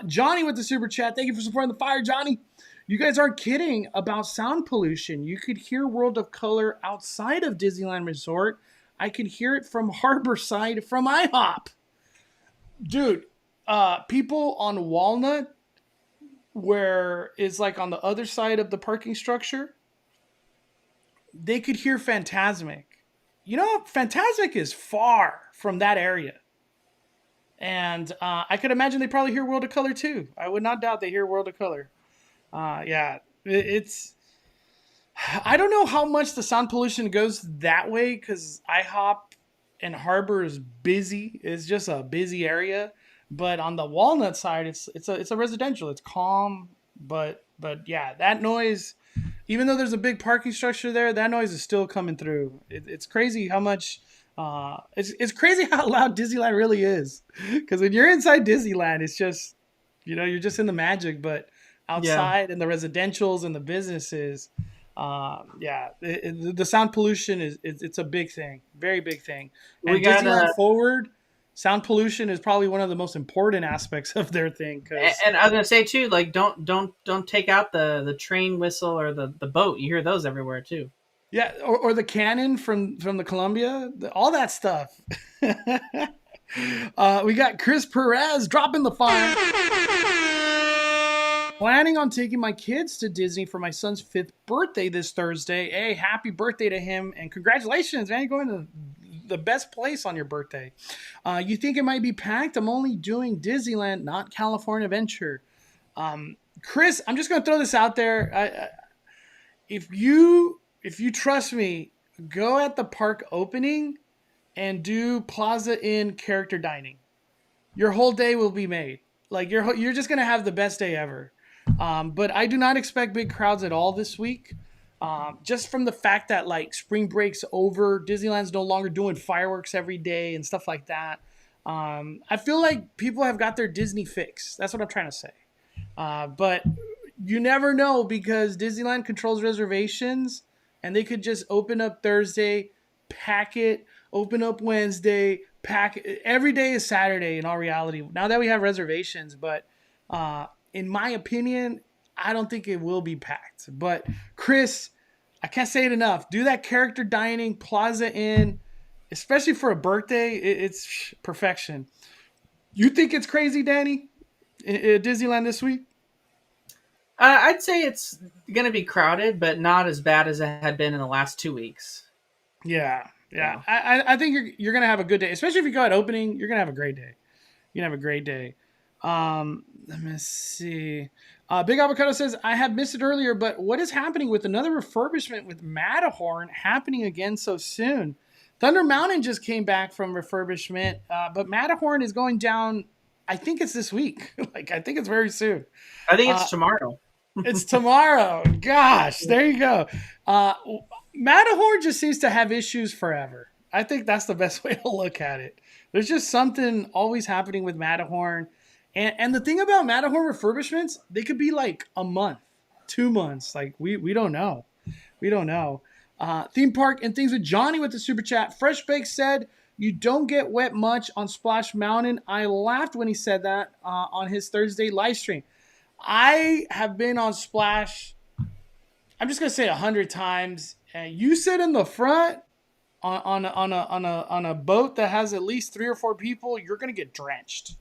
A: Johnny with the super chat. Thank you for supporting the fire, Johnny. You guys aren't kidding about sound pollution. You could hear World of Color outside of Disneyland Resort. I could hear it from Harborside from IHOP. Dude, people on Walnut, where it's like on the other side of the parking structure, they could hear Fantasmic. You know, Fantasmic is far from that area. And I could imagine they probably hear World of Color too. I would not doubt they hear World of Color. It's... I don't know how much the sound pollution goes that way because IHOP and Harbor is busy. It's just a busy area. But on the Walnut side, it's a residential. It's calm, but yeah, that noise, even though there's a big parking structure there, that noise is still coming through. It's crazy how much. It's crazy how loud Disneyland really is. Because when you're inside Disneyland, it's just, you're just in the magic. But outside in the residentials and the businesses, the sound pollution it's a big thing, very big thing. And we got Disneyland Forward. Sound pollution is probably one of the most important aspects of their thing.
B: And I was gonna say too, like don't take out the train whistle or the boat. You hear those everywhere too.
A: Yeah, or the cannon from the Columbia, all that stuff. We got Chris Perez dropping the fire. Planning on taking my kids to Disney for my son's 5th birthday this Thursday. Hey, happy birthday to him and congratulations, man! You're going to the best place on your birthday. You think it might be packed? I'm only doing Disneyland, not California Adventure. Chris, I'm just going to throw this out there. If you trust me, go at the park opening and do Plaza Inn character dining. Your whole day will be made. Like you're just going to have the best day ever. But I do not expect big crowds at all this week. Just from the fact that like spring break's over, Disneyland's no longer doing fireworks every day and stuff like that. I feel like people have got their Disney fix. That's what I'm trying to say. But you never know because Disneyland controls reservations and they could just open up Thursday, pack it, open up Wednesday, pack it. Every day is Saturday in all reality. Now that we have reservations, but in my opinion, I don't think it will be packed. But Chris, I can't say it enough. Do that character dining, Plaza Inn, especially for a birthday. It's perfection. You think it's crazy, Danny, at Disneyland this week?
B: I'd say it's going to be crowded, but not as bad as it had been in the last 2 weeks.
A: Yeah. I think you're going to have a good day, especially if you go at opening. You're going to have a great day. You're going to have a great day. Let me see. Big Avocado says, I have missed it earlier, but what is happening with another refurbishment with Matterhorn happening again so soon? Thunder Mountain just came back from refurbishment, but Matterhorn is going down. I think it's this week. I think it's very soon.
B: I think it's tomorrow.
A: It's tomorrow. Gosh, there you go. Matterhorn just seems to have issues forever. I think that's the best way to look at it. There's just something always happening with Matterhorn. And the thing about Matterhorn refurbishments, they could be like a month, 2 months. Like we don't know. We don't know. Theme park and things with Johnny with the super chat. Fresh Bake said, you don't get wet much on Splash Mountain. I laughed when he said that on his Thursday live stream. I have been on Splash, I'm just going to say 100 times. And you sit in the front on a boat that has at least 3 or 4 people, you're going to get drenched.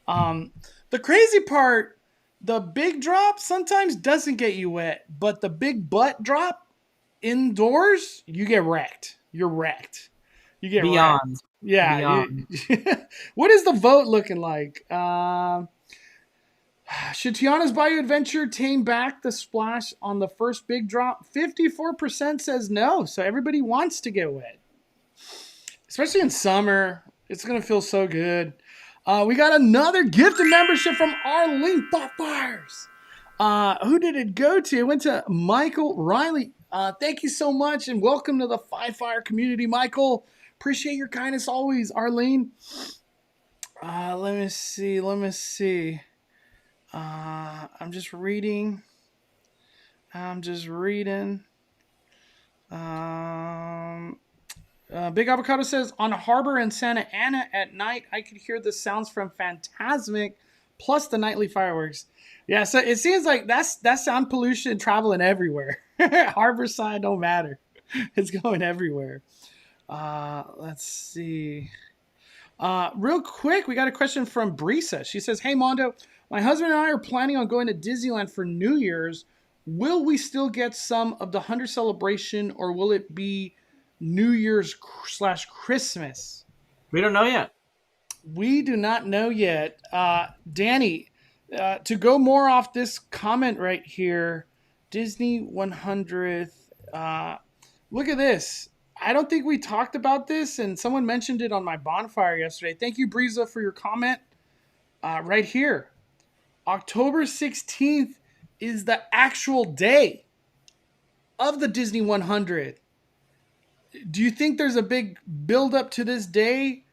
A: The crazy part, the big drop sometimes doesn't get you wet, but the big butt drop indoors, you get wrecked. You're wrecked. You get
B: beyond.
A: Wrecked. Yeah.
B: Beyond.
A: What is the vote looking like? Should Tiana's Bayou Adventure tame back the splash on the first big drop? 54% says no. So everybody wants to get wet, especially in summer. It's going to feel so good. We got another gifted membership from Arlene Thoughtfires. Who did it go to? It went to Michael Riley. Thank you so much and welcome to the Five Fire community, Michael. Appreciate your kindness always, Arlene. Let me see. I'm just reading. Big Avocado says on Harbor and Santa Ana at night, I could hear the sounds from Phantasmic plus the nightly fireworks. Yeah, so it seems like that's sound pollution traveling everywhere. Harbor side don't matter. It's going everywhere. Let's see. Real quick, we got a question from Brisa. She says, "Hey Mondo, my husband and I are planning on going to Disneyland for New Year's. Will we still get some of the 100 celebration, or will it be New Year's / Christmas?"
B: We don't know yet.
A: We do not know yet. Danny, to go more off this comment right here, Disney 100th. Look at this. I don't think we talked about this, and someone mentioned it on my bonfire yesterday. Thank you, Breeza, for your comment. Right here, October 16th is the actual day of the Disney 100. Do you think there's a big build up to this day,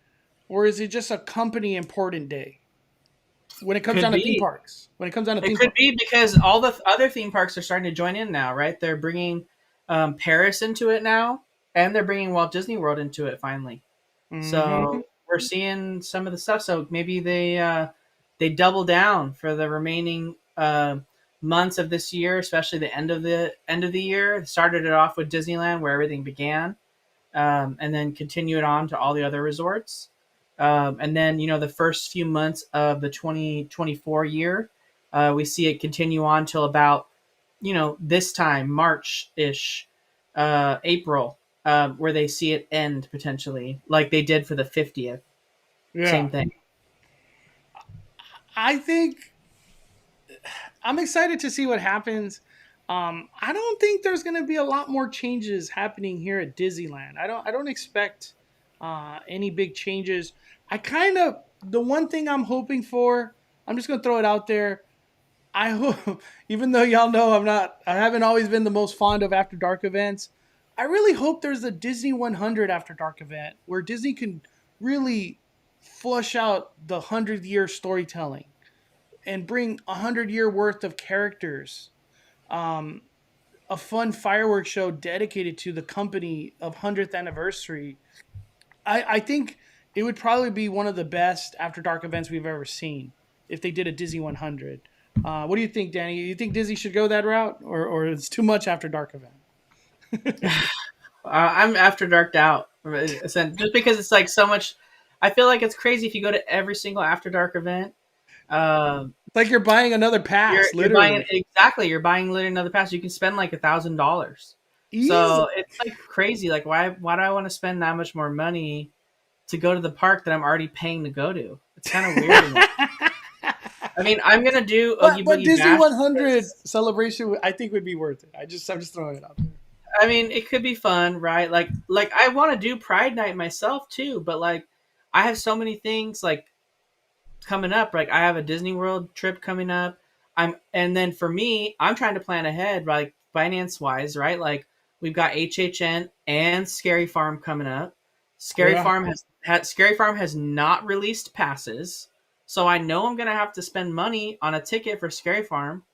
A: or is it just a company important day when it comes
B: Could
A: down to
B: be.
A: theme parks? When it comes down to
B: It
A: theme
B: could
A: parks,
B: be because all the other theme parks are starting to join in now, right? They're bringing Paris into it now, and they're bringing Walt Disney World into it finally.
A: mm-hmm.
B: So we're seeing some of the stuff. So maybe they double down for the remaining months of this year, especially the end of the year. Started it off with Disneyland, where everything began, and then continue it on to all the other resorts. And then the first few months of the 2024 year, we see it continue on till about this time, March ish, April, where they see it end potentially, like they did for the 50th.
A: Yeah,
B: Same thing.
A: I think I'm excited to see what happens. I don't think there's going to be a lot more changes happening here at Disneyland. I don't expect any big changes. The one thing I'm hoping for. I'm just going to throw it out there. I hope, even though y'all know I haven't always been the most fond of After Dark events. I really hope there's a Disney 100 After Dark event where Disney can really flush out the 100-year storytelling and bring 100-year worth of characters. Um, a fun fireworks show dedicated to the company of 100th anniversary. I think it would probably be one of the best After Dark events we've ever seen if they did a Disney 100. What do you think, Danny? You think Disney should go that route, or it's too much After Dark event?
B: I'm After Darked out, just because it's like so much. I feel like it's crazy if you go to every single After Dark event.
A: It's like you're buying another pass,
B: You're buying
A: literally.
B: You're buying literally another pass. You can spend like $1,000.
A: Easy.
B: So it's like crazy. Like why do I want to spend that much more money to go to the park that I'm already paying to go to? It's kind of weird. I mean, I'm gonna do Oogie
A: but
B: Boogie
A: Disney
B: Bash
A: 100
B: because,
A: celebration, I think, would be worth it. I'm just throwing it out there.
B: I mean, it could be fun, right? Like I want to do Pride Night myself too, but like I have so many things like coming up. Like I have a Disney World trip coming up. And then for me, I'm trying to plan ahead, like finance wise, right? Like we've got HHN and Scary Farm coming up.
A: Yeah.
B: Scary Farm has not released passes, so I know I'm gonna have to spend money on a ticket for Scary Farm,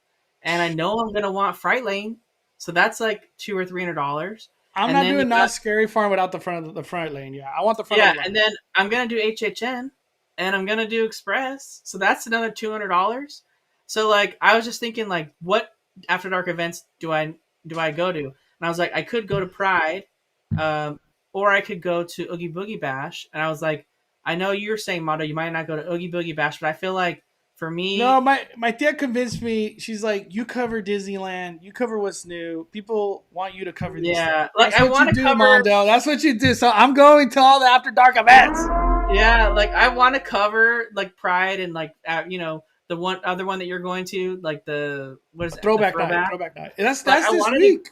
B: and I know I'm gonna want Fright Lane, so that's like $200 or $300.
A: I'm
B: And
A: not
B: then
A: doing
B: you
A: Not
B: got
A: Scary Farm without the front lane. Yeah, I want the front of
B: yeah,
A: the line.
B: and then I'm gonna do HHN, and I'm gonna do Express, so that's another $200. So like, I was just thinking, like, what After Dark events do I go to? And I was like, I could go to Pride, um, or I could go to Oogie Boogie Bash. And I was like, I know you're saying, Mondo, you might not go to Oogie Boogie Bash, but I feel like for
A: No,
B: me,
A: my tia convinced me. She's like, "You cover Disneyland. You cover what's new. People want you to cover these things.
B: yeah, like
A: That's
B: I
A: what you
B: want to
A: do,
B: cover.
A: Mondo. That's what you do." So I'm going to all the After Dark events.
B: Yeah, like I want to cover like Pride and like the one other one that you're going to, like the what is it, the
A: Throwback night.
B: throwback.
A: Throwback night. And
B: Like
A: that's this week.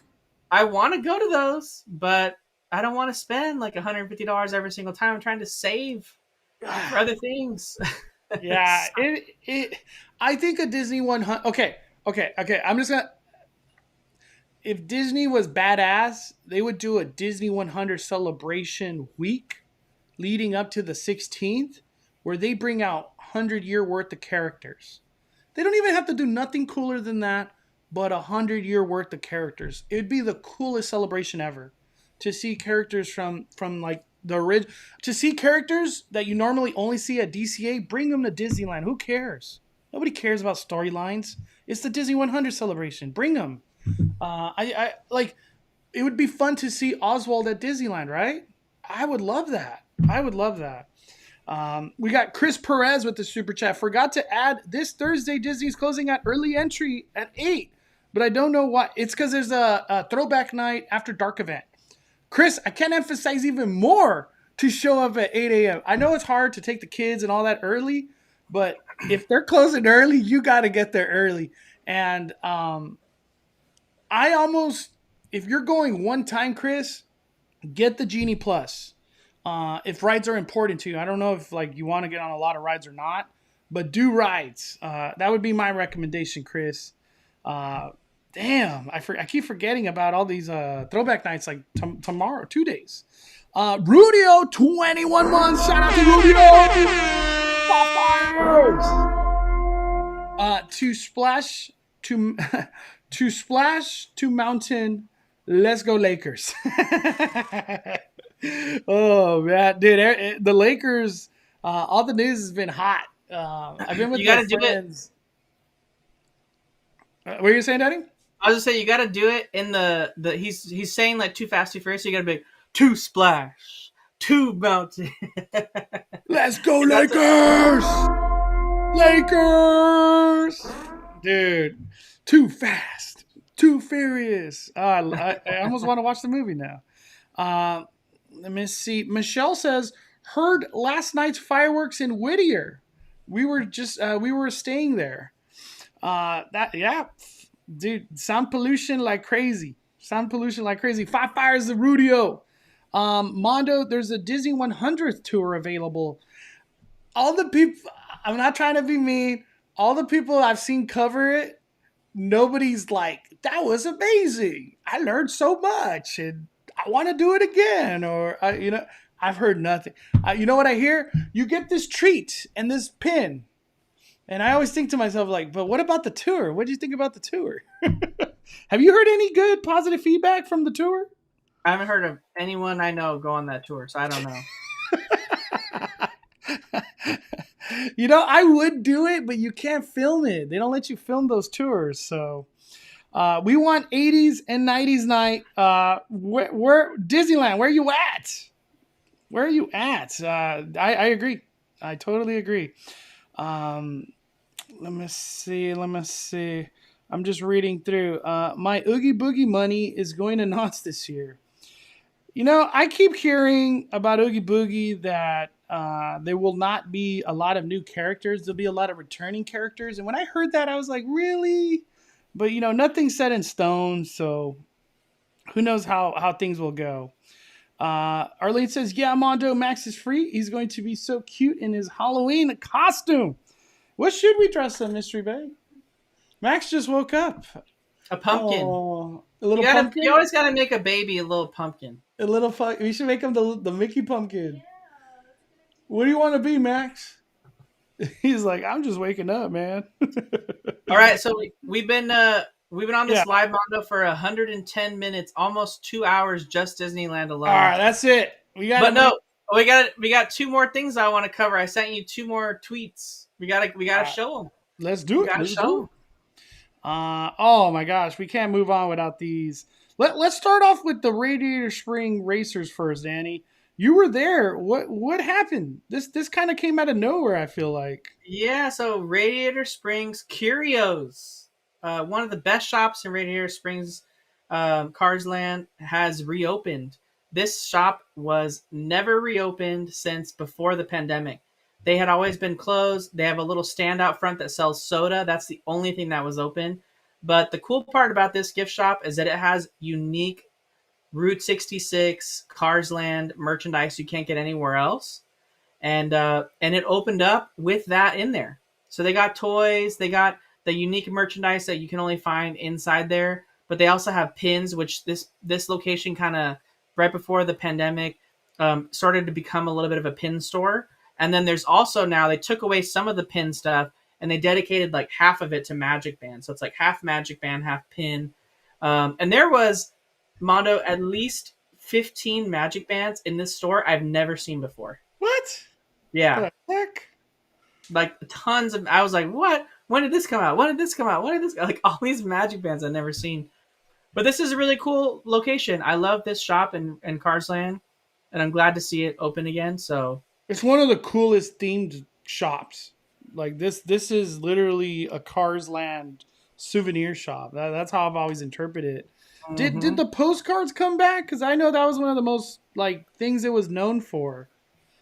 B: I want to go to those, but I don't want to spend like $150 every single time. I'm trying to save for other things.
A: Yeah, it. I think a Disney 100. Okay. I'm just gonna. If Disney was badass, they would do a Disney 100 celebration week leading up to the 16th, where they bring out 100-year worth of characters. They don't even have to do nothing cooler than that, but 100-year worth of characters. It would be the coolest celebration ever to see characters from like the original, to see characters that you normally only see at DCA. Bring them to Disneyland. Who cares? Nobody cares about storylines. It's the Disney 100 celebration. Bring them. I like. It would be fun to see Oswald at Disneyland, right? I would love that. I would love that. We got Chris Perez with the super chat. Forgot to add this Thursday. Disney's closing at early entry at 8, but I don't know why. It's because there's a throwback night after dark event. Chris, I can't emphasize even more to show up at 8 a.m. I know it's hard to take the kids and all that early, but if they're closing early, you got to get there early. And if you're going one time, Chris, get the Genie Plus. If rides are important to you, I don't know if like you want to get on a lot of rides or not, but do rides. That would be my recommendation, Chris. Damn, I keep forgetting about all these throwback nights like tomorrow, 2 days. Rudio, 21 months. Shout out to Rudio. To splash to to splash to mountain. Let's go Lakers. Oh man, dude, the Lakers. All the news has been hot. I've been with
B: You
A: my
B: gotta do it.
A: friends. What are you saying, Daddy?
B: I was just saying you got to do it in the he's saying like too fast, too furious. So you got to be too splash, too mountain.
A: Let's go Lakers! Lakers! Dude, too fast, too furious. I almost want to watch the movie now. Let me see. Michelle says, heard last night's fireworks in Whittier. We were staying there. Yeah. Dude, sound pollution like crazy. Five fires the Rudio. Mondo, there's a Disney 100th tour available. All the people, I'm not trying to be mean. All the people I've seen cover it, nobody's like, that was amazing. I learned so much and I want to do it again. Or, I've heard nothing. You know what I hear? You get this treat and this pin. And I always think to myself, like, but what about the tour? What do you think about the tour? Have you heard any good positive feedback from the tour?
B: I haven't heard of anyone I know go on that tour, so I don't know.
A: I would do it, but you can't film it. They don't let you film those tours. So we want 80s and 90s night. Where Disneyland, where are you at? Where are you at? I agree. I totally agree. Let me see. I'm just reading through. My Oogie Boogie money is going to Knott's this year. I keep hearing about Oogie Boogie that there will not be a lot of new characters. There'll be a lot of returning characters. And when I heard that, I was like, really? But, nothing's set in stone. So who knows how things will go. Arlene says, yeah, Mondo, Max is free. He's going to be so cute in his Halloween costume. What should we dress him, Mystery Bay? Max just woke up.
B: A pumpkin.
A: Oh, a little pumpkin?
B: You always got to make a baby a little pumpkin.
A: We should make him the Mickey pumpkin. Yeah. What do you want to be, Max? He's like, I'm just waking up, man.
B: All right, so we've been on this live Mondo for 110 minutes, almost 2 hours, just Disneyland alone.
A: All right, that's it. We got two more things I want to cover. I sent you two more tweets. We gotta show them.
B: Let's do it.
A: Let's show them. Oh my gosh, we can't move on without these. Let's start off with the Radiator Spring Racers first, Danny. You were there. What happened? This kind of came out of nowhere, I feel like.
B: Yeah, so Radiator Springs Curios, one of the best shops in Radiator Springs, Cars Land, has reopened. This shop was never reopened since before the pandemic. They had always been closed. They have a little stand out front that sells soda. That's the only thing that was open. But the cool part about this gift shop is that it has unique Route 66 Cars Land merchandise you can't get anywhere else. And it opened up with that in there. So they got toys. They got the unique merchandise that you can only find inside there. But they also have pins, which this location kind of right before the pandemic started to become a little bit of a pin store. And then there's also now they took away some of the pin stuff and they dedicated like half of it to Magic Band. So it's like half Magic Band, half pin. And there was, Mondo, at least 15 magic bands in this store I've never seen before.
A: What
B: Yeah,
A: the heck?
B: like tons of. I was like, what? When did this come out? When did this come out? When did this? Like all these magic bands I've never seen. But this is a really cool location. I love this shop in Cars Land, and I'm glad to see it open again. So
A: It's one of the coolest themed shops. Like this is literally a Cars Land souvenir shop. That's how I've always interpreted it. Did
B: mhm.
A: the postcards come back? Because I know that was one of the most like things it was known for.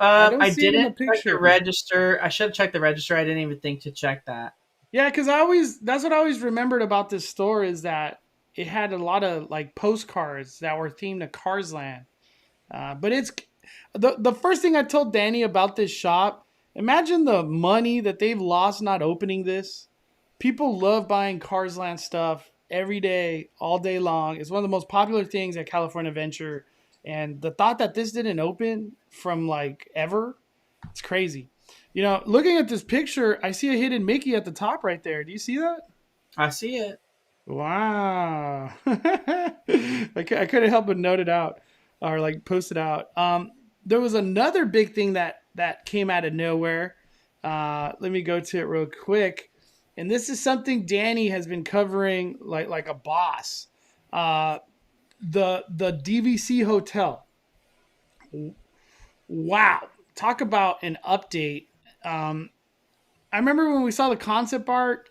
A: I don't
B: I
A: see it in the
B: didn't check the
A: picture.
B: register. I should have checked the register. I didn't even think to check that.
A: Yeah, because I always that's what I always remembered about this store is that it had a lot of like postcards that were themed to Cars Land. But it's the first thing I told Danny about this shop. Imagine the money that they've lost not opening this. People love buying Cars Land stuff every day, all day long. It's one of the most popular things at California Adventure. And the thought that this didn't open from like ever, it's crazy. You know, looking at this picture, I see a hidden Mickey at the top right there. Do you see that?
B: I see it.
A: Wow. I couldn't help but note it out or like post it out. There was another big thing that came out of nowhere. Let me go to it real quick. And this is something Danny has been covering like a boss. Uh, the DVC hotel. Wow. Talk about an update. Um, I remember when we saw the concept art.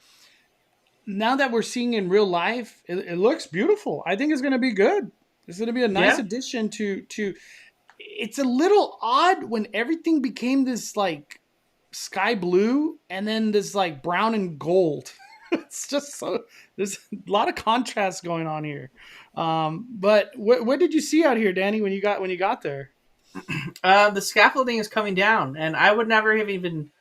A: Now that we're seeing in real life, it looks beautiful. I think it's going to be good. It's going to be a nice
B: Yeah.
A: addition to. It's a little odd when everything became this like sky blue and then this like brown and gold. It's just so there's a lot of contrast going on here. But what did you see out here, Danny, when you got there?
B: The scaffolding is coming down, and I would never have even.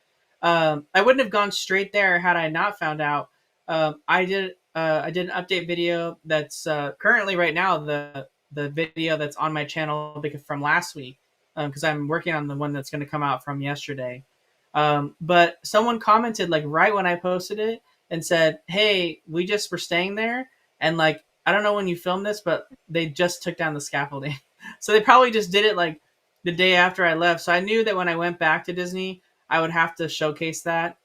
B: I wouldn't have gone straight there had I not found out. I did. I did an update video that's currently right now the video that's on my channel because from last week because I'm working on the one that's going to come out from yesterday. But someone commented like right when I posted it and said, "Hey, we just were staying there, and like I don't know when you filmed this, but they just took down the scaffolding, so they probably just did it like the day after I left. So I knew that when I went back to Disney, I would have to showcase that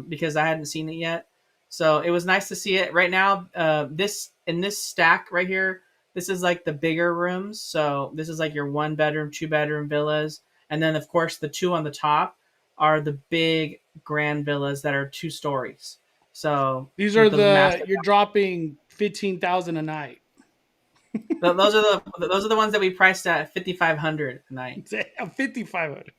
B: because I hadn't seen it yet. So it was nice to see it. Right now, this in this stack right here, this is like the bigger rooms. So this is like your 1 bedroom, 2 bedroom villas, and then of course the two on the top are the big grand villas that are 2 stories. So
A: These are
B: with the
A: the
B: massive.
A: you're dropping 15,000 a night.
B: Those are the ones that we priced at 5,500 a night.
A: Damn, 5,500.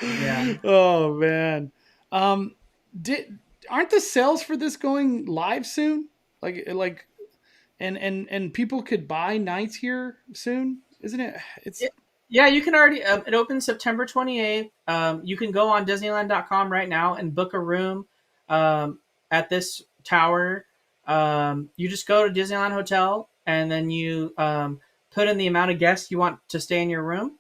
B: Yeah.
A: Oh man. Um, did aren't the sales for this going live soon? Like and people could buy nights here soon, isn't it? It's
B: Yeah, you can already. It opens September 28th. You can go on Disneyland.com right now and book a room at this tower. You just go to Disneyland Hotel and then you put in the amount of guests you want to stay in your room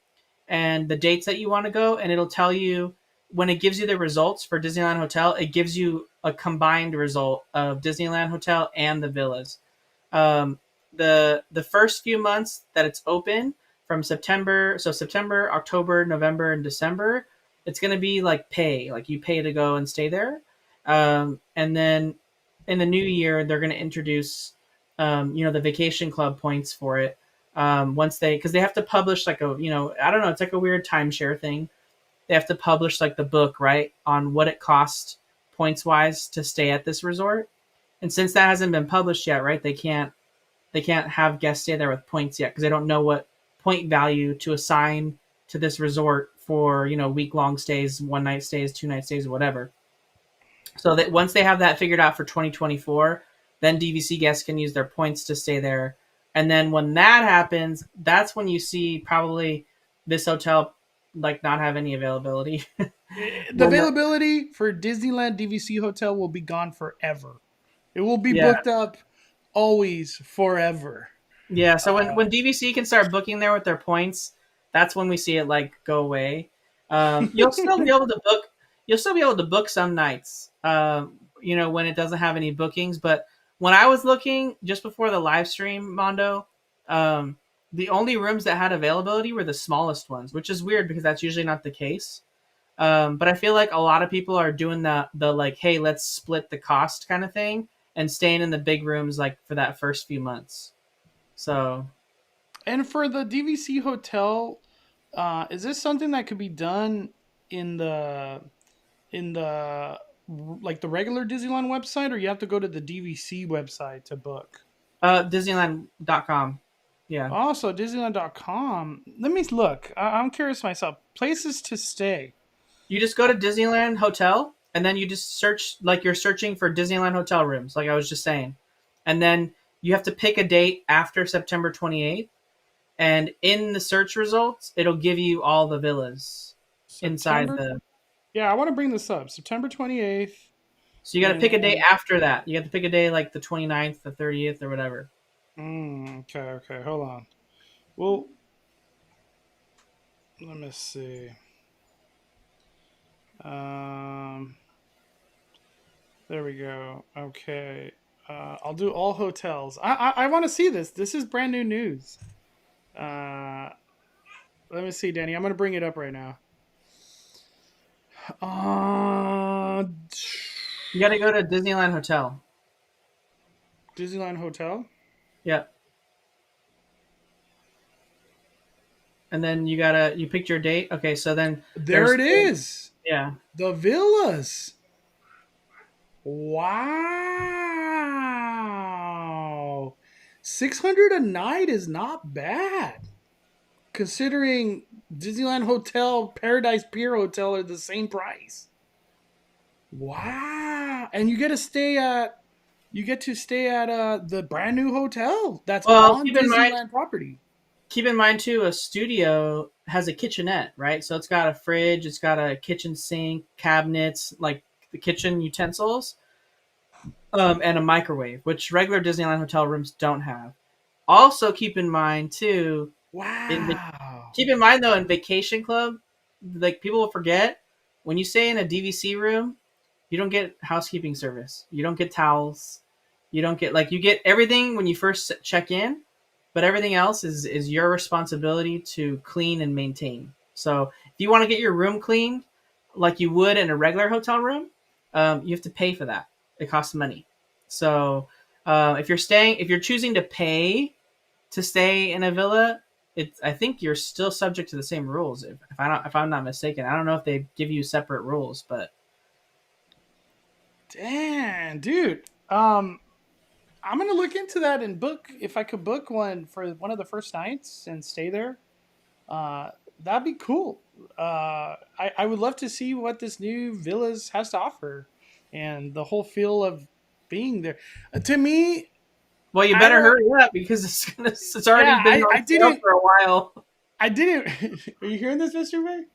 B: and the dates that you want to go, and it'll tell you when it gives you the results for Disneyland Hotel. It gives you a combined result of Disneyland Hotel and the villas. Um, the first few months that it's open from September, so September, October, November, and December, it's going to be like pay, like you pay to go and stay there. And then in the new year, they're going to introduce, the vacation club points for it. Once because they have to publish like I don't know, it's like a weird timeshare thing. They have to publish like the book, right, on what it costs points wise to stay at this resort. And since that hasn't been published yet, right, they can't have guests stay there with points yet because they don't know what point value to assign to this resort for week long stays, 1 night stays, 2 night stays, or whatever. So that once they have that figured out for 2024, then DVC guests can use their points to stay there. And then when that happens, that's when you see probably this hotel like not have any availability.
A: the
B: when the,
A: availability for Disneyland DVC hotel will be gone forever. It will be
B: yeah,
A: booked up always forever.
B: yeah. So when
A: Uh,
B: when DVC can start booking there with their points, that's when we see it like go away. You'll still be able to book. You'll still be able to book some nights. When it doesn't have any bookings. But when I was looking just before the live stream, Mondo, um, The only rooms that had availability were the smallest ones, which is weird because that's usually not the case. But I feel like a lot of people are doing the like, hey, let's split the cost kind of thing and staying in the big rooms like for that first few months. So
A: And for the DVC hotel, is this something that could be done in the like the regular Disneyland website, or you have to go to the DVC website to book?
B: Disneyland.com. Yeah.
A: Also, Disneyland.com. Let me look. I'm curious myself. Places to stay.
B: You just go to Disneyland Hotel and then you just search like you're searching for Disneyland hotel rooms, like I was just saying. And then you have to pick a date after September 28th. And in the search results, it'll give you all the villas inside
A: September.
B: the.
A: Yeah, I want to bring this up. September 28th.
B: So you got to pick a day after that. You have to pick a day like the 29th, the 30th, or whatever.
A: Okay. Hold on. Well, let me see. Um, there we go. Okay. I'll do all hotels. I want to see this. This is brand new news. Uh, let me see, Danny. I'm gonna bring it up right now. Uh,
B: You got to go to Disneyland Hotel.
A: Disneyland Hotel.
B: Yep. And then you picked your date. Okay, so then
A: There it is.
B: Yeah.
A: The villas. Wow. 600 a night is not bad. Considering Disneyland Hotel, Paradise Pier Hotel are the same price. Wow. And you get to stay at the brand new hotel that's
B: Well,
A: on Disneyland property.
B: keep in mind too, a studio has a kitchenette, right? So it's got a fridge, it's got a kitchen sink, cabinets, like the kitchen utensils, and a microwave, which regular Disneyland hotel rooms don't have. Also, keep in mind too,
A: Wow.
B: keep in mind though, in Vacation Club, like people will forget when you stay in a DVC room, you don't get housekeeping service, you don't get towels, you don't get like you get everything when you first check in, but everything else is your responsibility to clean and maintain. So if you want to get your room cleaned like you would in a regular hotel room, you have to pay for that. It costs money. So if you're choosing to pay to stay in a villa, I think you're still subject to the same rules. If I'm not mistaken, I don't know if they give you separate rules, but
A: Damn, dude. I'm gonna look into that and book if I could book one for one of the first nights and stay there. Uh, that'd be cool. I would love to see what this new villas has to offer, and the whole feel of being there. To me,
B: well, you
A: I
B: better
A: don't.
B: hurry up because it's already
A: Yeah,
B: been on
A: I
B: sale
A: didn't.
B: for a while.
A: I didn't. Are you hearing this, Mister Ray?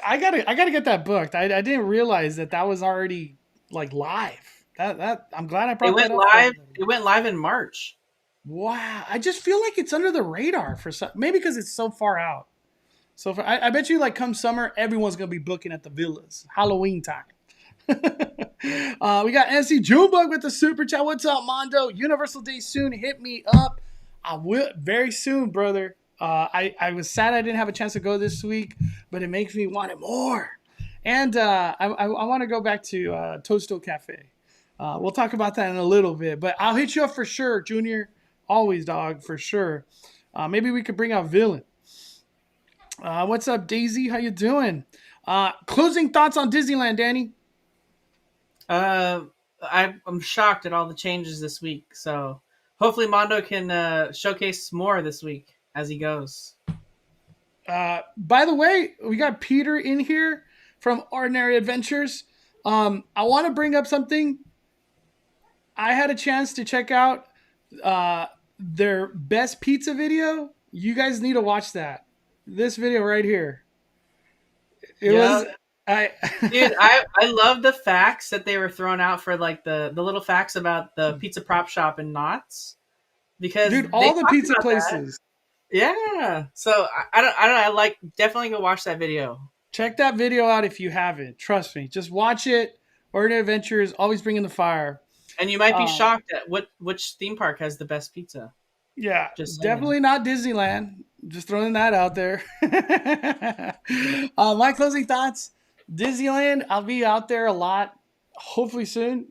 A: I gotta get that booked. I didn't realize that was already like live. That I'm glad I
B: It
A: brought that
B: went
A: up for
B: live.
A: everybody.
B: It went live in March.
A: Wow, I just feel like it's under the radar for some. Maybe because it's so far out. So I bet you, like come summer, everyone's gonna be booking at the villas. Halloween time. We got NC Junebug with the super chat. What's up, Mondo? Universal Day soon. Hit me up. I will very soon, brother. I was sad I didn't have a chance to go this week, but it makes me want it more. And I want to go back to Toasto Cafe. We'll talk about that in a little bit, but I'll hit you up for sure, Junior. Always, dog, for sure. Maybe we could bring out Villain. What's up, Daisy? How you doing? Closing thoughts on Disneyland, Danny?
B: I'm shocked at all the changes this week. So hopefully Mondo can showcase more this week as he goes.
A: By the way, we got Peter in here from Ordinary Adventures. I want to bring up something. I had a chance to check out their best pizza video. You guys need to watch that. This video right here. It was
B: Dude, I love the facts that they were throwing out for like the little facts about the pizza prop shop in Knott's because
A: dude, all the pizza places.
B: That. Yeah, so I don't know. I like definitely go watch that video.
A: Check that video out if you haven't. Trust me, just watch it. Ordinary Adventures, always bringing the fire.
B: And you might be shocked at which theme park has the best pizza.
A: Yeah,
B: Just saying.
A: definitely not Disneyland. Just throwing that out there. My closing thoughts: Disneyland. I'll be out there a lot. Hopefully soon.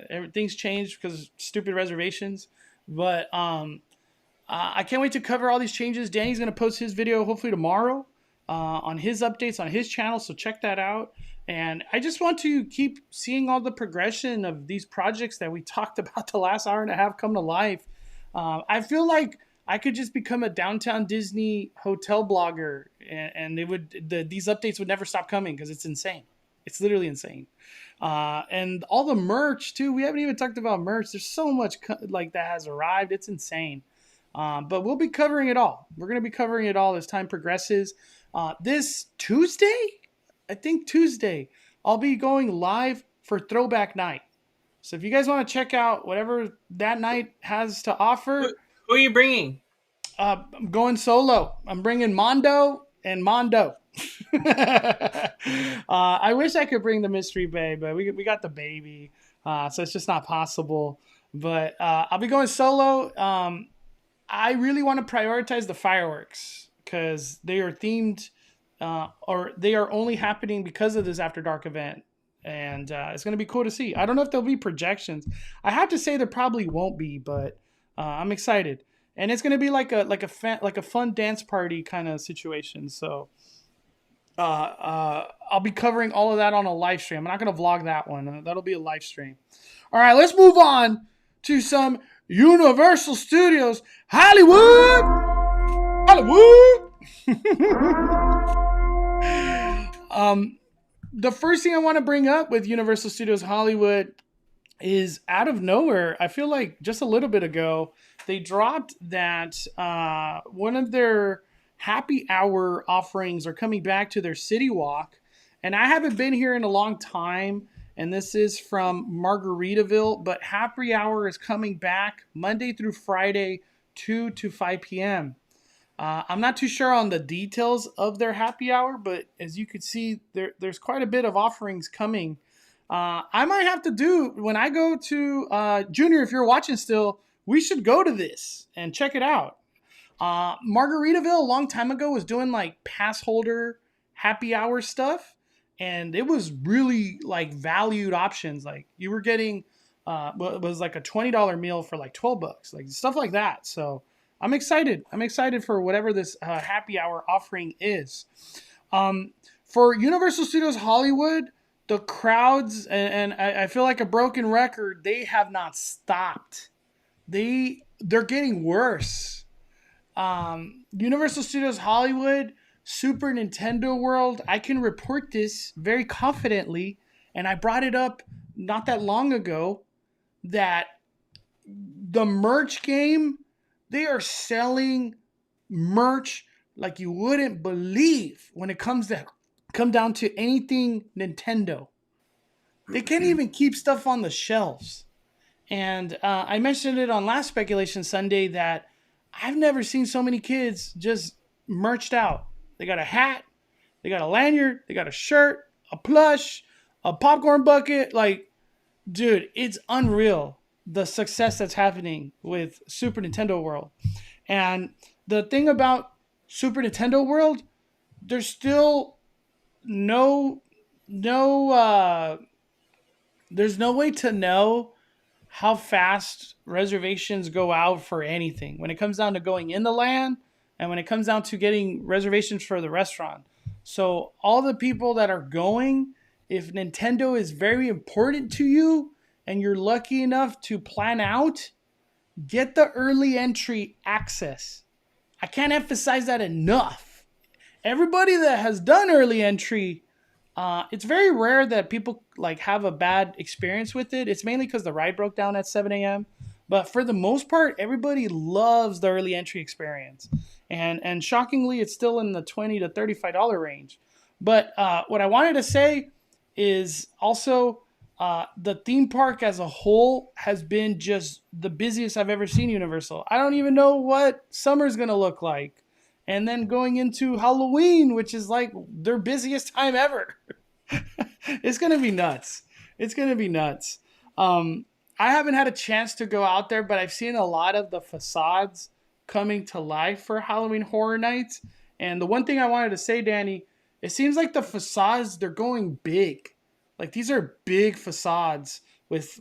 A: Everything's changed because of stupid reservations. But I can't wait to cover all these changes. Danny's going to post his video hopefully tomorrow on his updates on his channel. So check that out. And I just want to keep seeing all the progression of these projects that we talked about the last hour and a half come to life. I feel like I could just become a downtown Disney hotel blogger, and these updates would never stop coming because it's insane. It's literally insane. And all the merch too. We haven't even talked about merch. There's so much like that has arrived. It's insane. But we'll be covering it all. We're going to be covering it all as time progresses. This Tuesday, I think Tuesday, I'll be going live for Throwback Night. So if you guys want to check out whatever that night has to offer,
B: Who are you bringing?
A: I'm going solo. I'm bringing Mondo and Mondo. I wish I could bring the Mystery Bay, but we got the baby, so it's just not possible. But I'll be going solo. I really want to prioritize the fireworks because they are themed, or they are only happening because of this After Dark event. And it's going to be cool to see. I don't know if there'll be projections. I have to say there probably won't be, but I'm excited. And it's going to be like a fun dance party kind of situation. So I'll be covering all of that on a live stream. I'm not going to vlog that one. That'll be a live stream. All right, let's move on to some Universal Studios Hollywood. The first thing I want to bring up with Universal Studios Hollywood is out of nowhere. I feel like just a little bit ago, they dropped that one of their happy hour offerings are coming back to their City Walk. And I haven't been here in a long time. And this is from Margaritaville. But happy hour is coming back Monday through Friday, 2 to 5 p.m. I'm not too sure on the details of their happy hour, but as you could see, there's quite a bit of offerings coming. I might have to do, when I go to, Junior, if you're watching still, we should go to this and check it out. Margaritaville a long time ago was doing like pass holder happy hour stuff. And it was really like valued options. Like you were getting, was like a $20 meal for like $12, like stuff like that. So I'm excited. I'm excited for whatever this happy hour offering is. For Universal Studios Hollywood, the crowds, and I feel like a broken record, they have not stopped. They're getting worse. Universal Studios Hollywood, Super Nintendo World, I can report this very confidently, and I brought it up not that long ago, that the merch game, they are selling merch like you wouldn't believe when it come down to anything Nintendo. They can't even keep stuff on the shelves. And I mentioned it on last Speculation Sunday that I've never seen so many kids just merched out. They got a hat, they got a lanyard, they got a shirt, a plush, a popcorn bucket. Like, dude, it's unreal the success that's happening with Super Nintendo World. And the thing about Super Nintendo World, there's still there's no way to know how fast reservations go out for anything when it comes down to going in the land and when it comes down to getting reservations for the restaurant. So all the people that are going, if Nintendo is very important to you and you're lucky enough to plan out, get the early entry access. I can't emphasize that enough. Everybody that has done early entry, it's very rare that people like have a bad experience with it. It's mainly because the ride broke down at 7 a.m. But for the most part, everybody loves the early entry experience. And shockingly, it's still in the $20 to $35 range. But what I wanted to say is also the theme park as a whole has been just the busiest I've ever seen Universal. I don't even know what summer's going to look like. And then going into Halloween, which is like their busiest time ever. It's going to be nuts. It's going to be nuts. I haven't had a chance to go out there, but I've seen a lot of the facades coming to life for Halloween Horror Nights. And the one thing I wanted to say, Danny, it seems like the facades they're going big. Like these are big facades with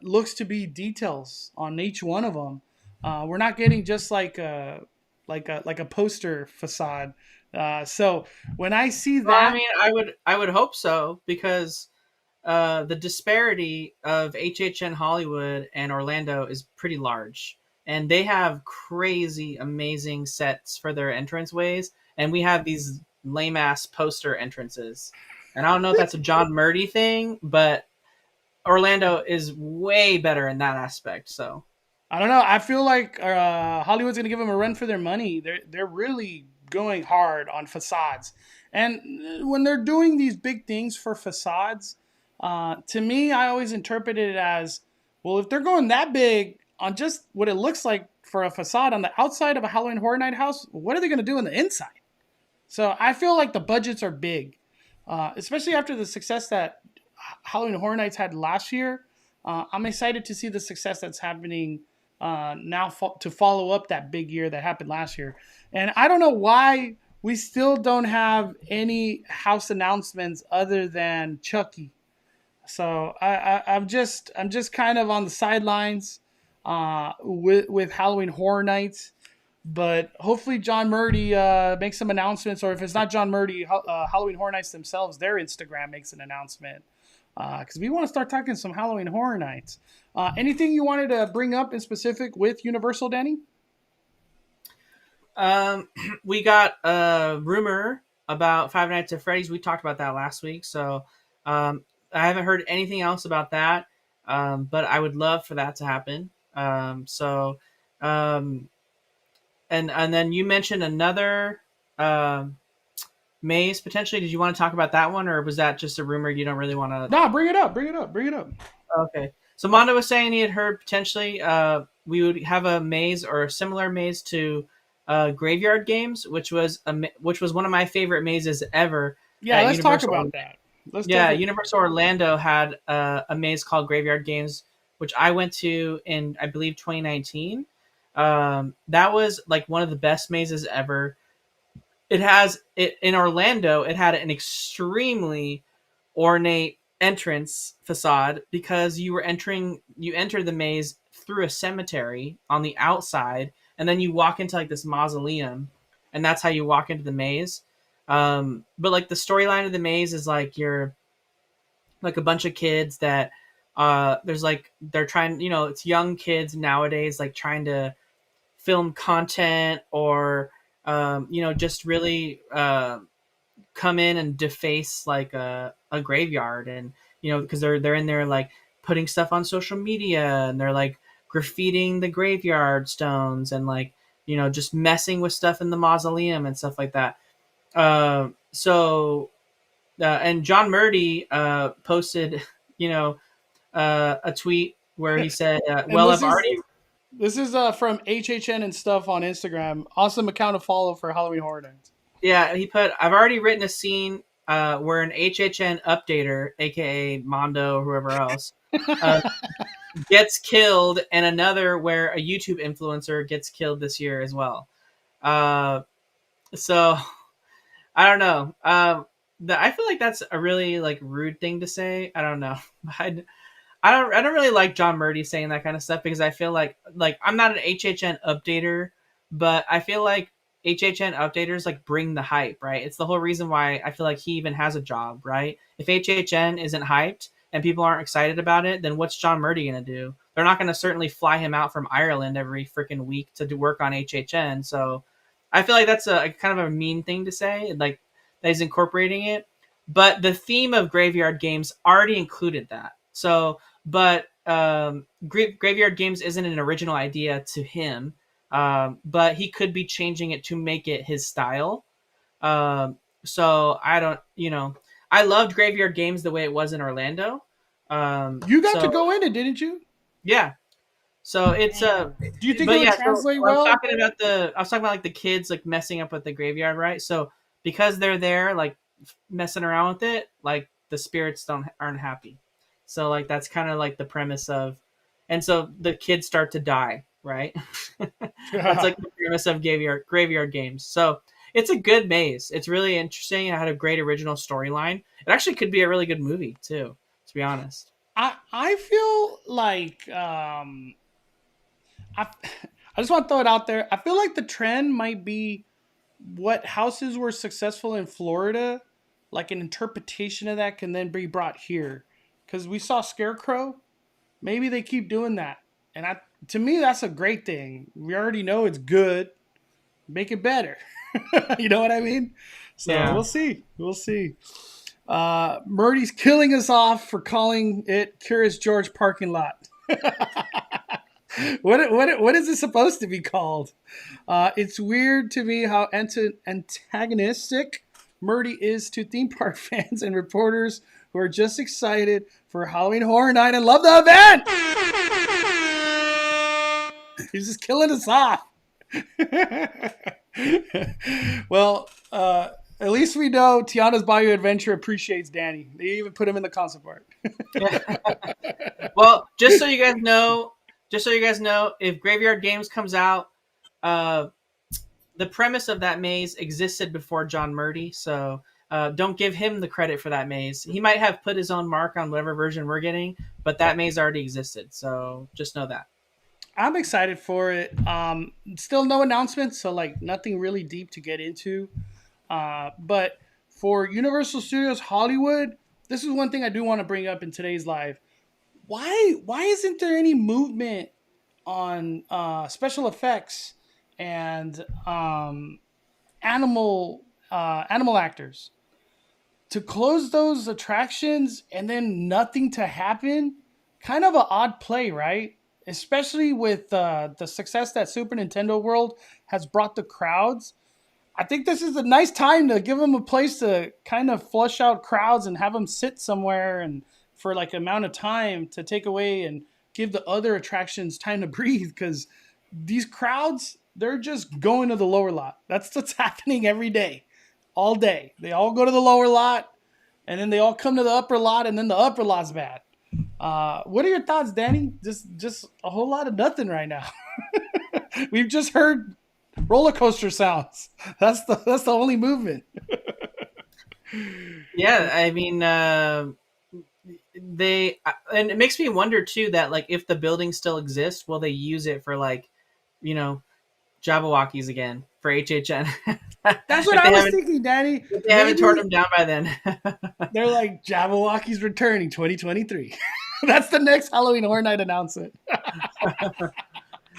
A: looks to be details on each one of them. We're not getting just like a poster facade. So when I see
B: Well, I
A: that,
B: mean, I would hope so because the disparity of HHN Hollywood and Orlando is pretty large, and they have crazy, amazing sets for their entranceways, and we have these lame ass poster entrances. And I don't know if that's a John Murdy thing, but Orlando is way better in that aspect. So
A: I don't know. I feel like Hollywood's gonna give them a run for their money. They're really going hard on facades, and when they're doing these big things for facades, to me, I always interpret it as, well, if they're going that big on just what it looks like for a facade on the outside of a Halloween Horror Night house, what are they gonna do on the inside? So I feel like the budgets are big, especially after the success that Halloween Horror Nights had last year. I'm excited to see the success that's happening now to follow up that big year that happened last year. And I don't know why we still don't have any house announcements other than Chucky. So I'm just kind of on the sidelines with Halloween Horror Nights. But hopefully John Murdy makes some announcements, or if it's not John Murdy, Halloween Horror Nights themselves, their Instagram makes an announcement. Because we want to start talking some Halloween Horror Nights. Anything you wanted to bring up in specific with Universal, Danny?
B: we got a rumor about Five Nights at Freddy's. We talked about that last week, so I haven't heard anything else about that. But I would love for that to happen. Um, and then you mentioned another maze potentially. Did you want to talk about that one, or was that just a rumor you don't really want to?
A: Nah, bring it up. Bring it up. Bring it up.
B: Okay. So Mondo was saying he had heard potentially we would have a maze or a similar maze to Graveyard Games, which was one of my favorite mazes ever
A: Yeah,
B: at
A: let's talk
B: Universal.
A: about that. Let's
B: Yeah,
A: definitely.
B: Universal Orlando had a maze called Graveyard Games, which I went to in I believe 2019. That was like one of the best mazes ever. It in Orlando. It had an extremely ornate entrance facade because you enter the maze through a cemetery on the outside, and then you walk into like this mausoleum, and that's how you walk into the maze. But like the storyline of the maze is like you're like a bunch of kids that there's like they're trying, it's young kids nowadays like trying to film content or just really come in and deface like a graveyard, and because they're in there like putting stuff on social media, and they're like graffitiing the graveyard stones, and like just messing with stuff in the mausoleum and stuff like that. And John Murdy posted a tweet where he said,
A: And
B: well, I've already.
A: this is from HHN and stuff on Instagram. Awesome account to follow for Halloween Horror Nights.
B: Yeah, he put, I've already written a scene where an HHN updater, aka Mondo, or whoever else, uh, gets killed, and another where a YouTube influencer gets killed this year as well. So I don't know. I feel like that's a really like rude thing to say. I don't know. I don't really like John Murdy saying that kind of stuff because I feel like I'm not an HHN updater, but I feel like HHN updaters like bring the hype, right? It's the whole reason why I feel like he even has a job, right? If HHN isn't hyped and people aren't excited about it, then what's John Murdy gonna do? They're not gonna certainly fly him out from Ireland every freaking week to do work on HHN. So I feel like that's a kind of a mean thing to say, like that he's incorporating it. But the theme of Graveyard Games already included that. So but Graveyard Games isn't an original idea to him, but he could be changing it to make it his style. So I don't, I loved Graveyard Games the way it was in Orlando.
A: You got to
B: So
A: go in it, didn't you?
B: yeah, so it's
A: Do you think it
B: but
A: would
B: yeah, so
A: translate
B: I was
A: well?
B: talking about like the kids like messing up with the graveyard, right? So because they're there like messing around with it, like the spirits aren't happy. So like that's kind of like the premise of, and so the kids start to die, right? That's like the premise of graveyard games. So it's a good maze. It's really interesting. It had a great original storyline. It actually could be a really good movie too, to be honest.
A: I feel like I I just want to throw it out there. I feel like the trend might be what houses were successful in Florida, like an interpretation of that can then be brought here. Because we saw Scarecrow, maybe they keep doing that, and to me that's a great thing. We already know it's good. Make it better. You know what I mean? So
B: Yeah.
A: we'll see. Murdy's killing us off for calling it Curious George parking lot. What is it supposed to be called? It's weird to me how antagonistic Murdy is to theme park fans and reporters who are just excited for Halloween Horror Night and love the event. He's just killing us off. Well, at least we know Tiana's Bayou Adventure appreciates Danny. They even put him in the concept art.
B: Well, just so you guys know, if Graveyard Games comes out, the premise of that maze existed before John Murdy, so don't give him the credit for that maze. He might have put his own mark on whatever version we're getting, but that maze already existed, so just know that.
A: I'm excited for it. Still no announcements, so like nothing really deep to get into. But for Universal Studios Hollywood, this is one thing I do want to bring up in today's live. Why isn't there any movement on special effects and animal actors to close those attractions and then nothing to happen? Kind of an odd play, right? Especially with the success that Super Nintendo World has brought the crowds. I think this is a nice time to give them a place to kind of flush out crowds and have them sit somewhere and for like amount of time to take away and give the other attractions time to breathe, because these crowds, they're just going to the lower lot. That's what's happening every day, all day. They all go to the lower lot and then they all come to the upper lot and then the upper lot's bad. What are your thoughts, Danny? Just a whole lot of nothing right now. We've just heard roller coaster sounds. That's the only movement.
B: Yeah, I mean, and it makes me wonder too that like if the building still exists, will they use it for like, Jabberwockies again for HHN?
A: That's what I was thinking, Danny.
B: They haven't torn them down by then.
A: They're like Jabberwockies returning 2023. That's the next Halloween Horror Night announcement.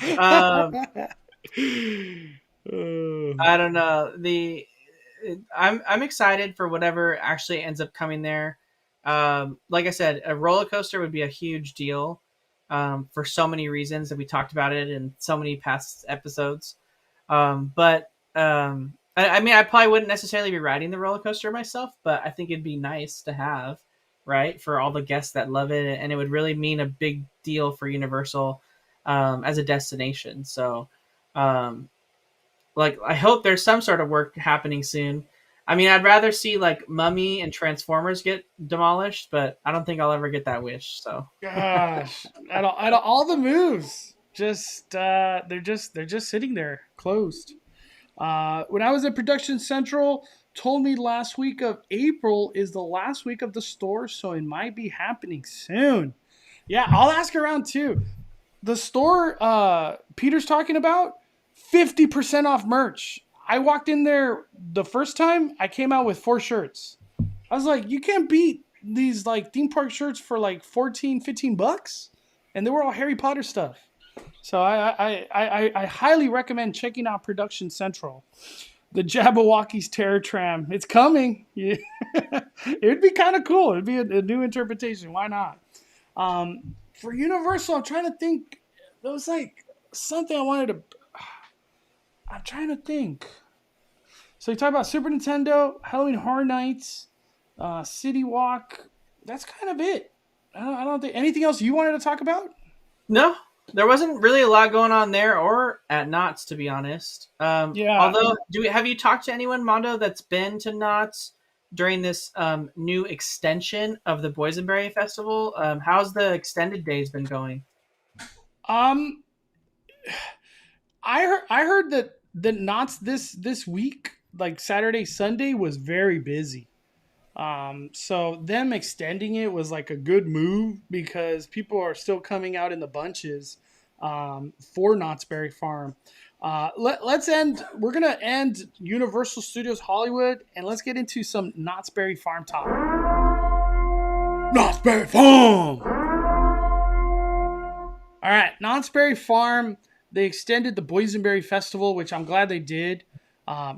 B: I don't know. I'm excited for whatever actually ends up coming there. Like I said, a roller coaster would be a huge deal for so many reasons that we talked about it in so many past episodes. But I mean, I probably wouldn't necessarily be riding the roller coaster myself, but I think it'd be nice to have, right, for all the guests that love it, and it would really mean a big deal for Universal as a destination. So, like, I hope there's some sort of work happening soon. I mean, I'd rather see like Mummy and Transformers get demolished, but I don't think I'll ever get that wish. So,
A: gosh, out of all the moves, they're just sitting there closed. When I was at Production Central, told me last week of April is the last week of the store, so it might be happening soon. Yeah, I'll ask around too. The store Peter's talking about, 50% off merch. I walked in there the first time, I came out with 4 shirts. I was like, you can't beat these like theme park shirts for like $14-15, and they were all Harry Potter stuff. So I highly recommend checking out Production Central. The Jabberwockies Terror Tram, it's coming. Yeah. It would be kind of cool. It'd be a new interpretation. Why not? For Universal, I'm trying to think. There was like something I wanted to. I'm trying to think. So you talk about Super Nintendo, Halloween Horror Nights, City Walk. That's kind of it. I don't think anything else you wanted to talk about.
B: No, there wasn't really a lot going on there or at Knott's, to be honest.
A: Yeah.
B: Although, have you talked to anyone, Mondo, that's been to Knott's during this new extension of the Boysenberry Festival? How's the extended days been going?
A: I heard that the Knott's this week, like Saturday Sunday, was very busy. So them extending it was like a good move because people are still coming out in the bunches for Knott's Berry Farm. Let's end. We're gonna end Universal Studios Hollywood and let's get into some Knott's Berry Farm talk. Knott's Berry Farm. All right, Knott's Berry Farm. They extended the Boysenberry Festival, which I'm glad they did.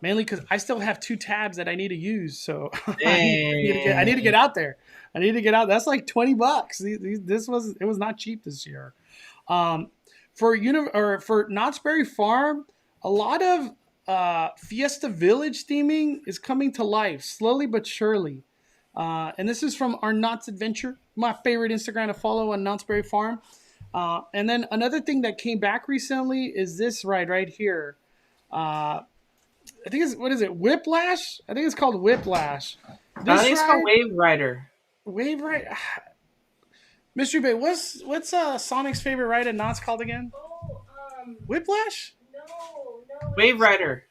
A: Mainly because I still have 2 tabs that I need to use, so I need to get out there. I need to get out. That's like $20. It was not cheap this year. For Knott's Berry Farm, a lot of Fiesta Village theming is coming to life slowly but surely. And this is from our Knott's Adventure, my favorite Instagram to follow on Knott's Berry Farm. And then another thing that came back recently is this ride right here. I think it's, what is it? Whiplash? I think it's called Whiplash.
B: I think it's called Wave Rider.
A: Wave Rider? Mystery Bay, what's Sonic's favorite ride at Knott's called again? Whiplash?
C: No.
B: Wave Rider.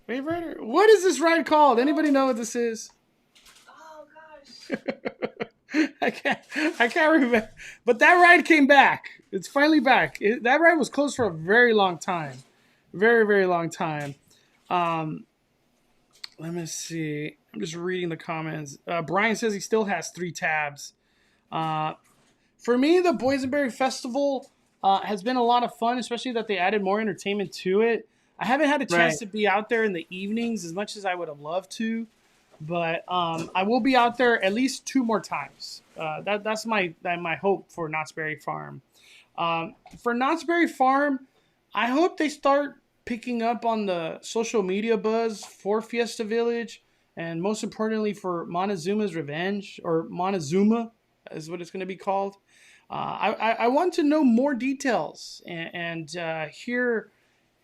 A: Wave Rider? What is this ride called? Anybody know what this is?
C: Oh gosh.
A: I can't remember. But that ride came back. It's finally back. That ride was closed for a very long time. Very, very long time. Let me see. I'm just reading the comments. Brian says he still has 3 tabs. For me, the Boysenberry Festival has been a lot of fun, especially that they added more entertainment to it. I haven't had a chance to be out there in the evenings as much as I would have loved to, but I will be out there at least 2 more times. That's my hope for Knott's Berry Farm. For Knott's Berry Farm, I hope they start picking up on the social media buzz for Fiesta Village, and most importantly for Montezuma's Revenge, or Montezuma is what it's going to be called. I want to know more details and hear,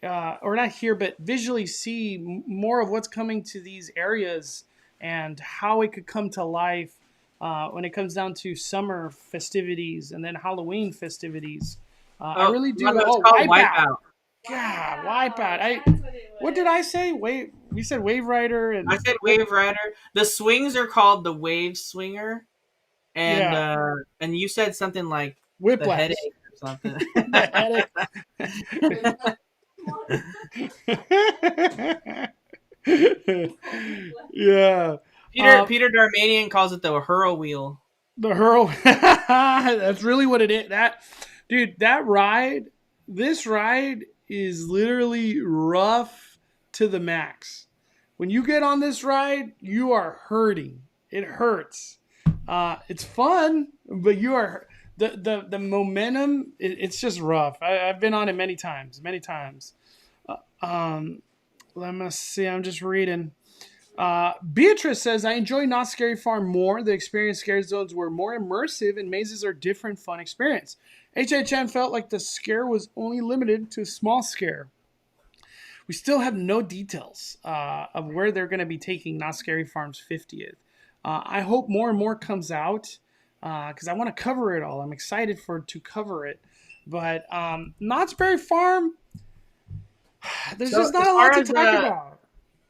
A: or not hear, but visually see more of what's coming to these areas and how it could come to life when it comes down to summer festivities and then Halloween festivities. I really do. Wipeout. Yeah, Wipeout. What did I say? We said Wave Rider, and
B: I said Wave Rider. The swings are called the Wave Swinger, and and you said something like
A: Whiplash.
B: The headache or something. The
A: headache. Yeah.
B: Peter Darmanian calls it the Hurl Wheel.
A: The Hurl. That's really what it is. This ride is literally rough to the max. When you get on this ride, you are hurting. It hurts. It's fun, but you are the momentum. It's just rough. I've been on it many times. Let me see. I'm just reading. Beatrice says, I enjoy Not Scary Farm more. The experience scare zones were more immersive and mazes are different fun experience. HHM felt like the scare was only limited to a small scare. We still have no details of where they're going to be taking Not Scary Farm's 50th. I hope more and more comes out because I want to cover it all. I'm excited to cover it. But Knott's Berry Farm, there's just not a lot to talk about.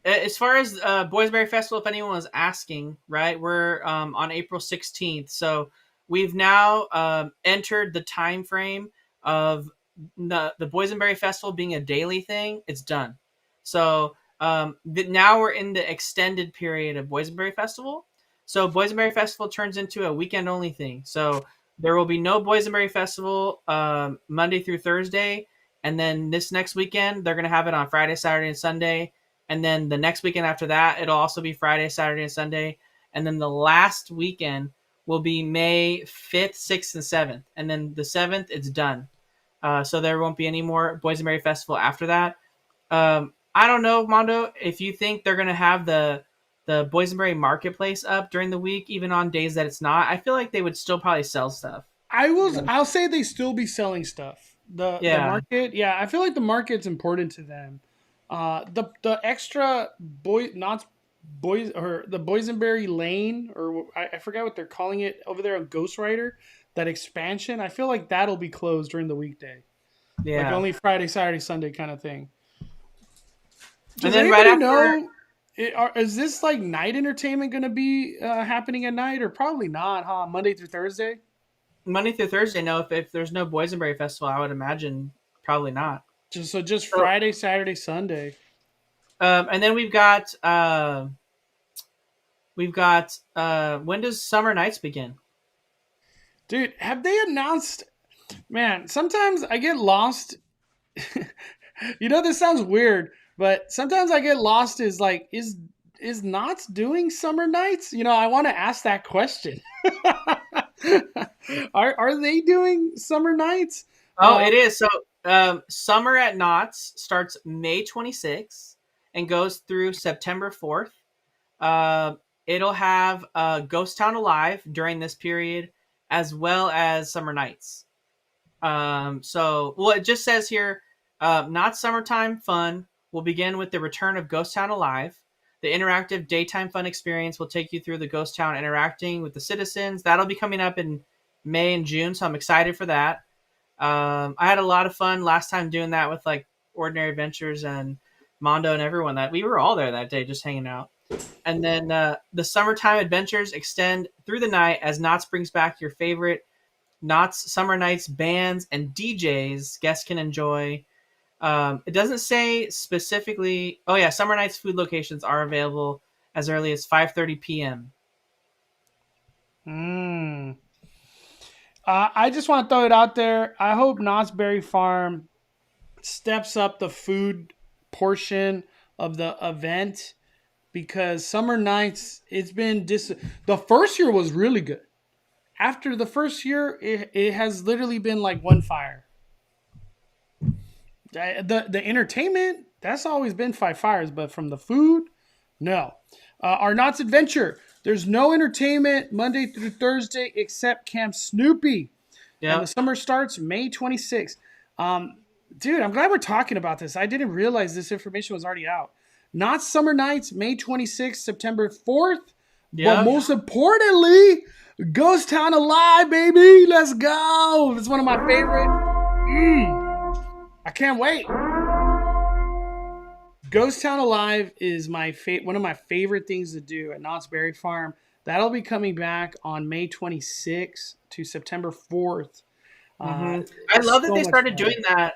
B: As far as Boysenberry Festival, if anyone was asking, right, we're on April 16th. So we've now entered the time frame of the Boysenberry Festival being a daily thing. It's done. So now we're in the extended period of Boysenberry Festival. So Boysenberry Festival turns into a weekend-only thing. So there will be no Boysenberry Festival Monday through Thursday. And then this next weekend, they're going to have it on Friday, Saturday, and Sunday. And then the next weekend after that, it'll also be Friday, Saturday, and Sunday. And then the last weekend will be May 5th, 6th, and 7th. And then the 7th, it's done. So there won't be any more Boysenberry Festival after that. I don't know, Mondo, if you think they're going to have the Boysenberry Marketplace up during the week, even on days that it's not. I feel like they would still probably sell stuff.
A: I'll say they still be selling stuff. The market, I feel like the market's important to them. The extra the Boysenberry Lane, or I forgot what they're calling it over there on Ghost Rider, that expansion, I feel like that'll be closed during the weekday.
B: Yeah.
A: Like only Friday, Saturday, Sunday kind of thing.
B: And
A: Does
B: then right
A: anybody
B: after,
A: know? Is this like night entertainment going to be happening at night, or probably not? Huh? Monday through Thursday.
B: Monday through Thursday, no, if there's no Boysenberry Festival, I would imagine probably not.
A: Just
B: So,
A: Friday, Saturday, Sunday.
B: and then we've got when does Summer Nights begin?
A: Dude, have they announced? Man, sometimes I get lost. This sounds weird, but sometimes I get lost. Is Knott's doing summer nights? I want to ask that question. Are they doing summer nights?
B: Oh, it is. So Summer at Knott's starts May 26th and goes through September 4th. It'll have Ghost Town Alive during this period, as well as Summer Nights. It just says here, Knott's Summertime Fun will begin with the return of Ghost Town Alive. The interactive daytime fun experience will take you through the ghost town interacting with the citizens. That'll be coming up in May and June, so I'm excited for that. I had a lot of fun last time doing that with like Ordinary Adventures and Mondo and everyone. That we were all there that day just hanging out. And then the summertime adventures extend through the night as Knott's brings back your favorite Knott's Summer Nights bands and DJs guests can enjoy. It doesn't say specifically. Oh yeah, Summer Nights food locations are available as early as 5:30 p.m.
A: I just want to throw it out there. I hope Knott's Berry Farm steps up the food portion of the event, because Summer Nights, it's been the first year was really good. After the first year, it has literally been like one fire. The entertainment, that's always been five fires, but from the food, no. Our Knott's Adventure, there's no entertainment Monday through Thursday except Camp Snoopy. Yeah. And the summer starts May 26th. Dude, I'm glad we're talking about this. I didn't realize this information was already out. Knott's Summer Nights, May 26th, September 4th. Yeah. But most importantly, Ghost Town Alive, baby. Let's go. It's one of my favorite. I can't wait. Ghost Town Alive is one of my favorite things to do at Knott's Berry Farm. That'll be coming back on May 26th to September 4th.
B: I love that they started doing that.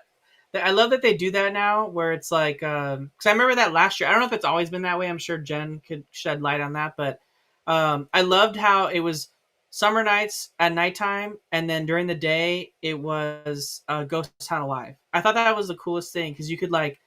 B: I love that they do that now, where it's like, because I remember that last year. I don't know if it's always been that way. I'm sure Jen could shed light on that, but I loved how it was Summer Nights at nighttime, and then during the day it was Ghost Town Alive. I thought that was the coolest thing, because you could like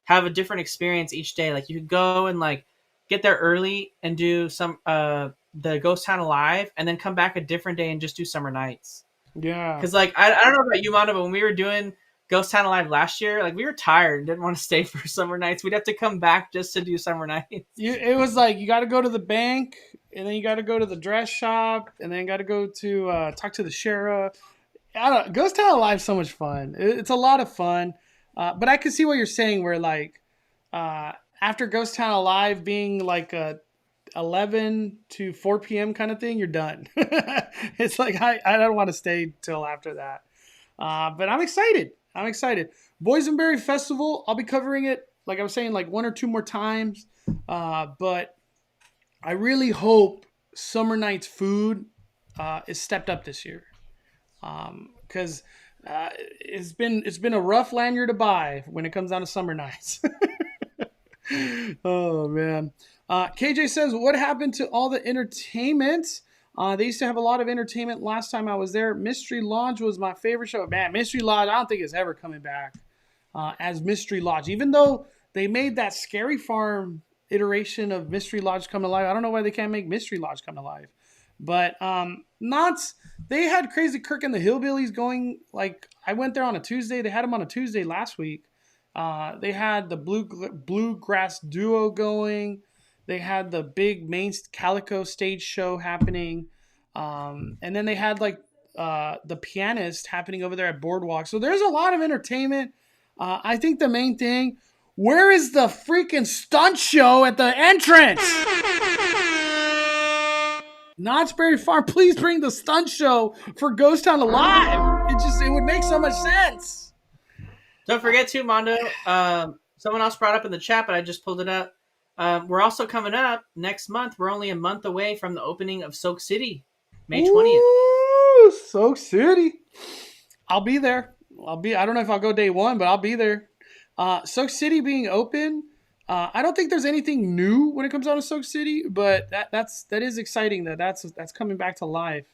B: have a different experience each day. Like you could go and like get there early and do some the Ghost Town Alive, and then come back a different day and just do Summer Nights. Yeah, because like I don't know about you, Mondo, but when we were doing Ghost Town Alive last year, like we were tired and didn't want to stay for Summer Nights. We'd have to come back just to do Summer Nights.
A: It was like you got to go to the bank, and then you got to go to the dress shop, and then got to go to talk to the sheriff. I don't know. Ghost Town Alive is so much fun. It's a lot of fun, but I can see what you're saying. Where like after Ghost Town Alive being like a 11 to 4 p.m. kind of thing, you're done. It's like I don't want to stay till after that. But I'm excited. Boysenberry Festival, I'll be covering it, like I was saying, like one or two more times. But I really hope Summer Nights food is stepped up this year. Because it's been a rough lanyard to buy when it comes down to Summer Nights. Oh, man. KJ says, what happened to all the entertainment? They used to have a lot of entertainment last time I was there. Mystery Lodge was my favorite show. Man, Mystery Lodge, I don't think it's ever coming back as Mystery Lodge. Even though they made that Scary Farm iteration of Mystery Lodge come alive. I don't know why they can't make Mystery Lodge come alive. But Knott's, they had Crazy Kirk and the Hillbillies going. Like, I went there on a Tuesday. They had them on a Tuesday last week. They had the Bluegrass Duo going. They had the big main Calico stage show happening. And then they had like the pianist happening over there at Boardwalk. So there's a lot of entertainment. I think the main thing, where is the freaking stunt show at the entrance? Knott's Berry Farm, please bring the stunt show for Ghost Town Alive. It would make so much sense.
B: Don't forget too, Mondo. Someone else brought up in the chat, but I just pulled it up. We're also coming up next month. We're only a month away from the opening of Soak City, May 20th.
A: Ooh, Soak City. I'll be there. I don't know if I'll go day one, but I'll be there. Soak City being open. I don't think there's anything new when it comes down to Soak City, but that is exciting. That's coming back to life.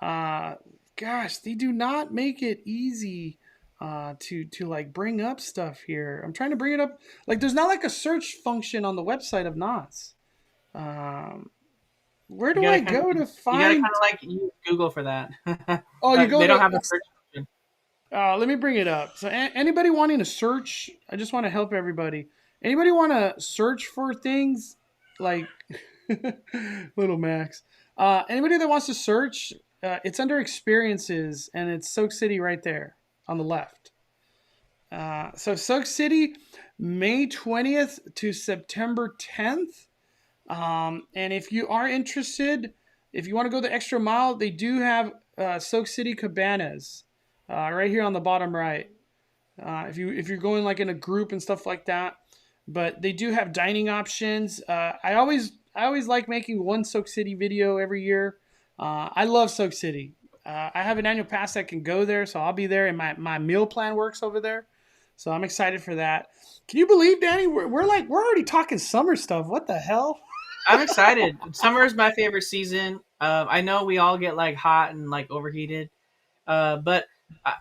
A: Uh, Gosh, they do not make it easy to like bring up stuff here. I'm trying to bring it up. Like, there's not like a search function on the website of Knott's. Um, where
B: You
A: do
B: gotta
A: I
B: kind of,
A: go to
B: you gotta kind
A: find?
B: of like use Google for that.
A: Oh, you go
B: They don't
A: to.
B: have a search function.
A: Let me bring it up. So, anybody wanting to search? I just want to help everybody. Anybody want to search for things like Little Max? Anybody that wants to search, it's under experiences, and it's Soak City right there on the left. So Soak City, May 20th to September 10th. And if you are interested, if you want to go the extra mile, they do have Soak City Cabanas right here on the bottom right. If you're going like in a group and stuff like that, but they do have dining options. I always like making one Soak City video every year. I love Soak City. I have an annual pass that can go there, so I'll be there, and my meal plan works over there. So I'm excited for that. Can you believe, Danny? We're already talking summer stuff. What the hell?
B: I'm excited. Summer is my favorite season. I know we all get like hot and like overheated, but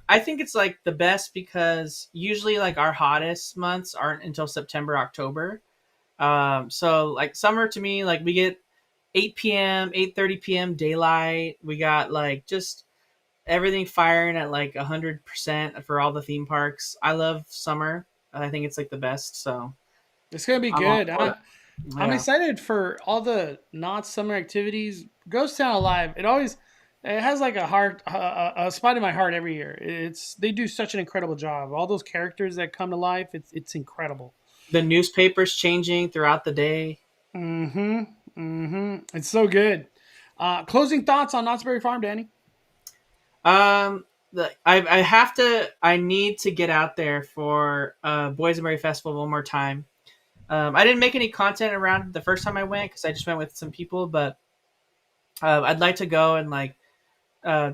B: I think it's like the best because usually like our hottest months aren't until September, October. So like summer to me, like we get 8 p.m., 8:30 p.m. daylight. We got like just everything firing at like 100% for all the theme parks. I love summer. I think it's like the best. So
A: It's gonna be
B: I'm all
A: good.
B: for it.
A: I'm
B: Yeah.
A: excited for all the not summer activities. Ghost Town Alive. It has like a spot in my heart every year. They do such an incredible job. All those characters that come to life. It's incredible.
B: The newspapers changing throughout the day.
A: Mm-hmm. Mm-hmm. It's so good. Closing thoughts on Knott's Berry Farm, Danny.
B: I need to get out there for Boysenberry Festival one more time. I didn't make any content around the first time I went because I just went with some people, but I'd like to go and like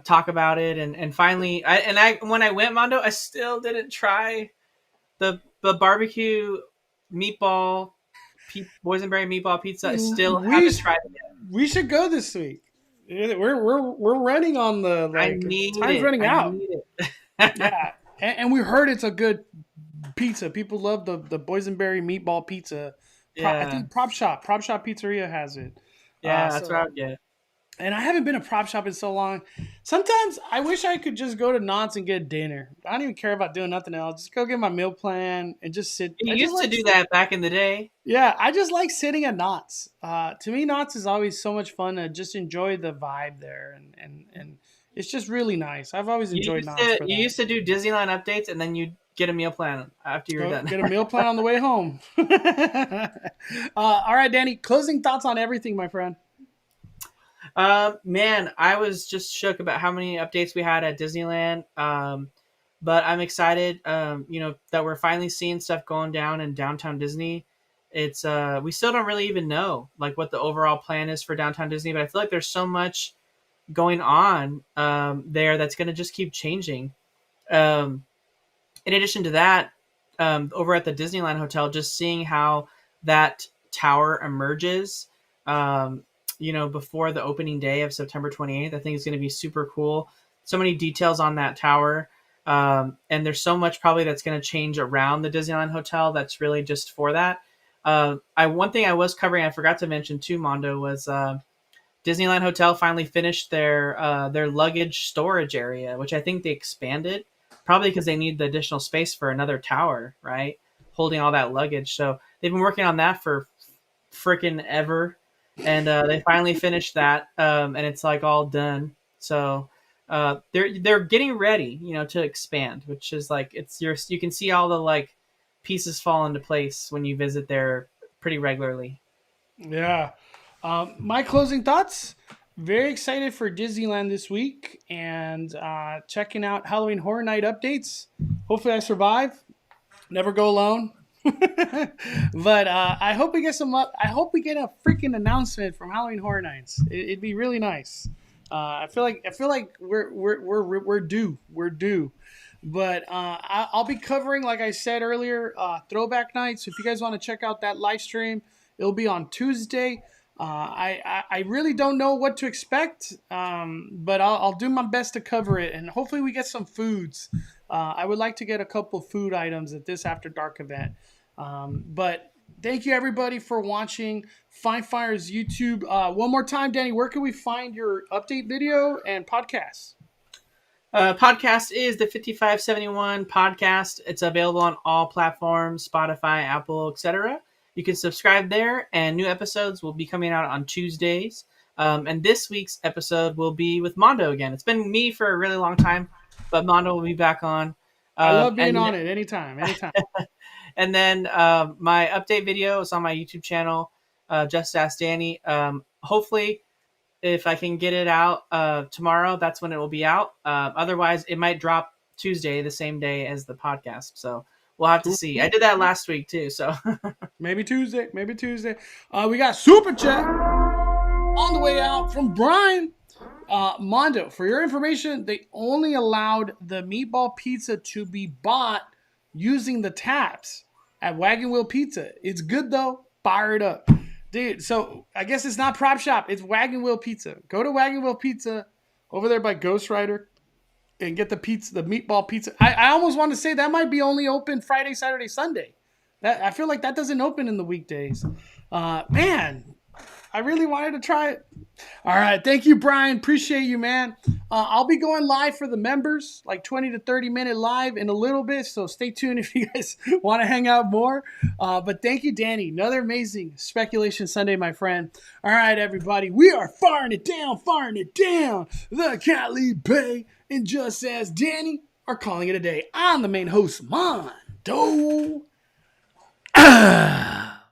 B: talk about it and finally I when I went, Mondo, I still didn't try the barbecue meatball boysenberry meatball pizza. I still
A: We
B: haven't tried it yet.
A: we should go this week. We're running on the
B: I
A: like
B: need
A: time's
B: it.
A: running
B: I
A: out.
B: need it.
A: Yeah, and we heard it's a good pizza. People love the boysenberry meatball pizza. I
B: Yeah,
A: think Prop Shop Pizzeria has it.
B: yeah, that's what I
A: So
B: would get.
A: and I haven't been a prop shop in so long. Sometimes I wish I could just go to Knott's and get dinner. I don't even care about doing nothing else. Just go get my meal plan and just sit.
B: You
A: I just
B: used to
A: like,
B: do that back in the day.
A: yeah, I just like sitting at Knott's. To me, Knott's is always so much fun to just enjoy the vibe there, and it's just really nice. I've always enjoyed Knott's for
B: You
A: that.
B: used to do Disneyland updates, and then you would get a meal plan after you were
A: Go
B: done.
A: get a meal plan on the way home. All right, Danny. Closing thoughts on everything, my friend.
B: Man, I was just shook about how many updates we had at Disneyland. But I'm excited. That we're finally seeing stuff going down in downtown Disney. It's we still don't really even know like what the overall plan is for downtown Disney, but I feel like there's so much going on there that's going to just keep changing. Um, in addition to that, over at the Disneyland Hotel, just seeing how that tower emerges, before the opening day of September 28th, I think it's going to be super cool. So many details on that tower. And there's so much probably that's going to change around the Disneyland Hotel that's really just for that. One thing I was covering, I forgot to mention too, Mondo, was Disneyland Hotel finally finished their luggage storage area, which I think they expanded, probably because they need the additional space for another tower, right? Holding all that luggage. So they've been working on that for freaking ever, and they finally finished that, and it's like all done. So they're getting ready, to expand, which is like you can see all the like pieces fall into place when you visit there pretty regularly.
A: Yeah. My closing thoughts. very excited for Disneyland this week and checking out Halloween Horror Night updates. Hopefully, I survive. Never go alone. But I hope we get I hope we get a freaking announcement from Halloween Horror Nights. It'd be really nice. I feel like we're due. We're due. But I'll be covering, like I said earlier, Throwback Night. So if you guys want to check out that live stream, it'll be on Tuesday. I really don't know what to expect, but I'll do my best to cover it, and hopefully we get some foods. I would like to get a couple food items at this After Dark event. But thank you everybody for watching Find Fire's YouTube. One more time, Danny, where can we find your update video and podcast?
B: Podcast is the 5571 podcast. It's available on all platforms, Spotify, Apple, etc. You can subscribe there, and new episodes will be coming out on Tuesdays. And this week's episode will be with Mondo again. It's been me for a really long time, but Mondo will be back on.
A: I love being on it anytime.
B: And then my update video is on my YouTube channel, Just Ask Danny. Hopefully, if I can get it out tomorrow, that's when it will be out. Otherwise, it might drop Tuesday, the same day as the podcast. So we'll have to see. I did that last week too. So
A: maybe Tuesday. We got Super Chat on the way out from Brian. Mondo, for your information, they only allowed the meatball pizza to be bought using the taps at Wagon Wheel Pizza. It's good though. Fire it up. Dude, so I guess it's not Prop Shop. It's Wagon Wheel Pizza. Go to Wagon Wheel Pizza over there by Ghost Rider and get the meatball pizza. I almost want to say that might be only open Friday, Saturday, Sunday. I feel like that doesn't open in the weekdays. Man, I really wanted to try it. All right. Thank you, Brian. Appreciate you, man. I'll be going live for the members, like 20 to 30 minute live in a little bit. So stay tuned if you guys want to hang out more. But thank you, Danny. Another amazing Speculation Sunday, my friend. All right, everybody. We are firing it down. The Cali Bay and Just As Danny are calling it a day. I'm the main host, Mondo.